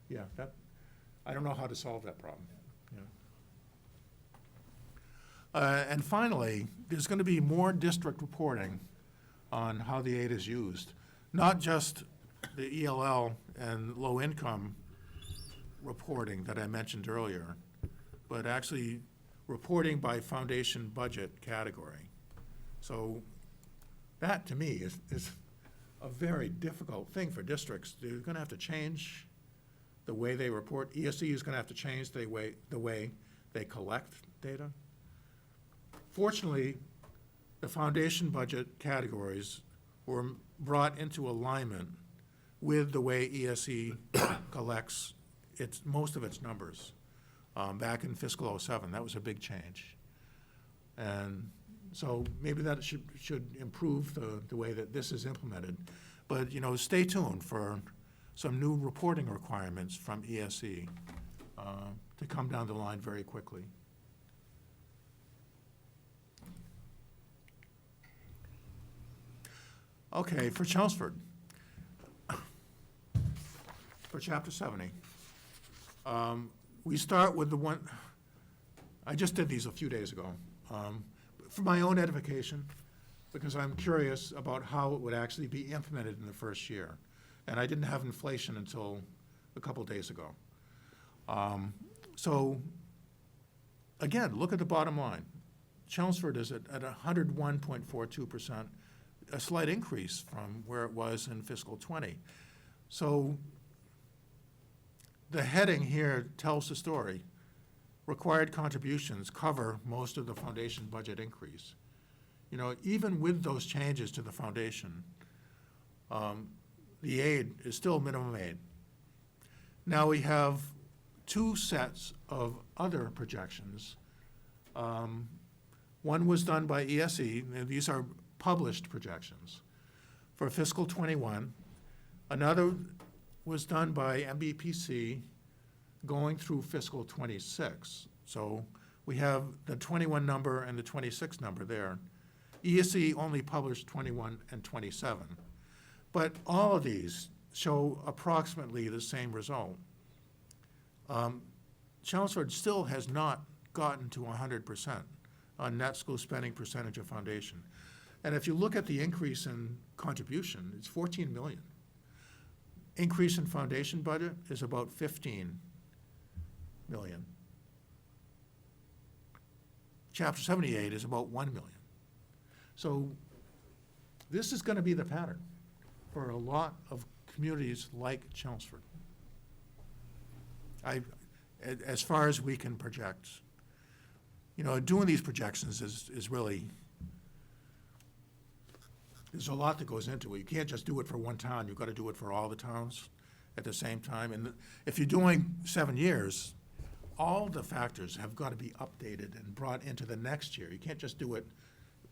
Yeah, I don't know how to solve that problem. And finally, there's going to be more district reporting on how the aid is used. Not just the ELL and low-income reporting that I mentioned earlier, but actually reporting by foundation budget category. So that, to me, is a very difficult thing for districts. They're going to have to change the way they report. ESE is going to have to change the way they collect data. Fortunately, the foundation budget categories were brought into alignment with the way ESE collects most of its numbers. Back in fiscal '07, that was a big change. And so maybe that should improve the way that this is implemented. But, stay tuned for some new reporting requirements from ESE to come down the line very quickly. Okay, for Chelmsford, for Chapter 70, we start with the one, I just did these a few days ago, for my own edification, because I'm curious about how it would actually be implemented in the first year. And I didn't have inflation until a couple days ago. So, again, look at the bottom line. Chelmsford is at 101.42%, a slight increase from where it was in fiscal '20. So the heading here tells the story. Required contributions cover most of the foundation budget increase. You know, even with those changes to the foundation, the aid is still minimum aid. Now we have two sets of other projections. One was done by ESE, and these are published projections for fiscal '21. Another was done by MBPC going through fiscal '26. So we have the '21 number and the '26 number there. ESE only published '21 and '27. But all of these show approximately the same result. Chelmsford still has not gotten to 100% on net school spending percentage of foundation. And if you look at the increase in contribution, it's 14 million. Increase in foundation budget is about 15 million. Chapter 78 is about 1 million. So this is going to be the pattern for a lot of communities like Chelmsford. As far as we can project. You know, doing these projections is really, there's a lot that goes into it. You can't just do it for one town. You've got to do it for all the towns at the same time. And if you're doing 7 years, all the factors have got to be updated and brought into the next year. You can't just do it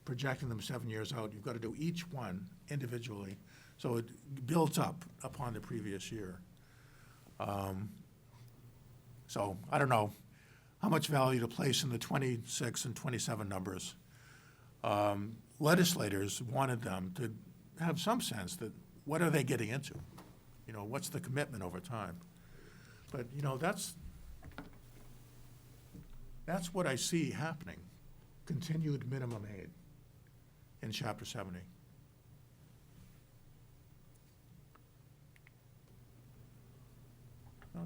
projecting them 7 years out. You've got to do each one individually, so it builds up upon the previous year. So I don't know how much value to place in the 26 and 27 numbers. Legislators wanted them to have some sense that what are they getting into? You know, what's the commitment over time? But, you know, that's what I see happening, continued minimum aid in Chapter 70.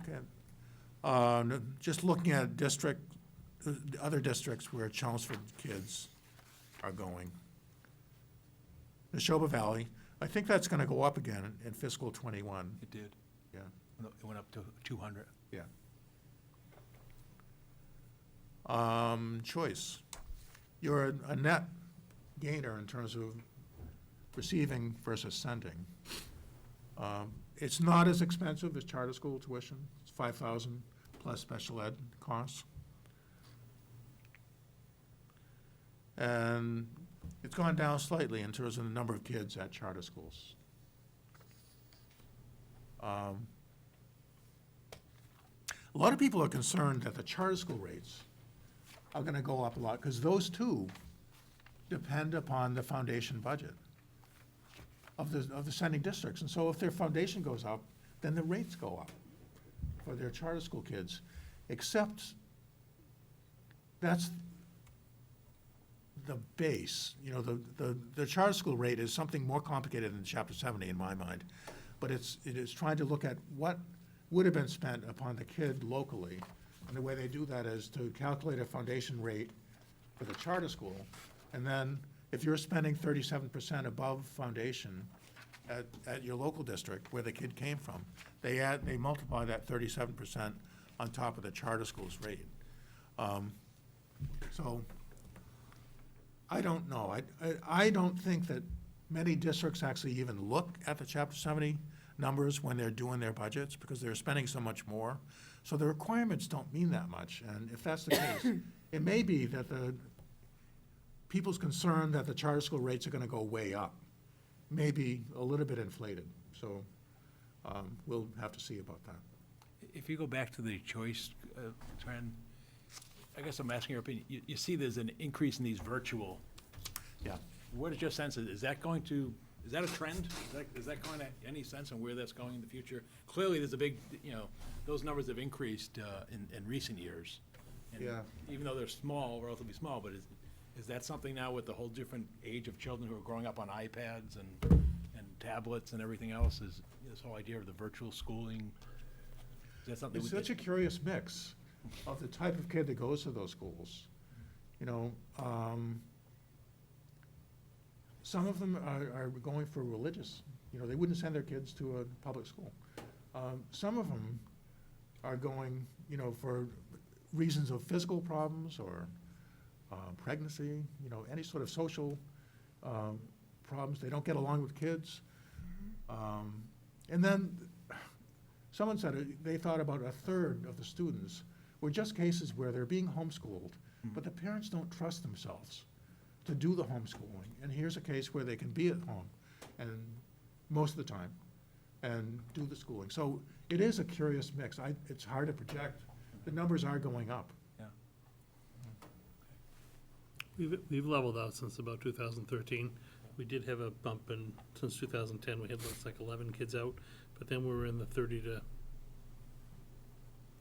Okay. Just looking at other districts where Chelmsford kids are going. Neshoba Valley, I think that's going to go up again in fiscal '21. It did. Yeah. It went up to 200. Yeah. Choice. You're a net gainer in terms of receiving versus sending. It's not as expensive as charter school tuition. It's $5,000 plus special ed costs. And it's gone down slightly in terms of the number of kids at charter schools. A lot of people are concerned that the charter school rates are going to go up a lot because those two depend upon the foundation budget of the sending districts. And so if their foundation goes up, then the rates go up for their charter school kids, except that's the base. You know, the charter school rate is something more complicated than Chapter 70 in my mind, but it is trying to look at what would have been spent upon the kid locally, and the way they do that is to calculate a foundation rate for the charter school, and then if you're spending 37% above foundation at your local district where the kid came from, they multiply that 37% on top of the charter school's rate. So I don't know. I don't think that many districts actually even look at the Chapter 70 numbers when they're doing their budgets because they're spending so much more. So the requirements don't mean that much. And if that's the case, it may be that people's concern that the charter school rates are going to go way up may be a little bit inflated. So we'll have to see about that. If you go back to the choice trend, I guess I'm asking your opinion. You see there's an increase in these virtual. Yeah. What is your sense? Is that a trend? Is that going to any sense on where that's going in the future? Clearly, there's a big, those numbers have increased in recent years. And Yeah. even though they're small, relatively small, but is that something now with the whole different age of children who are growing up on iPads and tablets and everything else? Is this whole idea of the virtual schooling? Is that something? It's such a curious mix of the type of kid that goes to those schools. You know, some of them are going for religious, they wouldn't send their kids to a public school. Some of them are going, for reasons of physical problems or pregnancy, any sort of social problems. They don't get along with kids. And then someone said they thought about a third of the students were just cases where they're being homeschooled, but the parents don't trust themselves to do the homeschooling. And here's a case where they can be at home and most of the time and do the schooling. So it is a curious mix. It's hard to project. The numbers are going up. We've leveled out since about 2013. We did have a bump since 2010, we had looks like 11 kids out, but then we were in the 30 to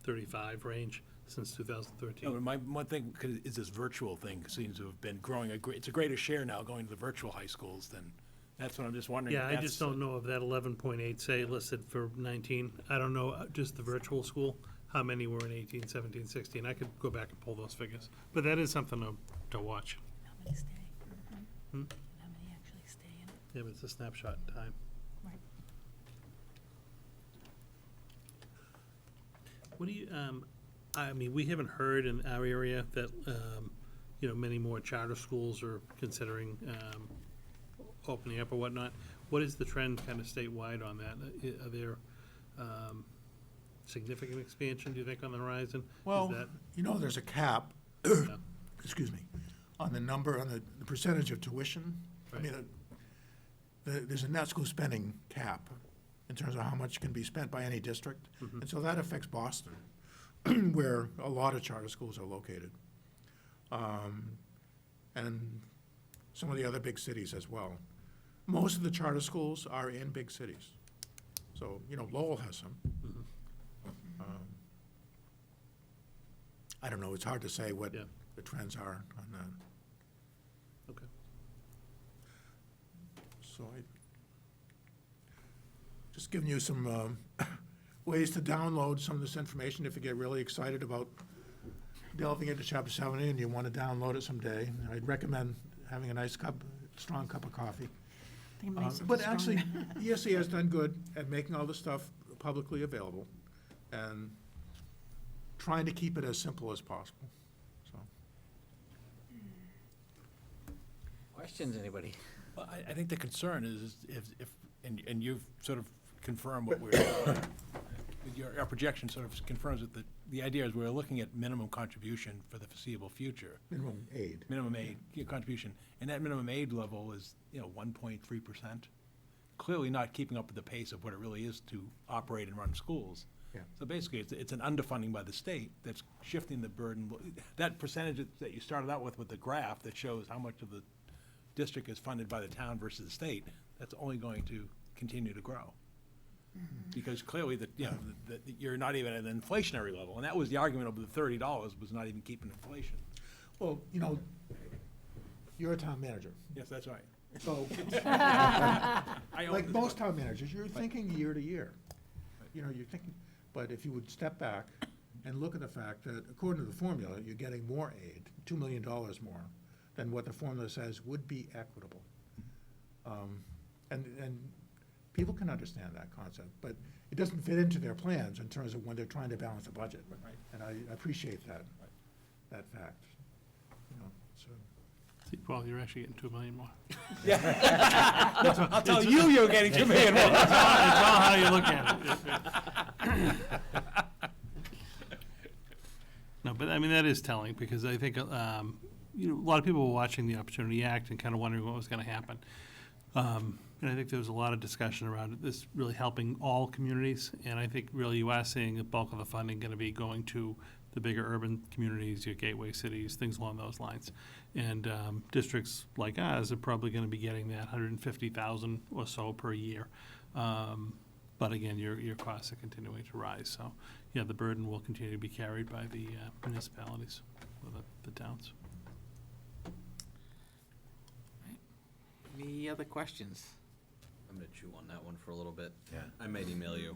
35 range since 2013. No, my one thing is this virtual thing seems to have been growing. It's a greater share now going to the virtual high schools than, that's what I'm just wondering. Yeah, I just don't know if that 11.8, say, listed for 19, I don't know, just the virtual school, how many were in 18, 17, 16. I could go back and pull those figures, but that is something to watch. How many stay? Hmm? How many actually stay in it? Yeah, but it's a snapshot in time. Right. What do you, I mean, we haven't heard in our area that, many more charter schools are considering opening up or whatnot. What is the trend kind of statewide on that? Are there significant expansion, do you think, on the horizon? Well, Is that- there's a cap, Yeah. excuse me, on the percentage of tuition. I Right. mean, there's a net school spending cap in terms of how much can be spent by any district. Mhm. And so that affects Boston, where a lot of charter schools are located. And some of the other big cities as well. Most of the charter schools are in big cities. So, Lowell has some. Mhm. I don't know, it's hard to say what Yeah. the trends are on that. Okay. So just giving you some ways to download some of this information if you get really excited about delving into Chapter 70 and you want to download it someday. I'd recommend having a nice strong cup of coffee. They might be But actually, stronger. ESC has done good at making all this stuff publicly available and trying to keep it as simple as possible, so. Questions, anybody? Well, I think the concern is and you've sort of confirmed what we're, our projection sort of confirms that the idea is we're looking at minimum contribution for the foreseeable future. Minimum aid. Minimum aid contribution, and that minimum aid level is, 1.3%. Clearly not keeping up with the pace of what it really is to operate and run schools. Yeah. So basically, it's an underfunding by the state that's shifting the burden. That percentage that you started out with the graph that shows how much of the district is funded by the town versus the state, that's only going to continue to grow. Because clearly, you're not even at an inflationary level, and that was the argument of the $30 was not even keeping inflation. Well, you're a town manager, Yes, that's right. so I own like this most book. town managers, you're thinking year to year. You're thinking, but if you would step back and look at the fact that according to the formula, you're getting more aid, $2 million more, than what the formula says would be equitable. And people can understand that concept, but it doesn't fit into their plans in terms of when they're trying to balance a budget. Right. And I appreciate that fact. So. See, Paul, you're actually getting 2 million more. I'll tell you you're getting $2 million more. It's all how you look at it. No, but I mean, that is telling, because I think, a lot of people were watching the Opportunity Act and kind of wondering what was going to happen. And I think there was a lot of discussion around this really helping all communities, and I think really you are seeing the bulk of the funding going to be going to the bigger urban communities, your gateway cities, things along those lines. And districts like ours are probably going to be getting that $150,000 or so per year. But again, your costs are continuing to rise, so yeah, the burden will continue to be carried by the municipalities or the towns. Any other questions? I'm gonna chew on that one for a little bit. Yeah. I might email you.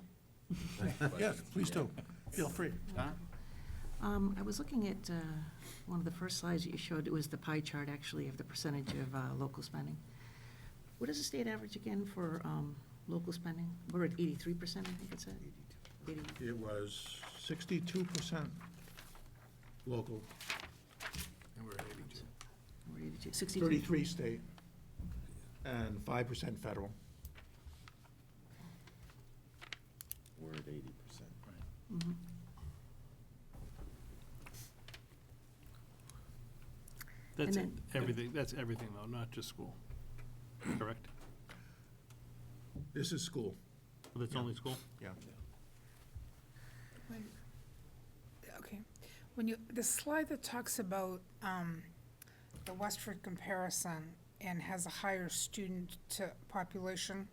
Yeah, please do. Feel free. Don? I was looking at one of the first slides that you showed. It was the pie chart, actually, of the percentage of local spending. What is the state average again for local spending? We're at 83%, I think it said. 80. It was 62% local, And we're at 82. We're 82, 62. 33 state, and 5% federal. We're at 80%. Mhm. That's And then- everything though, not just school, correct? This is school, That's only school? yeah. Okay, when you, the slide that talks about the Westford comparison and has a higher student to population,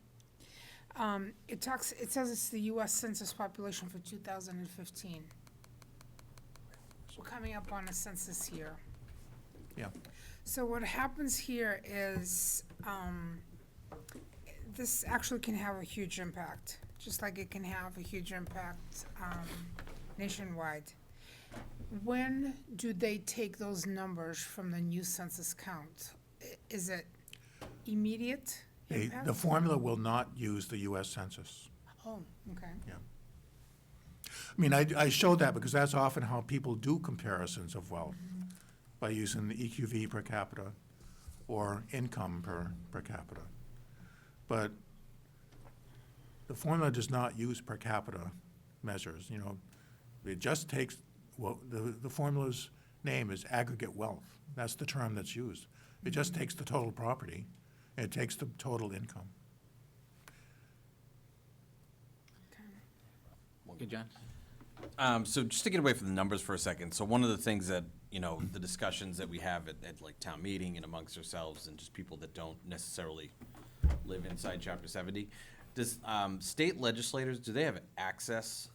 it says it's the US Census population for 2015. We're coming up on a census year. Yeah. So what happens here is, this actually can have a huge impact, just like it can have a huge impact nationwide. When do they take those numbers from the new census count? Is it immediate impact? The formula will not use the US Census. Oh, okay. I mean, I showed that because that's often how people do comparisons of wealth, by using the EQV per capita or income per capita. But the formula does not use per capita measures, you know. It just takes, well, the formula's name is aggregate wealth. That's the term that's used. It just takes the total property, and it takes the total income. Good, John? So just to get away from the numbers for a second, so one of the things that, you know, the discussions that we have at like town meeting and amongst ourselves and just people that don't necessarily live inside Chapter 70, does state legislators, do they have access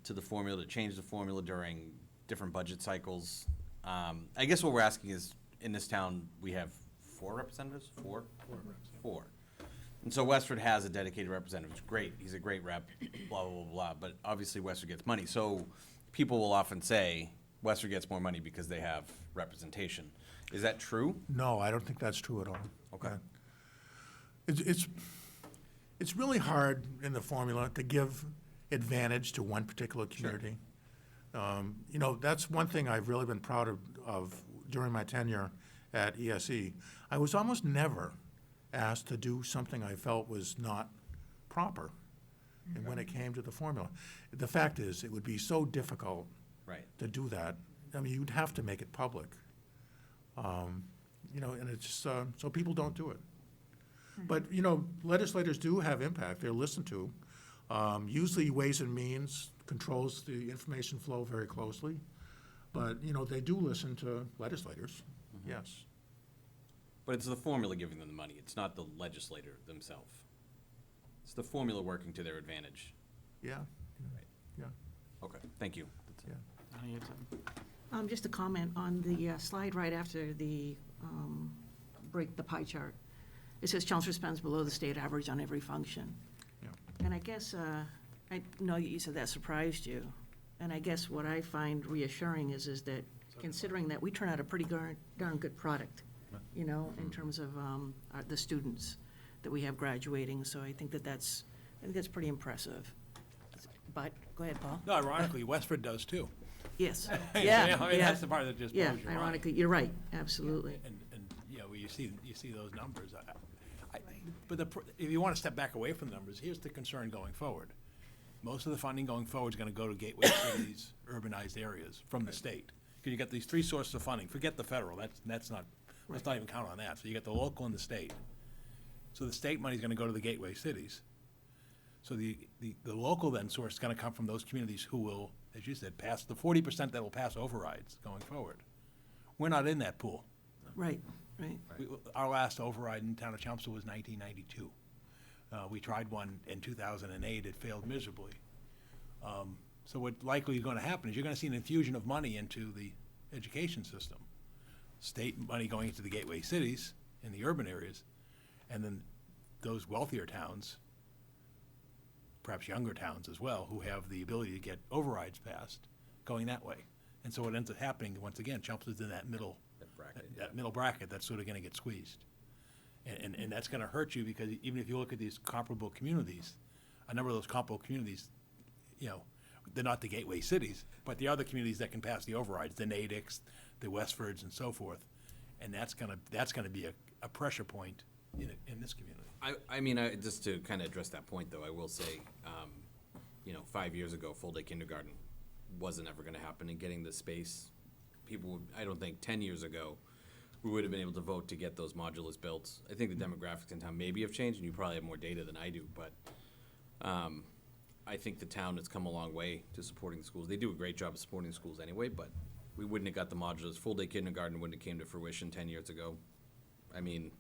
to the formula, to change the formula during different budget cycles? I guess what we're asking is, in this town, we have 4 representatives? Four? Four. And so Westford has a dedicated representative. It's great. He's a great rep, blah, blah, blah, blah. But obviously Westford gets money. So people will often say Westford gets more money because they have representation. Is that true? No, I don't think that's true at all. Okay. It's really hard in the formula to give advantage to one particular community. You know, that's one thing I've really been proud of during my tenure at ESE. I was almost never asked to do something I felt was not proper. And when it came to the formula, the fact is, it would be so difficult Right. to do that. I mean, you'd have to make it public. You know, and it's, so people don't do it. But, you know, legislators do have impact. They're listened to. Usually Ways and Means controls the information flow very closely. But, you know, they do listen to legislators, yes. But it's the formula giving them the money. It's not the legislator themselves. It's the formula working to their advantage. Yeah, Right. yeah. Okay, thank you. Just a comment on the slide right after the the pie chart. It says Chelmsford spends below the state average on every function. Yeah. And I guess, I know that you said that surprised you. And I guess what I find reassuring is that considering that we turn out a pretty darn good product, you know, in terms of the students that we have graduating. So I think that's pretty impressive. But, go ahead, Paul. No, ironically, Westford does too. Yes. You Yeah, know, I mean, yeah. that's the part that just blows Yeah, your mind. ironically, you're right, absolutely. And, you know, you see those numbers. But if you want to step back away from the numbers, here's the concern going forward. Most of the funding going forward is going to go to gateway cities, urbanized areas from the state. Because you got these 3 sources of funding. Forget the federal. Let's not even count on that. So you got the local and the state. So the state money is going to go to the gateway cities. So the local then source is going to come from those communities who will, as you said, pass the 40% that will pass overrides going forward. We're not in that pool. Right. Our last override in town of Chelmsford was 1992. We tried one in 2008. It failed miserably. So what likely is going to happen is you're going to see an infusion of money into the education system. State money going into the gateway cities in the urban areas, and then those wealthier towns, perhaps younger towns as well, who have the ability to get overrides passed, going that way. And so what ends up happening, once again, Chelmsford's in that middle, that middle bracket that's sort of gonna get squeezed. And that's gonna hurt you, because even if you look at these comparable communities, a number of those comparable communities, you know, they're not the gateway cities, but the other communities that can pass the overrides, the Natics, the Westfords, and so forth. And that's gonna be a pressure point in this community. I mean, just to kind of address that point, though, I will say, 5 years ago, full-day kindergarten wasn't ever going to happen, and getting the space, people would, I don't think 10 years ago, we would have been able to vote to get those modulars built. I think the demographics in town maybe have changed, and you probably have more data than I do, but I think the town has come a long way to supporting the schools. They do a great job of supporting the schools anyway, but we wouldn't have got the modulars. Full-day kindergarten wouldn't have came to fruition 10 years ago. I mean,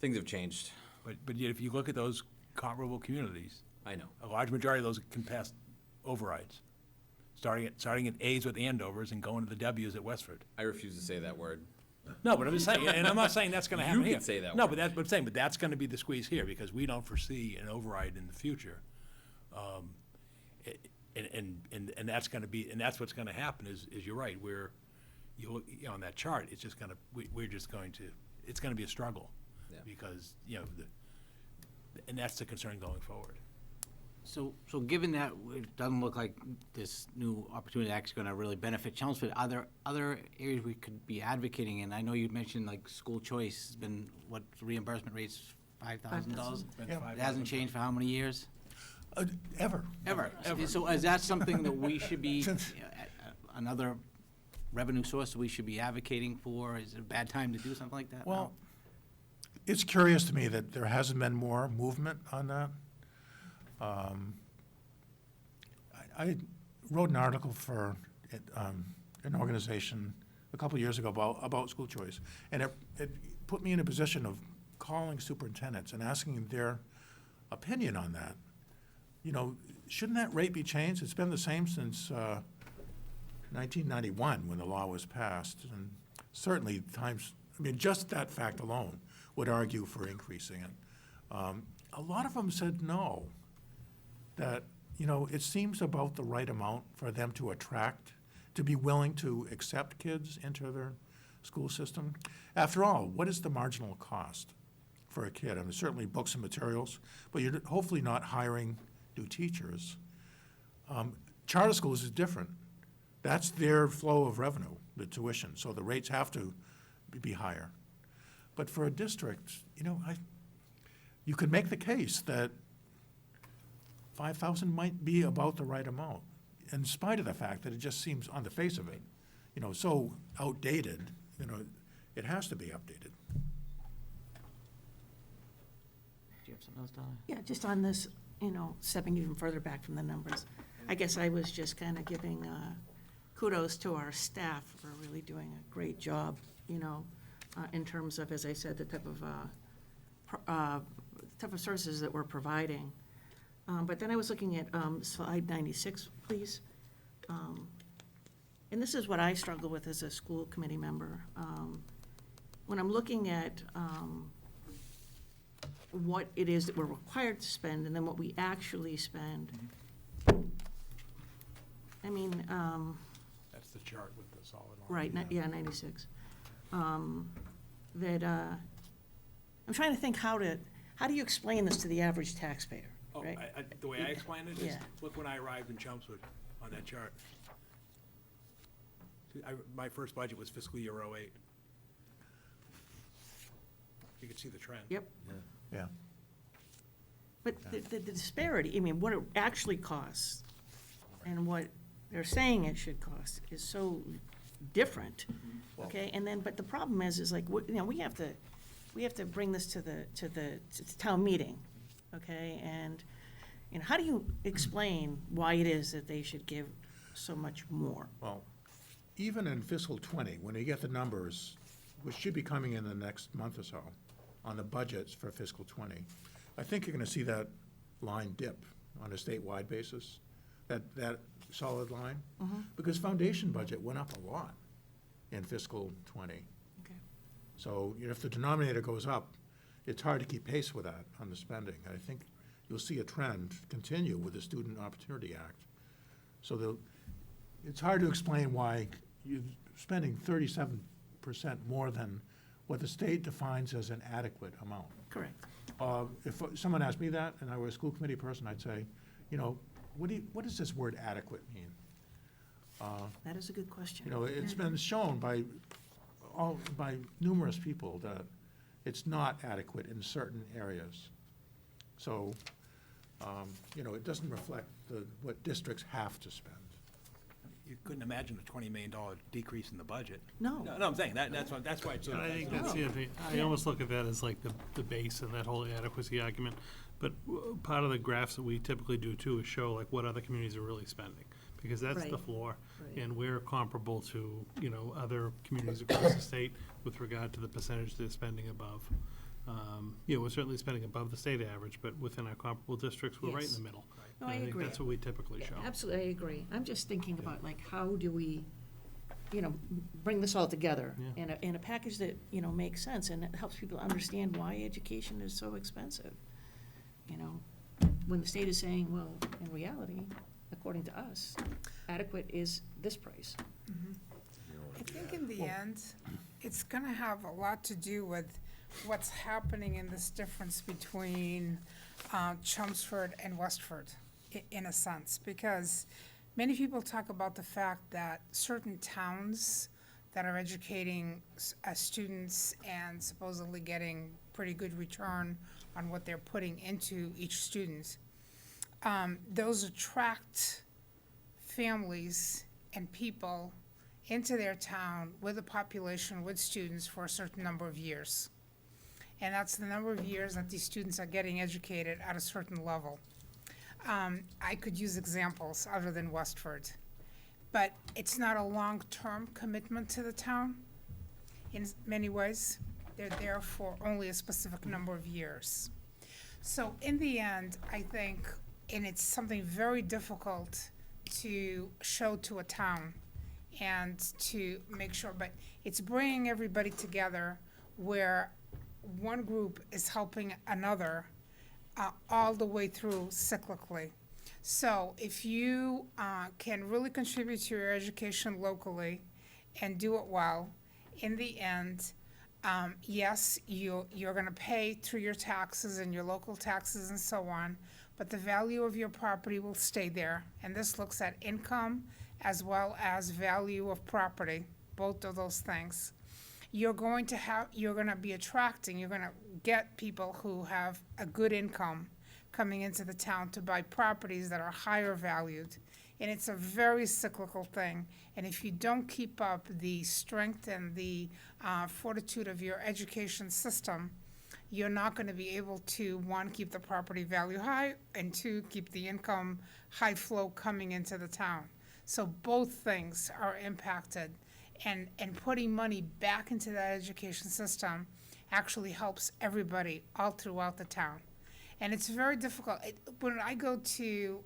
things have changed. But yet, if you look at those comparable communities, I know. a large majority of those can pass overrides, starting at A's with Andovers and going to the W's at Westford. I refuse to say that word. No, but I'm just saying, and I'm not saying that's gonna happen You here. can say that No, word. but I'm saying, but that's gonna be the squeeze here, because we don't foresee an override in the future. And that's gonna be, and that's what's gonna happen, is you're right, you look, on that chart, it's just gonna, we're just going to, it's gonna be a struggle. Yeah. Because, and that's the concern going forward. So given that it doesn't look like this new opportunity is actually gonna really benefit Chelmsford, are there other areas we could be advocating? And I know you mentioned like school choice has been, what, reimbursement rates, $5,000? Yeah. It hasn't changed for how many years? Ever. Ever. So is that something that we should be, another revenue source that we should be advocating for? Is it a bad time to do something like that? Well, it's curious to me that there hasn't been more movement on that. I wrote an article for an organization a couple of years ago about school choice, and it put me in a position of calling superintendents and asking their opinion on that. Shouldn't that rate be changed? It's been the same since 1991, when the law was passed, and certainly just that fact alone would argue for increasing it. A lot of them said no, that, it seems about the right amount for them to attract, to be willing to accept kids into their school system. After all, what is the marginal cost for a kid? Certainly books and materials, but you're hopefully not hiring new teachers. Charter schools is different. That's their flow of revenue, the tuition, so the rates have to be higher. But for a district, you could make the case that 5,000 might be about the right amount, in spite of the fact that it just seems, on the face of it, so outdated. It has to be updated. Do you have something else, Donna? Yeah, just on this, stepping even further back from the numbers, I guess I was just kind of giving kudos to our staff for really doing a great job, in terms of, as I said, the type of services that we're providing. But then I was looking at slide 96, please. And this is what I struggle with as a school committee member. When I'm looking at what it is that we're required to spend and then what we actually spend, That's the chart with the solid line. right, 96. That, I'm trying to think how do you explain this to the average taxpayer, Oh, right? the way I explained it is, Yeah. look when I arrived in Chelmsford on that chart. My first budget was fiscal year '08. You can see the trend. Yep. Yeah. But the disparity, what it actually costs and what they're saying it should cost is so different, okay? And then, but the problem is like, we have to bring this to the town meeting, okay? And, how do you explain why it is that they should give so much more? Well, even in fiscal '20, when you get the numbers, which should be coming in the next month or so, on the budgets for fiscal '20, I think you're gonna see that line dip on a statewide basis, that solid line. Because foundation budget went up a lot in fiscal '20. Okay. So, if the denominator goes up, it's hard to keep pace with that on the spending. I think you'll see a trend continue with the Student Opportunity Act. So it's hard to explain why you're spending 37% more than what the state defines as an adequate amount. Correct. If someone asked me that, and I were a school committee person, I'd say, what does this word adequate mean? That is a good question. It's been shown by numerous people that it's not adequate in certain areas. So, it doesn't reflect what districts have to spend. You couldn't imagine a $20 million decrease in the budget. No. No, I'm saying, that's why it's. And I think that's the other thing. I almost look at that as like the base of that whole adequacy argument. But part of the graphs that we typically do too is show like what other communities are really spending, because that's the Right. floor. Right. And we're comparable to, other communities across the state with regard to the percentage they're spending above. We're certainly spending above the state average, but within our comparable districts, we're right in Yes. the middle. No, And I think agree. that's what we typically show. Absolutely, I agree. I'm just thinking about like, how do we, bring this all together Yeah. in a package that, makes sense and it helps people understand why education is so expensive. When the state is saying, well, in reality, according to us, adequate is this price. I think in the end, it's gonna have a lot to do with what's happening in this difference between Chelmsford and Westford, in a sense, because many people talk about the fact that certain towns that are educating students and supposedly getting pretty good return on what they're putting into each student, those attract families and people into their town with a population, with students for a certain number of years. And that's the number of years that these students are getting educated at a certain level. I could use examples other than Westford, but it's not a long-term commitment to the town in many ways. They're there for only a specific number of years. So in the end, I think, and it's something very difficult to show to a town and to make sure, but it's bringing everybody together where one group is helping another all the way through cyclically. So if you can really contribute to your education locally and do it well, in the end, yes, you're gonna pay through your taxes and your local taxes and so on, but the value of your property will stay there. And this looks at income as well as value of property, both of those things. You're gonna be attracting, you're gonna get people who have a good income coming into the town to buy properties that are higher valued. And it's a very cyclical thing. And if you don't keep up the strength and the fortitude of your education system, you're not gonna be able to, one, keep the property value high, and two, keep the income high flow coming into the town. So both things are impacted. And putting money back into that education system actually helps everybody all throughout the town. And it's very difficult. When I go to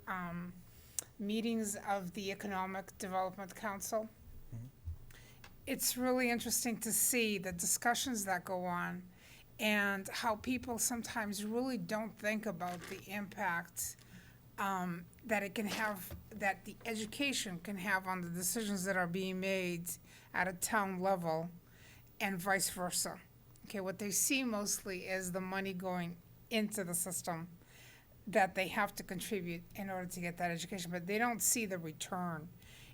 meetings of the Economic Development Council, it's really interesting to see the discussions that go on and how people sometimes really don't think about the impact that it can have, that the education can have on the decisions that are being made at a town level and vice versa. Okay, what they see mostly is the money going into the system that they have to contribute in order to get that education, but they don't see the return.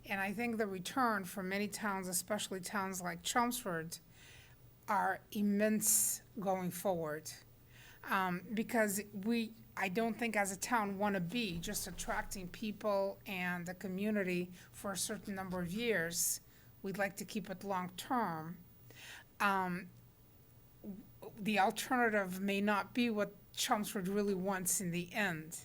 And I think the return for many towns, especially towns like Chelmsford, are immense going forward. Because I don't think as a town want to be just attracting people and the community for a certain number of years. We'd like to keep it long-term. The alternative may not be what Chelmsford really wants in the end,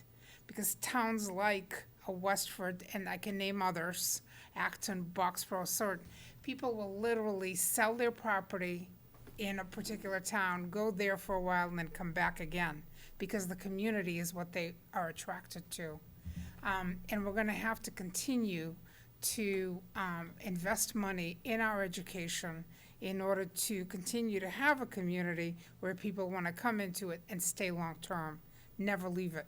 because towns like Westford, and I can name others, Acton, Boxborough, sort, people will literally sell their property in a particular town, go there for a while, and then come back again, because the community is what they are attracted to. And we're gonna have to continue to invest money in our education in order to continue to have a community where people want to come into it and stay long-term, never leave it.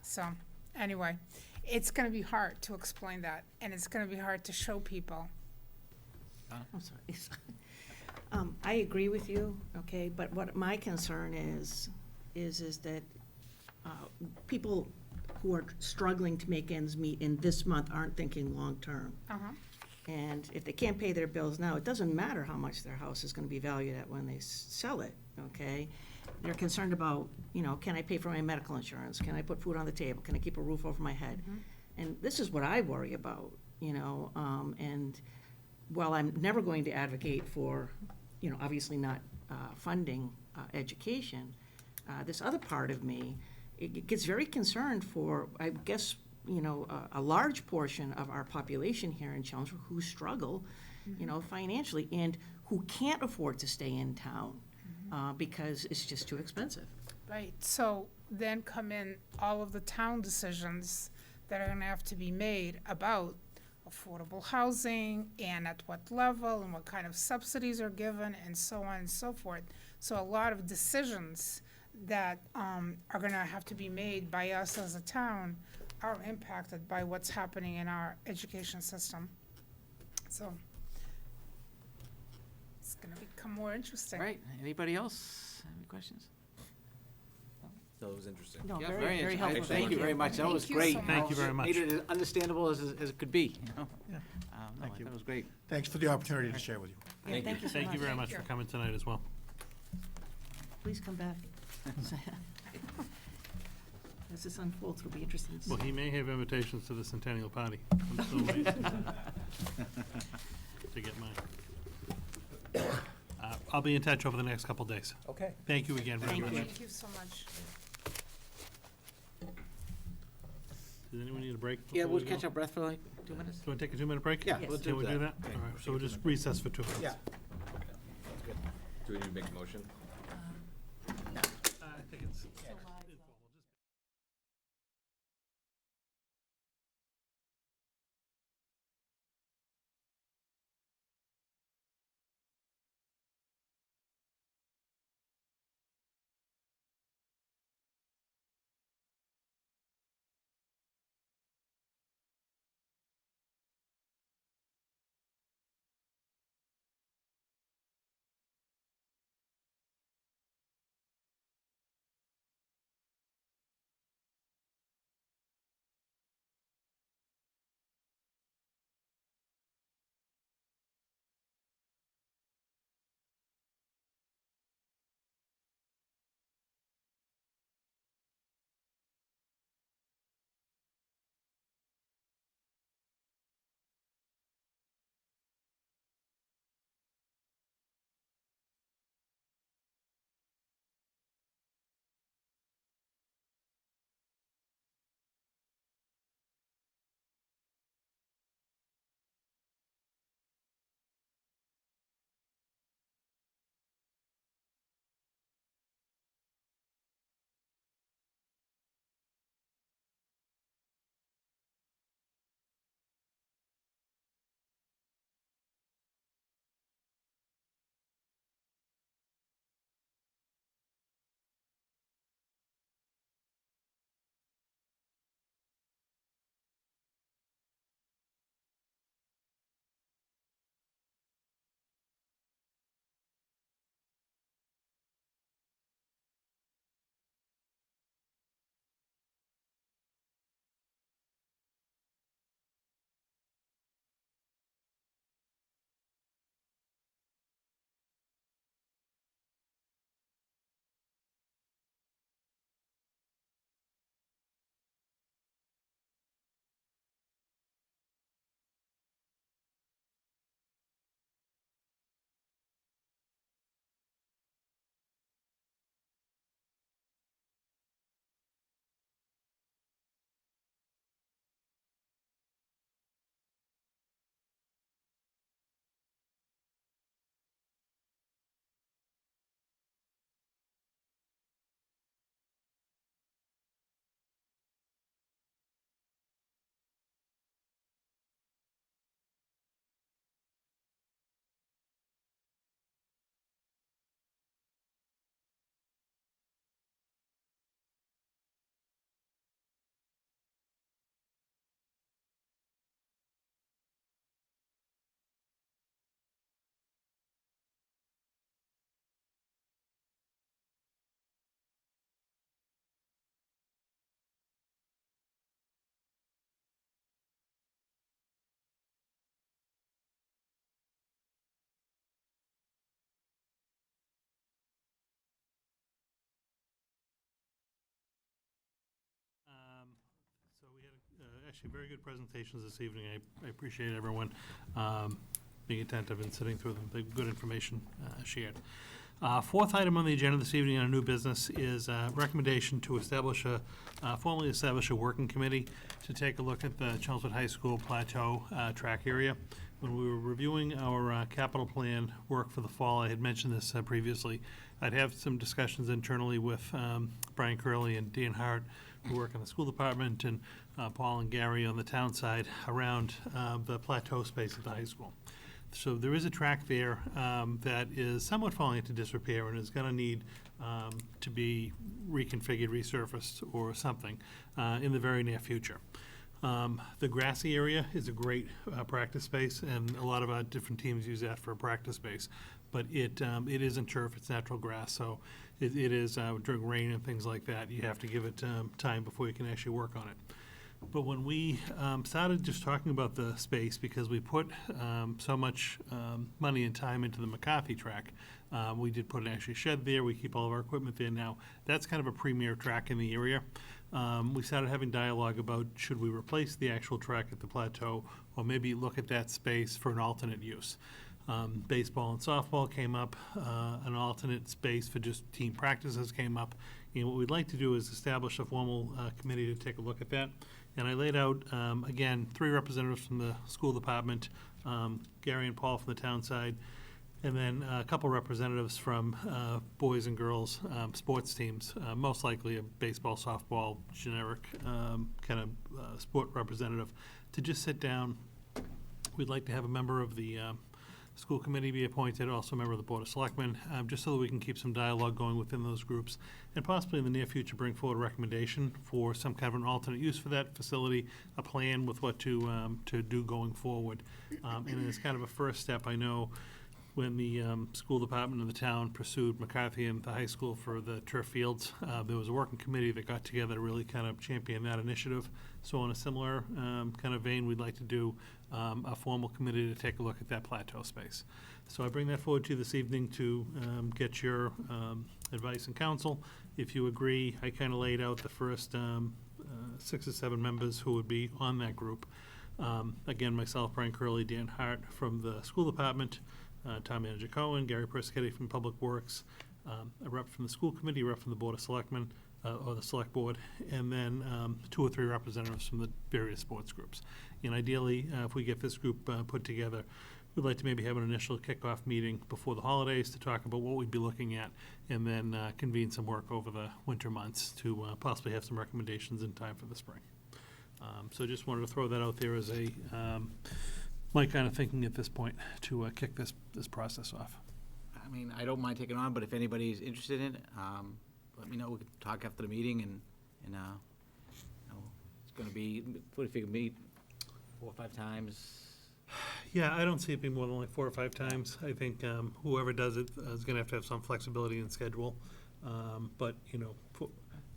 So, anyway, it's gonna be hard to explain that, and it's gonna be hard to show people. I'm sorry. I agree with you, okay, but what my concern is that people who are struggling to make ends meet in this month aren't thinking long-term. Uh-huh. And if they can't pay their bills now, it doesn't matter how much their house is gonna be valued at when they sell it, okay? They're concerned about, can I pay for my medical insurance? Can I put food on the table? Can I keep a roof over my head? And this is what I worry about, and while I'm never going to advocate for, obviously not funding education, this other part of me, it gets very concerned for, I guess, a large portion of our population here in Chelmsford who struggle, financially, and who can't afford to stay in town because it's just too expensive. Right, so then come in all of the town decisions that are gonna have to be made about affordable housing and at what level and what kind of subsidies are given and so on and so forth. So a lot of decisions that are gonna have to be made by us as a town are impacted by what's happening in our education system. So it's gonna become more interesting. All right, anybody else? Any questions? That was interesting. No, Yeah, very, very interesting. helpful. Thank you very much, that Thank was you great. so Thank you very much. Made it as understandable as it could be, Yeah. No, Thank you. that was great. Thanks for the opportunity to share with you. Yeah, thank you so much. Thank you very much for coming tonight as well. Please come back. As this unfolds, it'll be interesting to see. Well, he may have invitations to the centennial party. I'm still waiting to get mine. I'll be in touch over the next couple days. Okay. Thank you again very Thank much. you. Thank you so much. Does anyone need a break? Yeah, before we'll we go? catch our breath for like 2 minutes. Do you want to take a 2-minute break? Yeah, Yes. we'll Can we do that? Okay. All right, so we'll just recess for 2 minutes. Yeah. Do we need to make a motion? I think it's. Actually, very good presentations this evening. I appreciate everyone being attentive and sitting through them. The good information shared. Fourth item on the agenda this evening on a new business is recommendation to formally establish a working committee to take a look at the Chelmsford High School Plateau track area. When we were reviewing our capital plan work for the fall, I had mentioned this previously. I'd have some discussions internally with Brian Curley and Dan Hart, who work in the school department, and Paul and Gary on the town side around the plateau space at the high school. So there is a track there that is somewhat falling into disrepair and is going to need to be reconfigured, resurfaced, or something in the very near future. The grassy area is a great practice space, and a lot of our different teams use that for a practice space. But it isn't turf, it's natural grass, so it is, during rain and things like that, you have to give it time before you can actually work on it. But when we started just talking about the space, because we put so much money and time into the McCarthy track, we did put an actual shed there, we keep all of our equipment there now. That's kind of a premier track in the area. We started having dialogue about should we replace the actual track at the plateau, or maybe look at that space for an alternate use. Baseball and softball came up, an alternate space for just team practices came up. And what we'd like to do is establish a formal committee to take a look at that. And I laid out, again, 3 representatives from the school department, Gary and Paul from the town side, and then a couple representatives from boys and girls sports teams, most likely a baseball, softball, generic kind of sport representative, to just sit down. We'd like to have a member of the school committee be appointed, also a member of the Board of Selectmen, just so that we can keep some dialogue going within those groups, and possibly in the near future bring forward a recommendation for some kind of an alternate use for that facility, a plan with what to do going forward. And as kind of a first step, I know when the school department of the town pursued McCarthy and the high school for the turf fields, there was a working committee that got together to really kind of champion that initiative. So in a similar kind of vein, we'd like to do a formal committee to take a look at that plateau space. So I bring that forward to you this evening to get your advice and counsel. If you agree, I kind of laid out the first 6 or 7 members who would be on that group. Again, myself, Brian Curley, Dan Hart from the school department, Town Manager Cohen, Gary Persichetti from Public Works, a rep from the school committee, a rep from the Board of Selectmen, or the Select Board, and then 2 or 3 representatives from the various sports groups. And ideally, if we get this group put together, we'd like to maybe have an initial kickoff meeting before the holidays to talk about what we'd be looking at, and then convene some work over the winter months to possibly have some recommendations in time for the spring. So just wanted to throw that out there as a my kind of thinking at this point to kick this process off. I mean, I don't mind taking it on, but if anybody's interested in it, let me know. We can talk after the meeting, and you know, it's going to be, what if you can meet 4 or 5 times? Yeah, I don't see it being more than like 4 or 5 times. I think whoever does it is going to have some flexibility in schedule. But, you know,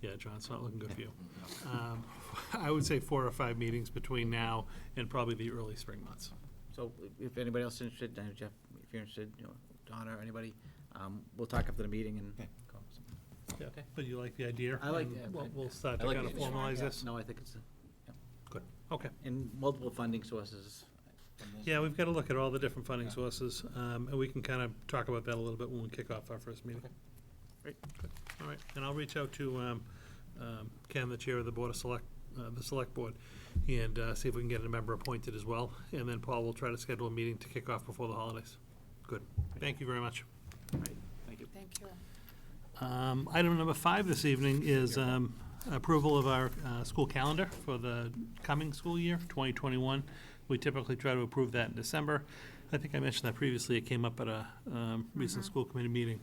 yeah, John, it's not looking good for you. I would say 4 or 5 meetings between now and probably the early spring months. So if anybody else is interested, Jeff, if you're interested, you know, Donna or anybody, we'll talk after the meeting and. Yeah, Okay. but you like the idea? I like and that. We'll start I to like kind of it. formalize Yeah. this? No, I think it's, Good, okay. and multiple funding sources. Yeah, we've got to look at all the different funding sources, and we can kind of talk about that a little bit when we kick off our first meeting. Okay. Great. Good, all right, and I'll reach out to Ken, the chair of the Board of the Select Board, and see if we can get a member appointed as well, and then Paul will try to schedule a meeting to kick off before the holidays. Good, thank you very much. All right, thank you. Thank you. Item number 5 this evening is approval of our school calendar for the coming school year, 2021. We typically try to approve that in December. I think I mentioned that previously. It came up at a recent school committee meeting.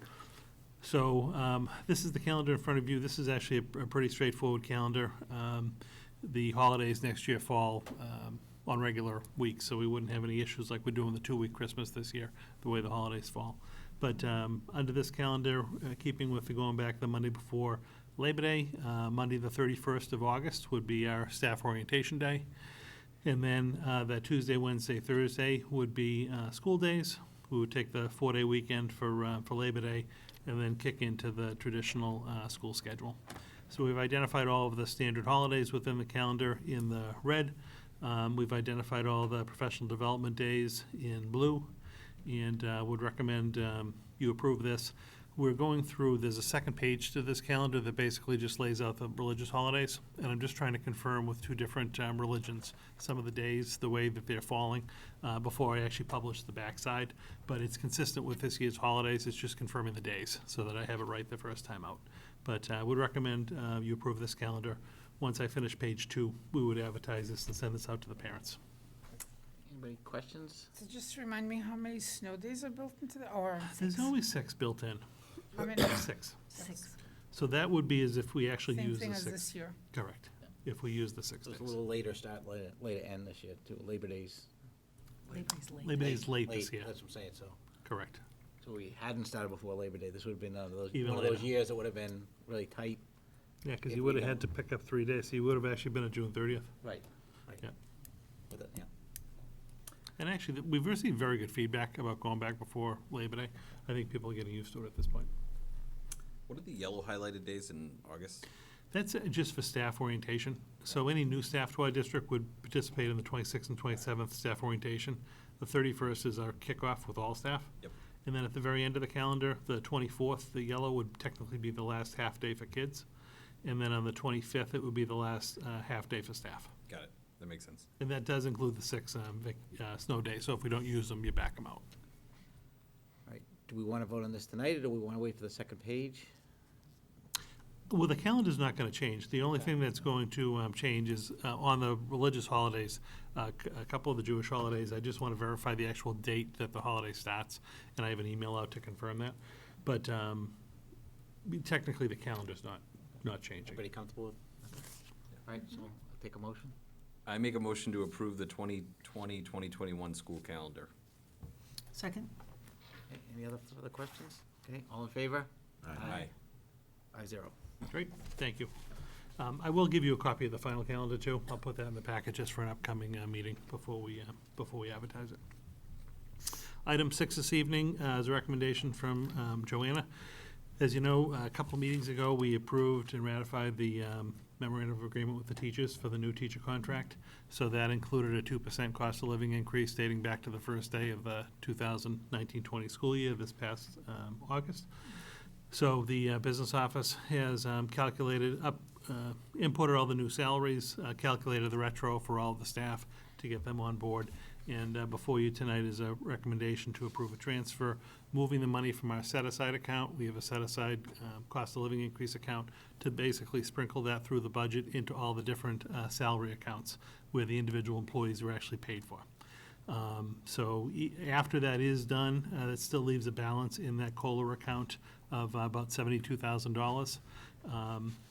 So this is the calendar in front of you. This is actually a pretty straightforward calendar. The holidays next year fall on regular weeks, so we wouldn't have any issues like we're doing the 2-week Christmas this year, the way the holidays fall. But under this calendar, keeping with the going back the Monday before Labor Day, Monday the 31st of August would be our staff orientation day. And then that Tuesday, Wednesday, Thursday would be school days. We would take the 4-day weekend for Labor Day and then kick into the traditional school schedule. So we've identified all of the standard holidays within the calendar in the red. We've identified all the professional development days in blue, and would recommend you approve this. We're going through, there's a second page to this calendar that basically just lays out the religious holidays, and I'm just trying to confirm with two different religions some of the days, the way that they're falling, before I actually publish the backside. But it's consistent with this year's holidays, it's just confirming the days, so that I have it right the first time out. But I would recommend you approve this calendar. Once I finish page 2, we would advertise this and send this out to the parents. Anybody questions? So just remind me how many snow days are built into the, or There's always 6 built in. how many? 6. Six. So that would be as if we actually Same use thing the as 6. this year. Correct. If we use the 6 So days. it's a little later start, later end this year, too. Labor Day's. Labor Day's late this year. That's what I'm saying, so. Correct. So we hadn't started before Labor Day, this would have been Even one of those later. years that would have been really tight. Yeah, because If you we would have don't- had to pick up 3 days, so you would have actually been at June 30th. Right. Yeah. With it, yeah. And actually, we've received very good feedback about going back before Labor Day. I think people are getting used to it at this point. What are the yellow highlighted days in August? That's just for staff orientation. So any new staff to our district would participate in the 26th and 27th staff orientation. The 31st is our kickoff with all staff. Yep. And then at the very end of the calendar, the 24th, the yellow would technically be the last half day for kids. And then on the 25th, it would be the last half day for staff. Got it. That makes sense. And that does include the 6 snow days. So if we don't use them, you back them out. Right. Do we want to vote on this tonight, or do we want to wait for the second page? Well, the calendar's not going to change. The only thing that's going to change is on the religious holidays, a couple of the Jewish holidays, I just want to verify the actual date that the holiday starts, and I have an email out to confirm that. But technically, the calendar's not changing. Everybody comfortable with? All right, so I'll take a motion. I make a motion to approve the 2020-2021 school calendar. Second? Okay, any other further questions? Okay, all in favor? Aye. 5-0. Great, thank you. I will give you a copy of the final calendar, too. I'll put that in the packet just for an upcoming meeting before we advertise it. Item 6 this evening is a recommendation from Joanna. As you know, a couple meetings ago, we approved and ratified the memorandum of agreement with the teachers for the new teacher contract. So that included a 2% cost of living increase dating back to the first day of the 2019-20 school year this past August. So the business office has inputted all the new salaries, calculated the retro for all the staff to get them on board. And before you tonight is a recommendation to approve a transfer, moving the money from our set-aside account. We have a set-aside cost of living increase account to basically sprinkle that through the budget into all the different salary accounts where the individual employees are actually paid for. After that is done, it still leaves a balance in that COLA account of about $72,000.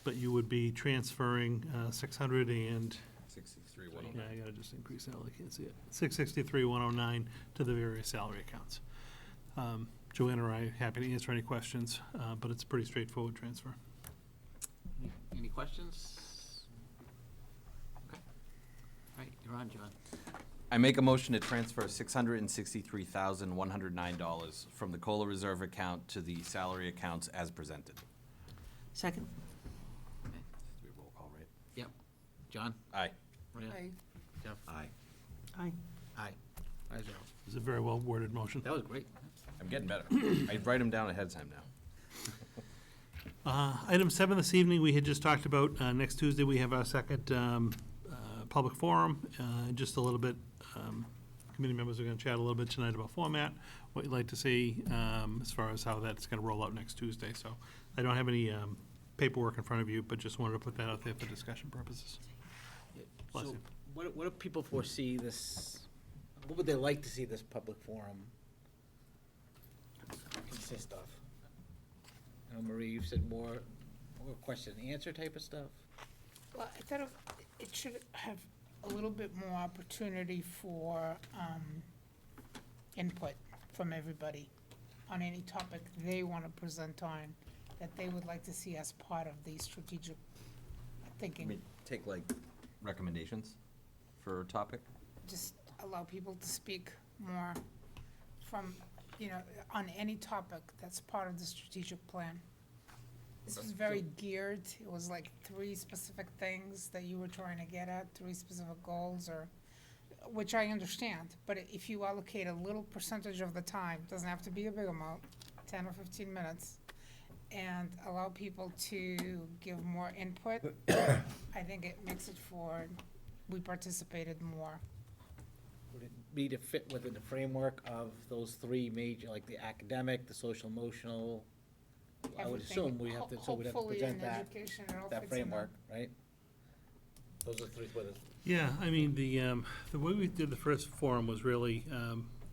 But you would be transferring 600 and, 63-109. yeah, I gotta just increase that, I can't see it. 663,109 to the various salary accounts. Joanna or I are happy to answer any questions, but it's a pretty straightforward transfer. Any questions? Okay. All right, you're on, John. I make a motion to transfer $663,109 from the COLA reserve account to the salary accounts as presented. Second? Okay. Do we roll call, right? Yep. John? Aye. Maria? Aye. Jeff? Aye. Aye. Aye. 5-0. It's a very well worded motion. That was great. I'm getting better. I write them down ahead of time now. Item 7 this evening, we had just talked about, next Tuesday, we have our second public forum. Just a little bit, committee members are going to chat a little bit tonight about format, what you'd like to see as far as how that's going to roll out next Tuesday. So I don't have any paperwork in front of you, but just wanted to put that out there for discussion purposes. Bless So you. what do people foresee this, what would they like to see this public forum consist of? I know, Marie, you've said more question and answer type of stuff? Well, I thought it should have a little bit more opportunity for input from everybody on any topic they want to present on, that they would like to see as part of the strategic thinking. Take like recommendations for a topic? Just allow people to speak more from, on any topic that's part of the strategic plan. This was very geared. It was like 3 specific things that you were trying to get at, 3 specific goals, or, which I understand. But if you allocate a little percentage of the time, doesn't have to be a big amount, 10 or 15 minutes, and allow people to give more input, I think it makes it for, we participated more. Would it be to fit within the framework of those 3 major, like the academic, the social emotional? I would Everything. assume we'd have to, so we'd have to Hopefully present in that, education, it all that fits in there. framework, right? Those are 3, whether, Yeah, I mean, the way we did the first forum was really,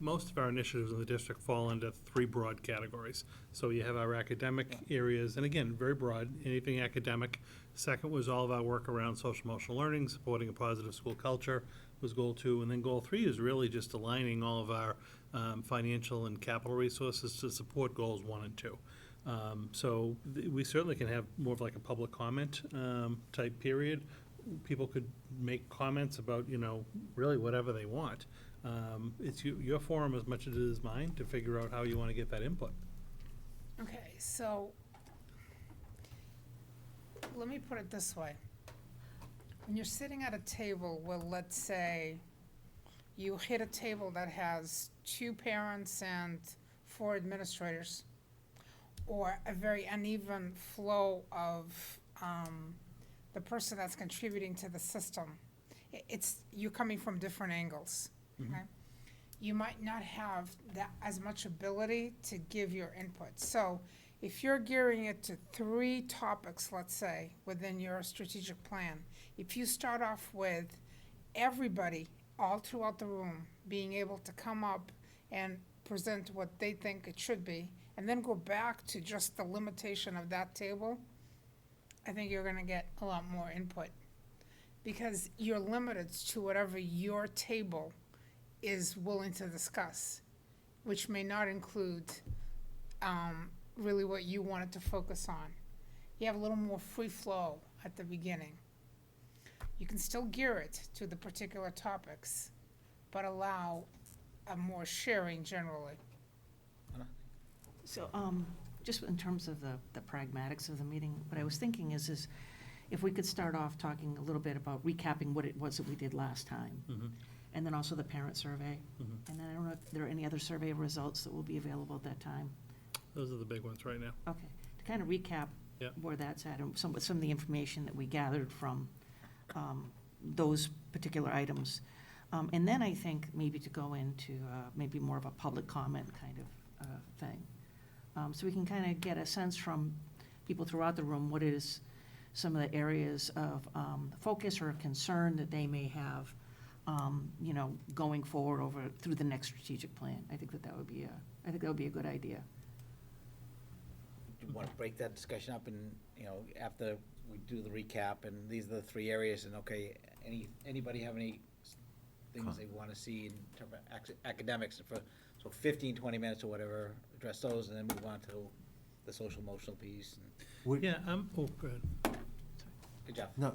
most of our initiatives in the district fall into 3 broad categories. So you have our academic areas, and again, very broad, anything academic. Second was all of our work around social emotional learning, supporting a positive school culture was goal 2. And then goal 3 is really just aligning all of our financial and capital resources to support goals 1 and 2. So we certainly can have more of like a public comment type period. People could make comments about, really whatever they want. It's your forum as much as it is mine to figure out how you want to get that input. Okay, so let me put it this way. When you're sitting at a table, well, let's say you hit a table that has 2 parents and 4 administrators, or a very uneven flow of the person that's contributing to the system. It's, you're coming from different angles, okay? You might not have that as much ability to give your input. So if you're gearing it to 3 topics, let's say, within your strategic plan, if you start off with everybody all throughout the room being able to come up and present what they think it should be, and then go back to just the limitation of that table, I think you're gonna get a lot more input. Because you're limited to whatever your table is willing to discuss, which may not include really what you wanted to focus on. You have a little more free flow at the beginning. You can still gear it to the particular topics, but allow a more sharing generally. So, just in terms of the pragmatics of the meeting, what I was thinking is if we could start off talking a little bit about recapping what it was that we did last time, and then also the parent survey, and then I don't know if there are any other survey results that will be available at that time. Those are the big ones right now. Okay, to kind of recap Yep. where that's at, and some of the information that we gathered from those particular items. And then I think maybe to go into maybe more of a public comment kind of thing. So we can kind of get a sense from people throughout the room what is some of the areas of focus or concern that they may have, going forward through the next strategic plan. I think that would be a good idea. do you want to break that discussion up and, after we do the recap, and these are the 3 areas, and okay, anybody have any things they want to see in terms of academics, so 15, 20 minutes or whatever, address those, and then move on to the social emotional piece. Yeah, go ahead. Good job. No,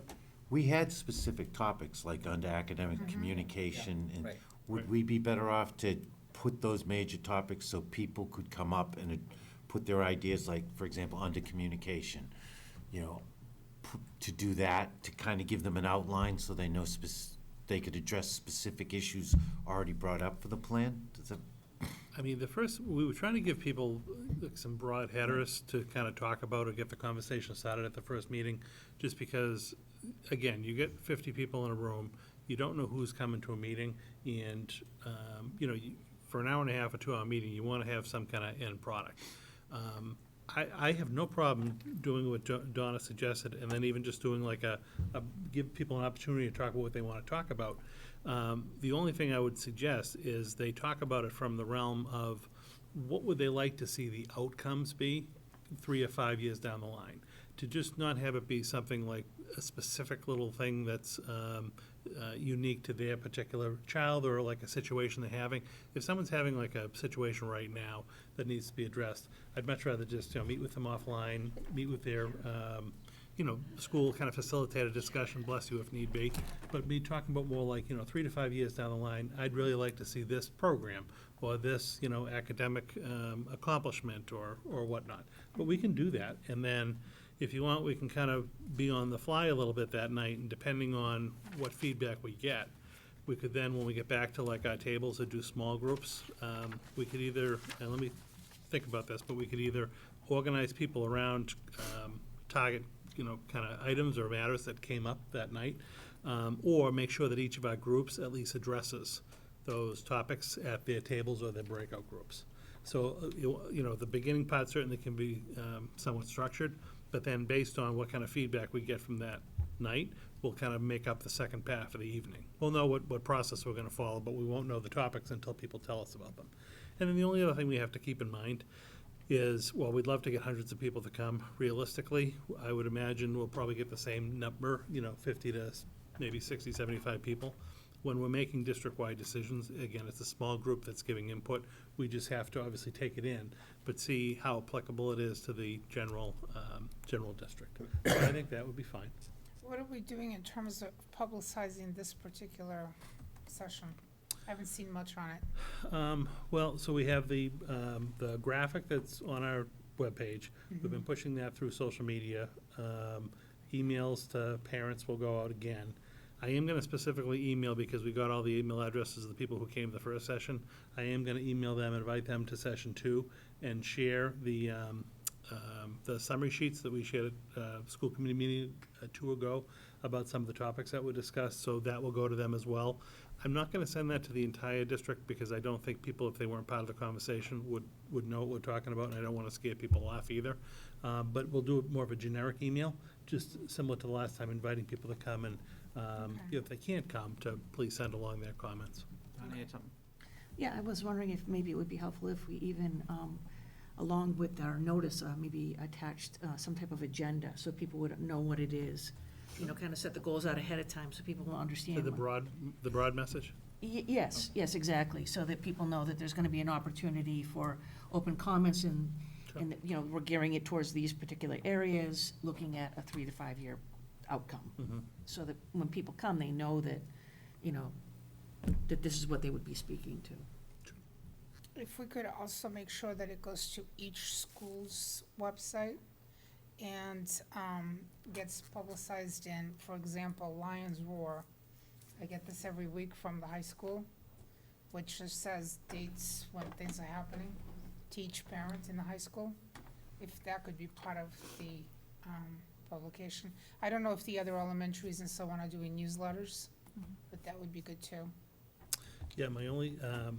we had specific topics, like under academic communication, Yeah, and right. would we be better off to put those major topics so people could come up and put their ideas, like, for example, under communication, to do that, to kind of give them an outline so they know they could address specific issues already brought up for the plan? Does that? I mean, we were trying to give people like some broad headers to kind of talk about or get the conversation started at the first meeting, just because, again, you get 50 people in a room, you don't know who's coming to a meeting, and, for an hour and a half or 2-hour meeting, you want to have some kind of end product. I have no problem doing what Donna suggested, and then even just doing like give people an opportunity to talk about what they want to talk about. The only thing I would suggest is they talk about it from the realm of what would they like to see the outcomes be 3 or 5 years down the line. To just not have it be something like a specific little thing that's unique to their particular child or like a situation they're having. If someone's having like a situation right now that needs to be addressed, I'd much rather just meet with them offline, meet with their school, kind of facilitate a discussion, bless you if need be, but be talking about more like 3 to 5 years down the line, I'd really like to see this program or this academic accomplishment or whatnot. But we can do that, and then if you want, we can kind of be on the fly a little bit that night, and depending on what feedback we get, we could then, when we get back to like our tables that do small groups, we could either, and let me think about this, but we could either organize people around target, kind of items or matters that came up that night, or make sure that each of our groups at least addresses those topics at their tables or their breakout groups. So, the beginning part certainly can be somewhat structured, but then based on what kind of feedback we get from that night, we'll kind of make up the second half of the evening. We'll know what process we're gonna follow, but we won't know the topics until people tell us about them. And then the only other thing we have to keep in mind is, while we'd love to get hundreds of people to come, realistically, I would imagine we'll probably get the same number, 50 to maybe 60, 75 people. When we're making district-wide decisions, again, it's a small group that's giving input. We just have to obviously take it in, but see how applicable it is to the general district. So I think that would be fine. What are we doing in terms of publicizing this particular session? I haven't seen much on it. Well, so we have the graphic that's on our webpage. We've been pushing that through social media. Emails to parents will go out again. I am going to specifically email, because we got all the email addresses of the people who came to the first session. I am going to email them, invite them to session 2, and share the summary sheets that we shared at school committee meeting 2 ago about some of the topics that were discussed, so that will go to them as well. I'm not going to send that to the entire district, because I don't think people, if they weren't part of the conversation, would know what we're talking about, and I don't want to scare people off either. But we'll do more of a generic email, just similar to the last time, inviting people to come, and if they can't come, to please send along their comments. Donna, you had something? Yeah, I was wondering if maybe it would be helpful if we even, along with our notice, maybe attached some type of agenda, so people would know what it is. Kind of set the goals out ahead of time, so people will understand. So the what- broad message? Yes, exactly, so that people know that there's gonna be an opportunity for open comments, and, we're gearing it towards these particular areas, looking at a 3 to 5 year outcome. So that when people come, they know that, that this is what they would be speaking to. If we could also make sure that it goes to each school's website and gets publicized in, for example, Lions Roar. I get this every week from the high school, which just says dates when things are happening to each parent in the high school. If that could be part of the publication. I don't know if the other elementaries and so on are doing newsletters, but that would be good too. Yeah, my only,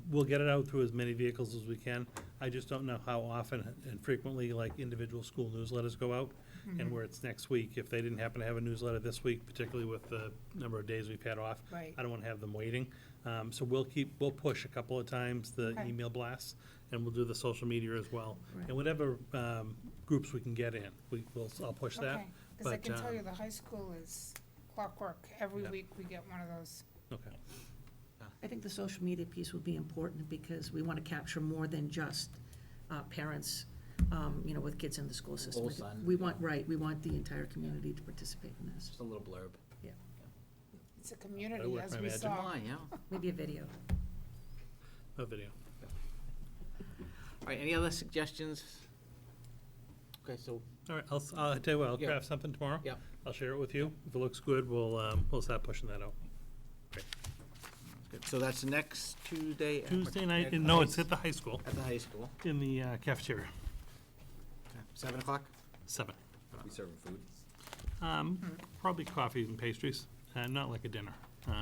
we'll get it out through as many vehicles as we can. I just don't know how often and frequently, like, individual school newsletters go out, and where it's next week. If they didn't happen to have a newsletter this week, particularly with the number of days we've had off, Right. I don't want to have them waiting. So we'll push a couple of times the Okay. email blasts, and we'll do the social media as well. Right. And whatever groups we can get in, I'll push that. Okay, because I but, can tell you the high school is clockwork. Every Yeah. week we get one of those. Okay. I think the social media piece would be important, because we want to capture more than just parents, with kids in the school system. Whole son. We want the entire community to participate in this. Just a little blurb. It's a community, That'll work, as I we imagine. saw. Come on, yeah. Maybe a video. No video. All right, any other suggestions? Okay, so, All right, I'll tell you what, I'll Yeah. craft something tomorrow. Yep. I'll share it with you. If it looks good, we'll start pushing that out. good. So that's next Tuesday? Tuesday night, at no, high- it's at the high school, At the high school, in the cafeteria, 7 o'clock? 7. We serving food? Probably coffees and pastries, not like a dinner,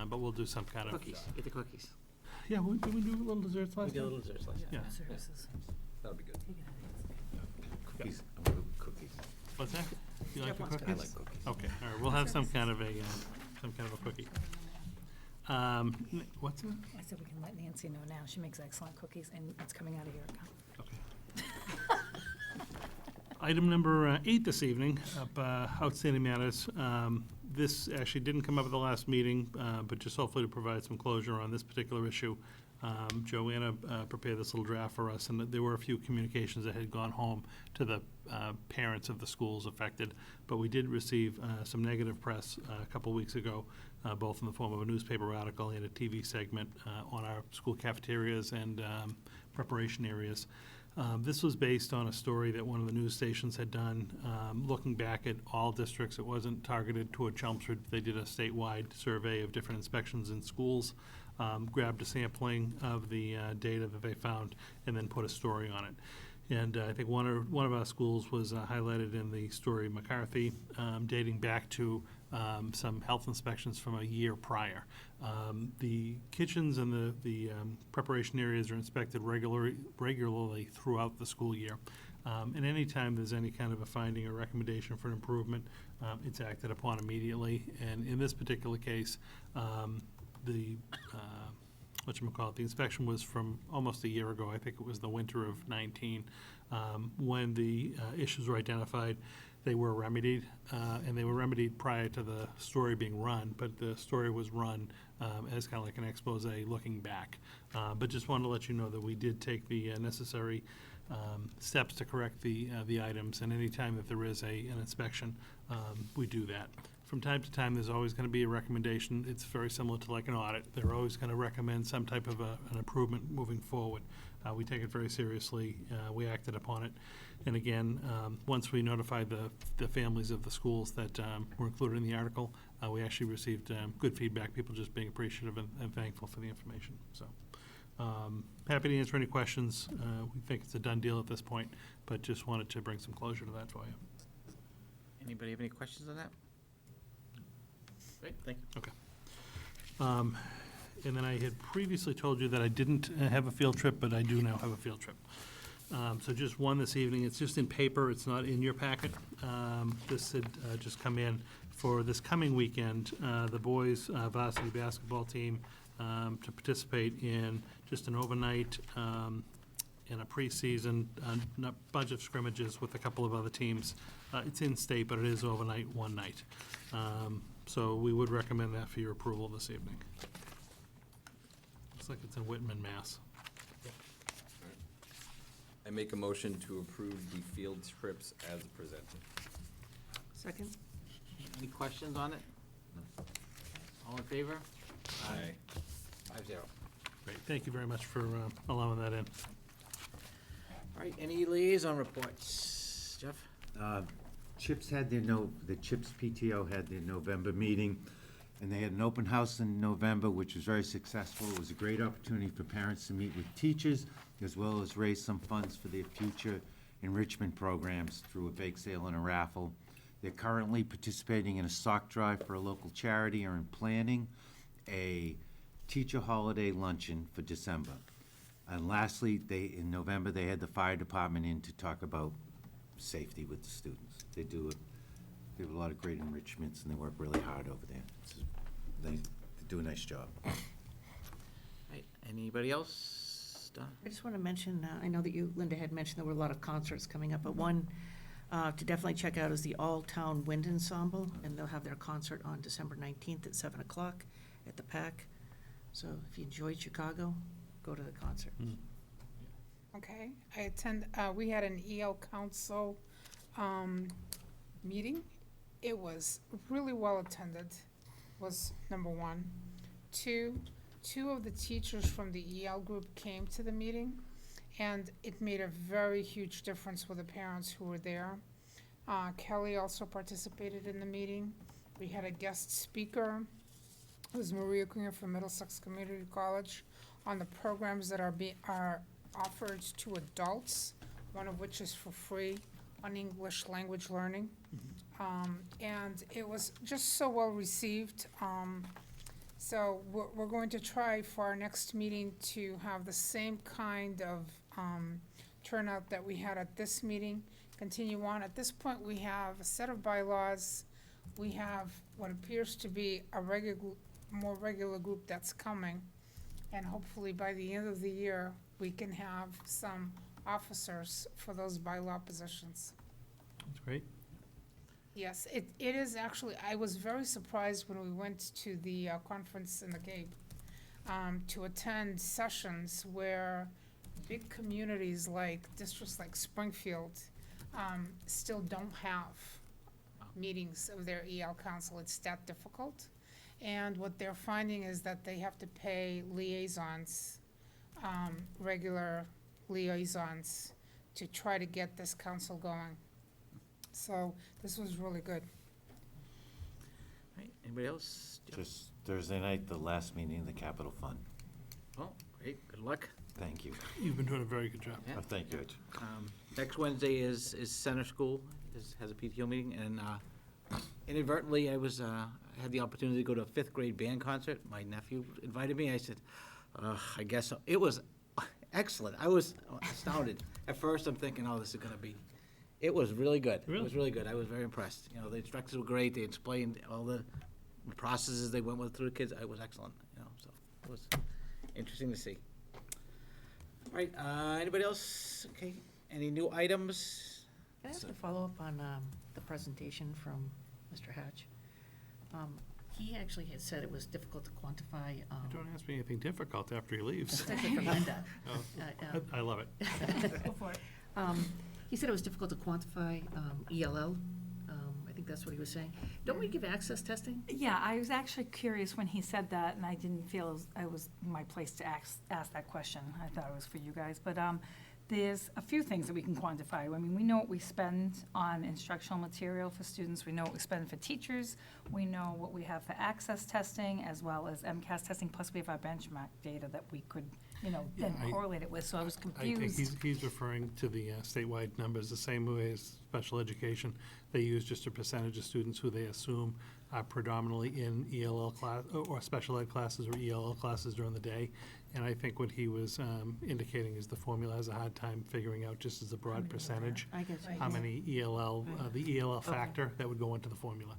but we'll do some kind of. Cookies, get the cookies. Yeah, did we do little desserts We last did a time? little desserts last Yeah. That'll be good. Cookies, I'm gonna go with cookies. What's that? You like the wants cookies? I like cookies. Okay, all right, we'll have some kind of a cookie. What's it? I said we can let Nancy know now. She makes excellent cookies, and it's coming out of your account. Okay. Item number 8 this evening, outstanding matters. This actually didn't come up at the last meeting, but just hopefully to provide some closure on this particular issue. Joanna prepared this little draft for us, and there were a few communications that had gone home to the parents of the schools affected. But we did receive some negative press a couple weeks ago, both in the form of a newspaper article and a TV segment on our school cafeterias and preparation areas. This was based on a story that one of the news stations had done, looking back at all districts. It wasn't targeted toward Chelmsford. They did a statewide survey of different inspections in schools, grabbed a sampling of the data that they found, and then put a story on it. And I think one of our schools was highlighted in the story McCarthy, dating back to some health inspections from a year prior. The kitchens and the preparation areas are inspected regularly throughout the school year. And anytime there's any kind of a finding or recommendation for an improvement, it's acted upon immediately. And in this particular case, the inspection was from almost a year ago. I think it was the winter of 19, when the issues were identified. They were remedied, and they were remedied prior to the story being run, but the story was run as kind of like an expose looking back. But just wanted to let you know that we did take the necessary steps to correct the items, and anytime that there is an inspection, we do that. From time to time, there's always going to be a recommendation. It's very similar to like an audit. They're always going to recommend some type of an improvement moving forward. We take it very seriously. We acted upon it. And again, once we notified the families of the schools that were included in the article, we actually received good feedback, people just being appreciative and thankful for the information. So happy to answer any questions. We think it's a done deal at this point, but just wanted to bring some closure to that for you. Anybody have any questions on that? Great, thank you. Okay. And then I had previously told you that I didn't have a field trip, but I do now have a field trip. So just one this evening. It's just in paper. It's not in your packet. This had just come in for this coming weekend. The boys varsity basketball team to participate in just an overnight and a preseason bunch of scrimmages with a couple of other teams. It's in state, but it is overnight, one night. So we would recommend that for your approval this evening. Looks like it's in Whitman, Mass. I make a motion to approve the field trips as presented. Second? Any questions on it? No. All in favor? Aye. 5-0. Great, thank you very much for allowing that in. All right, any liaison reports? Jeff? CHIPS had the CHIPS PTO had their November meeting, and they had an open house in November, which was very successful. It was a great opportunity for parents to meet with teachers, as well as raise some funds for their future enrichment programs through a bake sale and a raffle. They're currently participating in a sock drive for a local charity and planning a teacher holiday luncheon for December. And lastly, in November, they had the fire department in to talk about safety with the students. They do a lot of great enrichments, and they work really hard over there. They do a nice job. Right, anybody else? Donna? I just want to mention, I know that Linda had mentioned there were a lot of concerts coming up, but one to definitely check out is the All-Town Wind Ensemble, and they'll have their concert on December 19th at 7 o'clock at the PAC. So if you enjoyed Chicago, go to the concert. Okay, we had an EL Council meeting. It was really well attended, was number one. Two of the teachers from the EL group came to the meeting, and it made a very huge difference with the parents who were there. Kelly also participated in the meeting. We had a guest speaker. It was Maria Queen from Middlesex Community College on the programs that are offered to adults, one of which is for free on English language learning. And it was just so well received. So we're going to try for our next meeting to have the same kind of turnout that we had at this meeting, continue on. At this point, we have a set of bylaws. We have what appears to be a more regular group that's coming. And hopefully by the end of the year, we can have some officers for those bylaw positions. That's great. Yes, it is actually, I was very surprised when we went to the conference in the Cape to attend sessions where big communities like districts like Springfield still don't have meetings of their EL council. It's that difficult. And what they're finding is that they have to pay liaisons, regular liaisons, to try to get this council going. So this was really good. Right, anybody else? Jeff? Just Thursday night, the last meeting of the Capital Fund. Oh, great, good luck. Thank you. You've been doing a very good job. Yeah. Thank you. Next Wednesday is Center School, has a PTO meeting, and inadvertently, I had the opportunity to go to a fifth grade band concert. My nephew invited me. I said, I guess so. It was excellent. I was astounded. At first, I'm thinking, oh, this is gonna be, it was really good. It Really? was really good. I was very impressed. You know, the instructors were great. They explained all the processes they went with through the kids. It was excellent, you know, so it was interesting to see. All right, anybody else? Okay, any new items? Can I ask a follow-up on the presentation from Mr. Hatch? He actually had said it was difficult to quantify. Don't ask me anything difficult after he leaves. It's actually from Linda. I love it. Go for it. He said it was difficult to quantify ELL. I think that's what he was saying. Don't we give access testing? Yeah, I was actually curious when he said that, and I didn't feel it was my place to ask that question. I thought it was for you guys, but there's a few things that we can quantify. I mean, we know what we spend on instructional material for students. We know what we spend for teachers. We know what we have for access testing as well as MCAS testing, plus we have our benchmark data that we could, then correlate it with. So I was I confused. think he's referring to the statewide numbers, the same way as special education. They use just a percentage of students who they assume are predominantly in ELL class, or special ed classes or ELL classes during the day. And I think what he was indicating is the formula has a hard time figuring out, just as a broad percentage, I guess. how many ELL, the ELL factor that would go into the formula.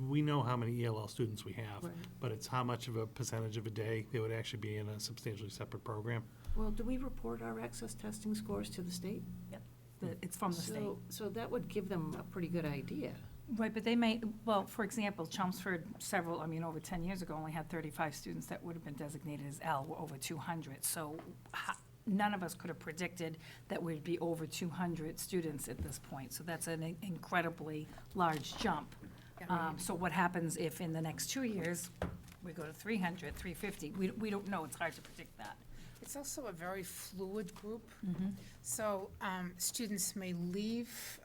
We know how many ELL students we have, Right. but it's how much of a percentage of a day they would actually be in a substantially separate program. Well, do we report our access testing scores to the state? It's from the state. So that would give them a pretty good idea. Right, but they may, well, for example, Chelmsford over 10 years ago, only had 35 students that would have been designated as L, were over 200. So none of us could have predicted that we'd be over 200 students at this point. So that's an incredibly large jump. So what happens if in the next 2 years, we go to 300, 350? We don't know, it's hard to predict that. It's also a very fluid group. So students may leave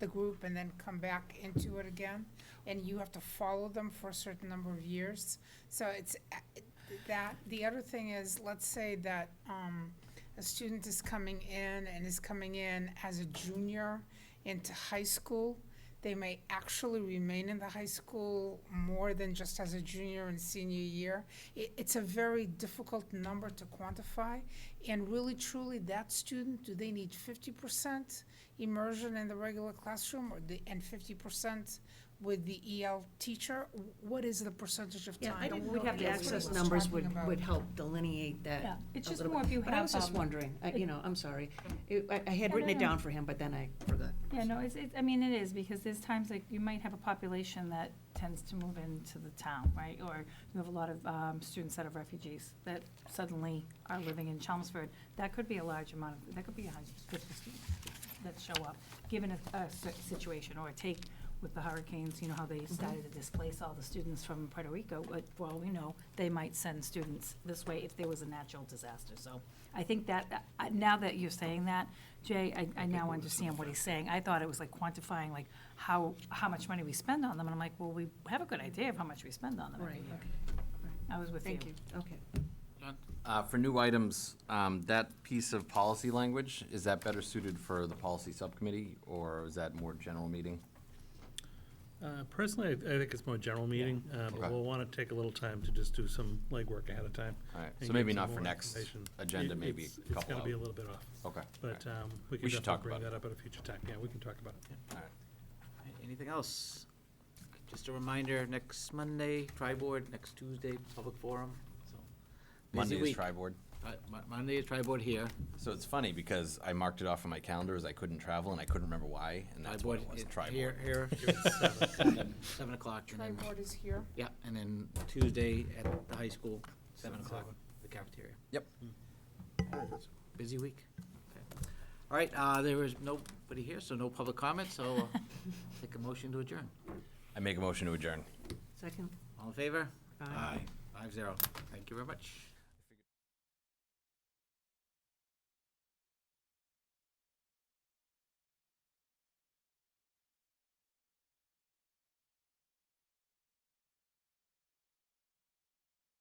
the group and then come back into it again, and you have to follow them for a certain number of years. So it's that. The other thing is, let's say that a student is coming in as a junior into high school. They may actually remain in the high school more than just as a junior and senior year. It's a very difficult number to quantify. And really, truly, that student, do they need 50% immersion in the regular classroom and 50% with the EL teacher? What is the percentage of time? We'd have the access numbers would help delineate that. Yeah, it's a just little more bit. if you But I have, was just wondering, I'm sorry. I had written it no. down for him, but then I forgot. Yeah, no, it is, because there's times like you might have a population that tends to move into the town, right? Or you have a lot of students that are refugees that suddenly are living in Chelmsford. That could be a large amount of, that could be 150 students that show up, given a situation. Or take with the hurricanes, how they started to displace all the students from Puerto Rico. But for all we know, they might send students this way if there was a natural disaster. So I think that, now that you're saying that, Jay, I now understand what he's saying. I thought it was like quantifying like how much money we spend on them. And I'm like, well, we have a good idea of how much we spend on them every Right, year. okay. I was with you. Thank you, okay. For new items, that piece of policy language, is that better suited for the policy subcommittee, or is that more general meeting? Personally, I think it's more general meeting, but Okay. we'll want to take a little time to just do some legwork ahead of time. All right, and so get maybe some not for more next information. agenda, maybe a It's couple going to be a out. little bit off, Okay. but we We can should talk definitely bring about that up at a future time. Yeah, we can talk about it. All right. All right, anything else? Just a reminder, next Monday, tri-board, next Tuesday, public forum, so. busy Monday is week. tri-board. Monday is tri-board here. So it's funny because I marked it off on my calendar as I couldn't travel and I couldn't remember why, and that's what it was, tri-board. Here, 7 o'clock. and then- Tri-board is here. Yeah, and then Tuesday at the high school, 7 o'clock, the cafeteria. Yep. Busy week. Okay. All right, there is nobody here, so no public comment, so take a motion to adjourn. I make a motion to adjourn. Second? All in favor? Aye. 5-0. Thank you very much.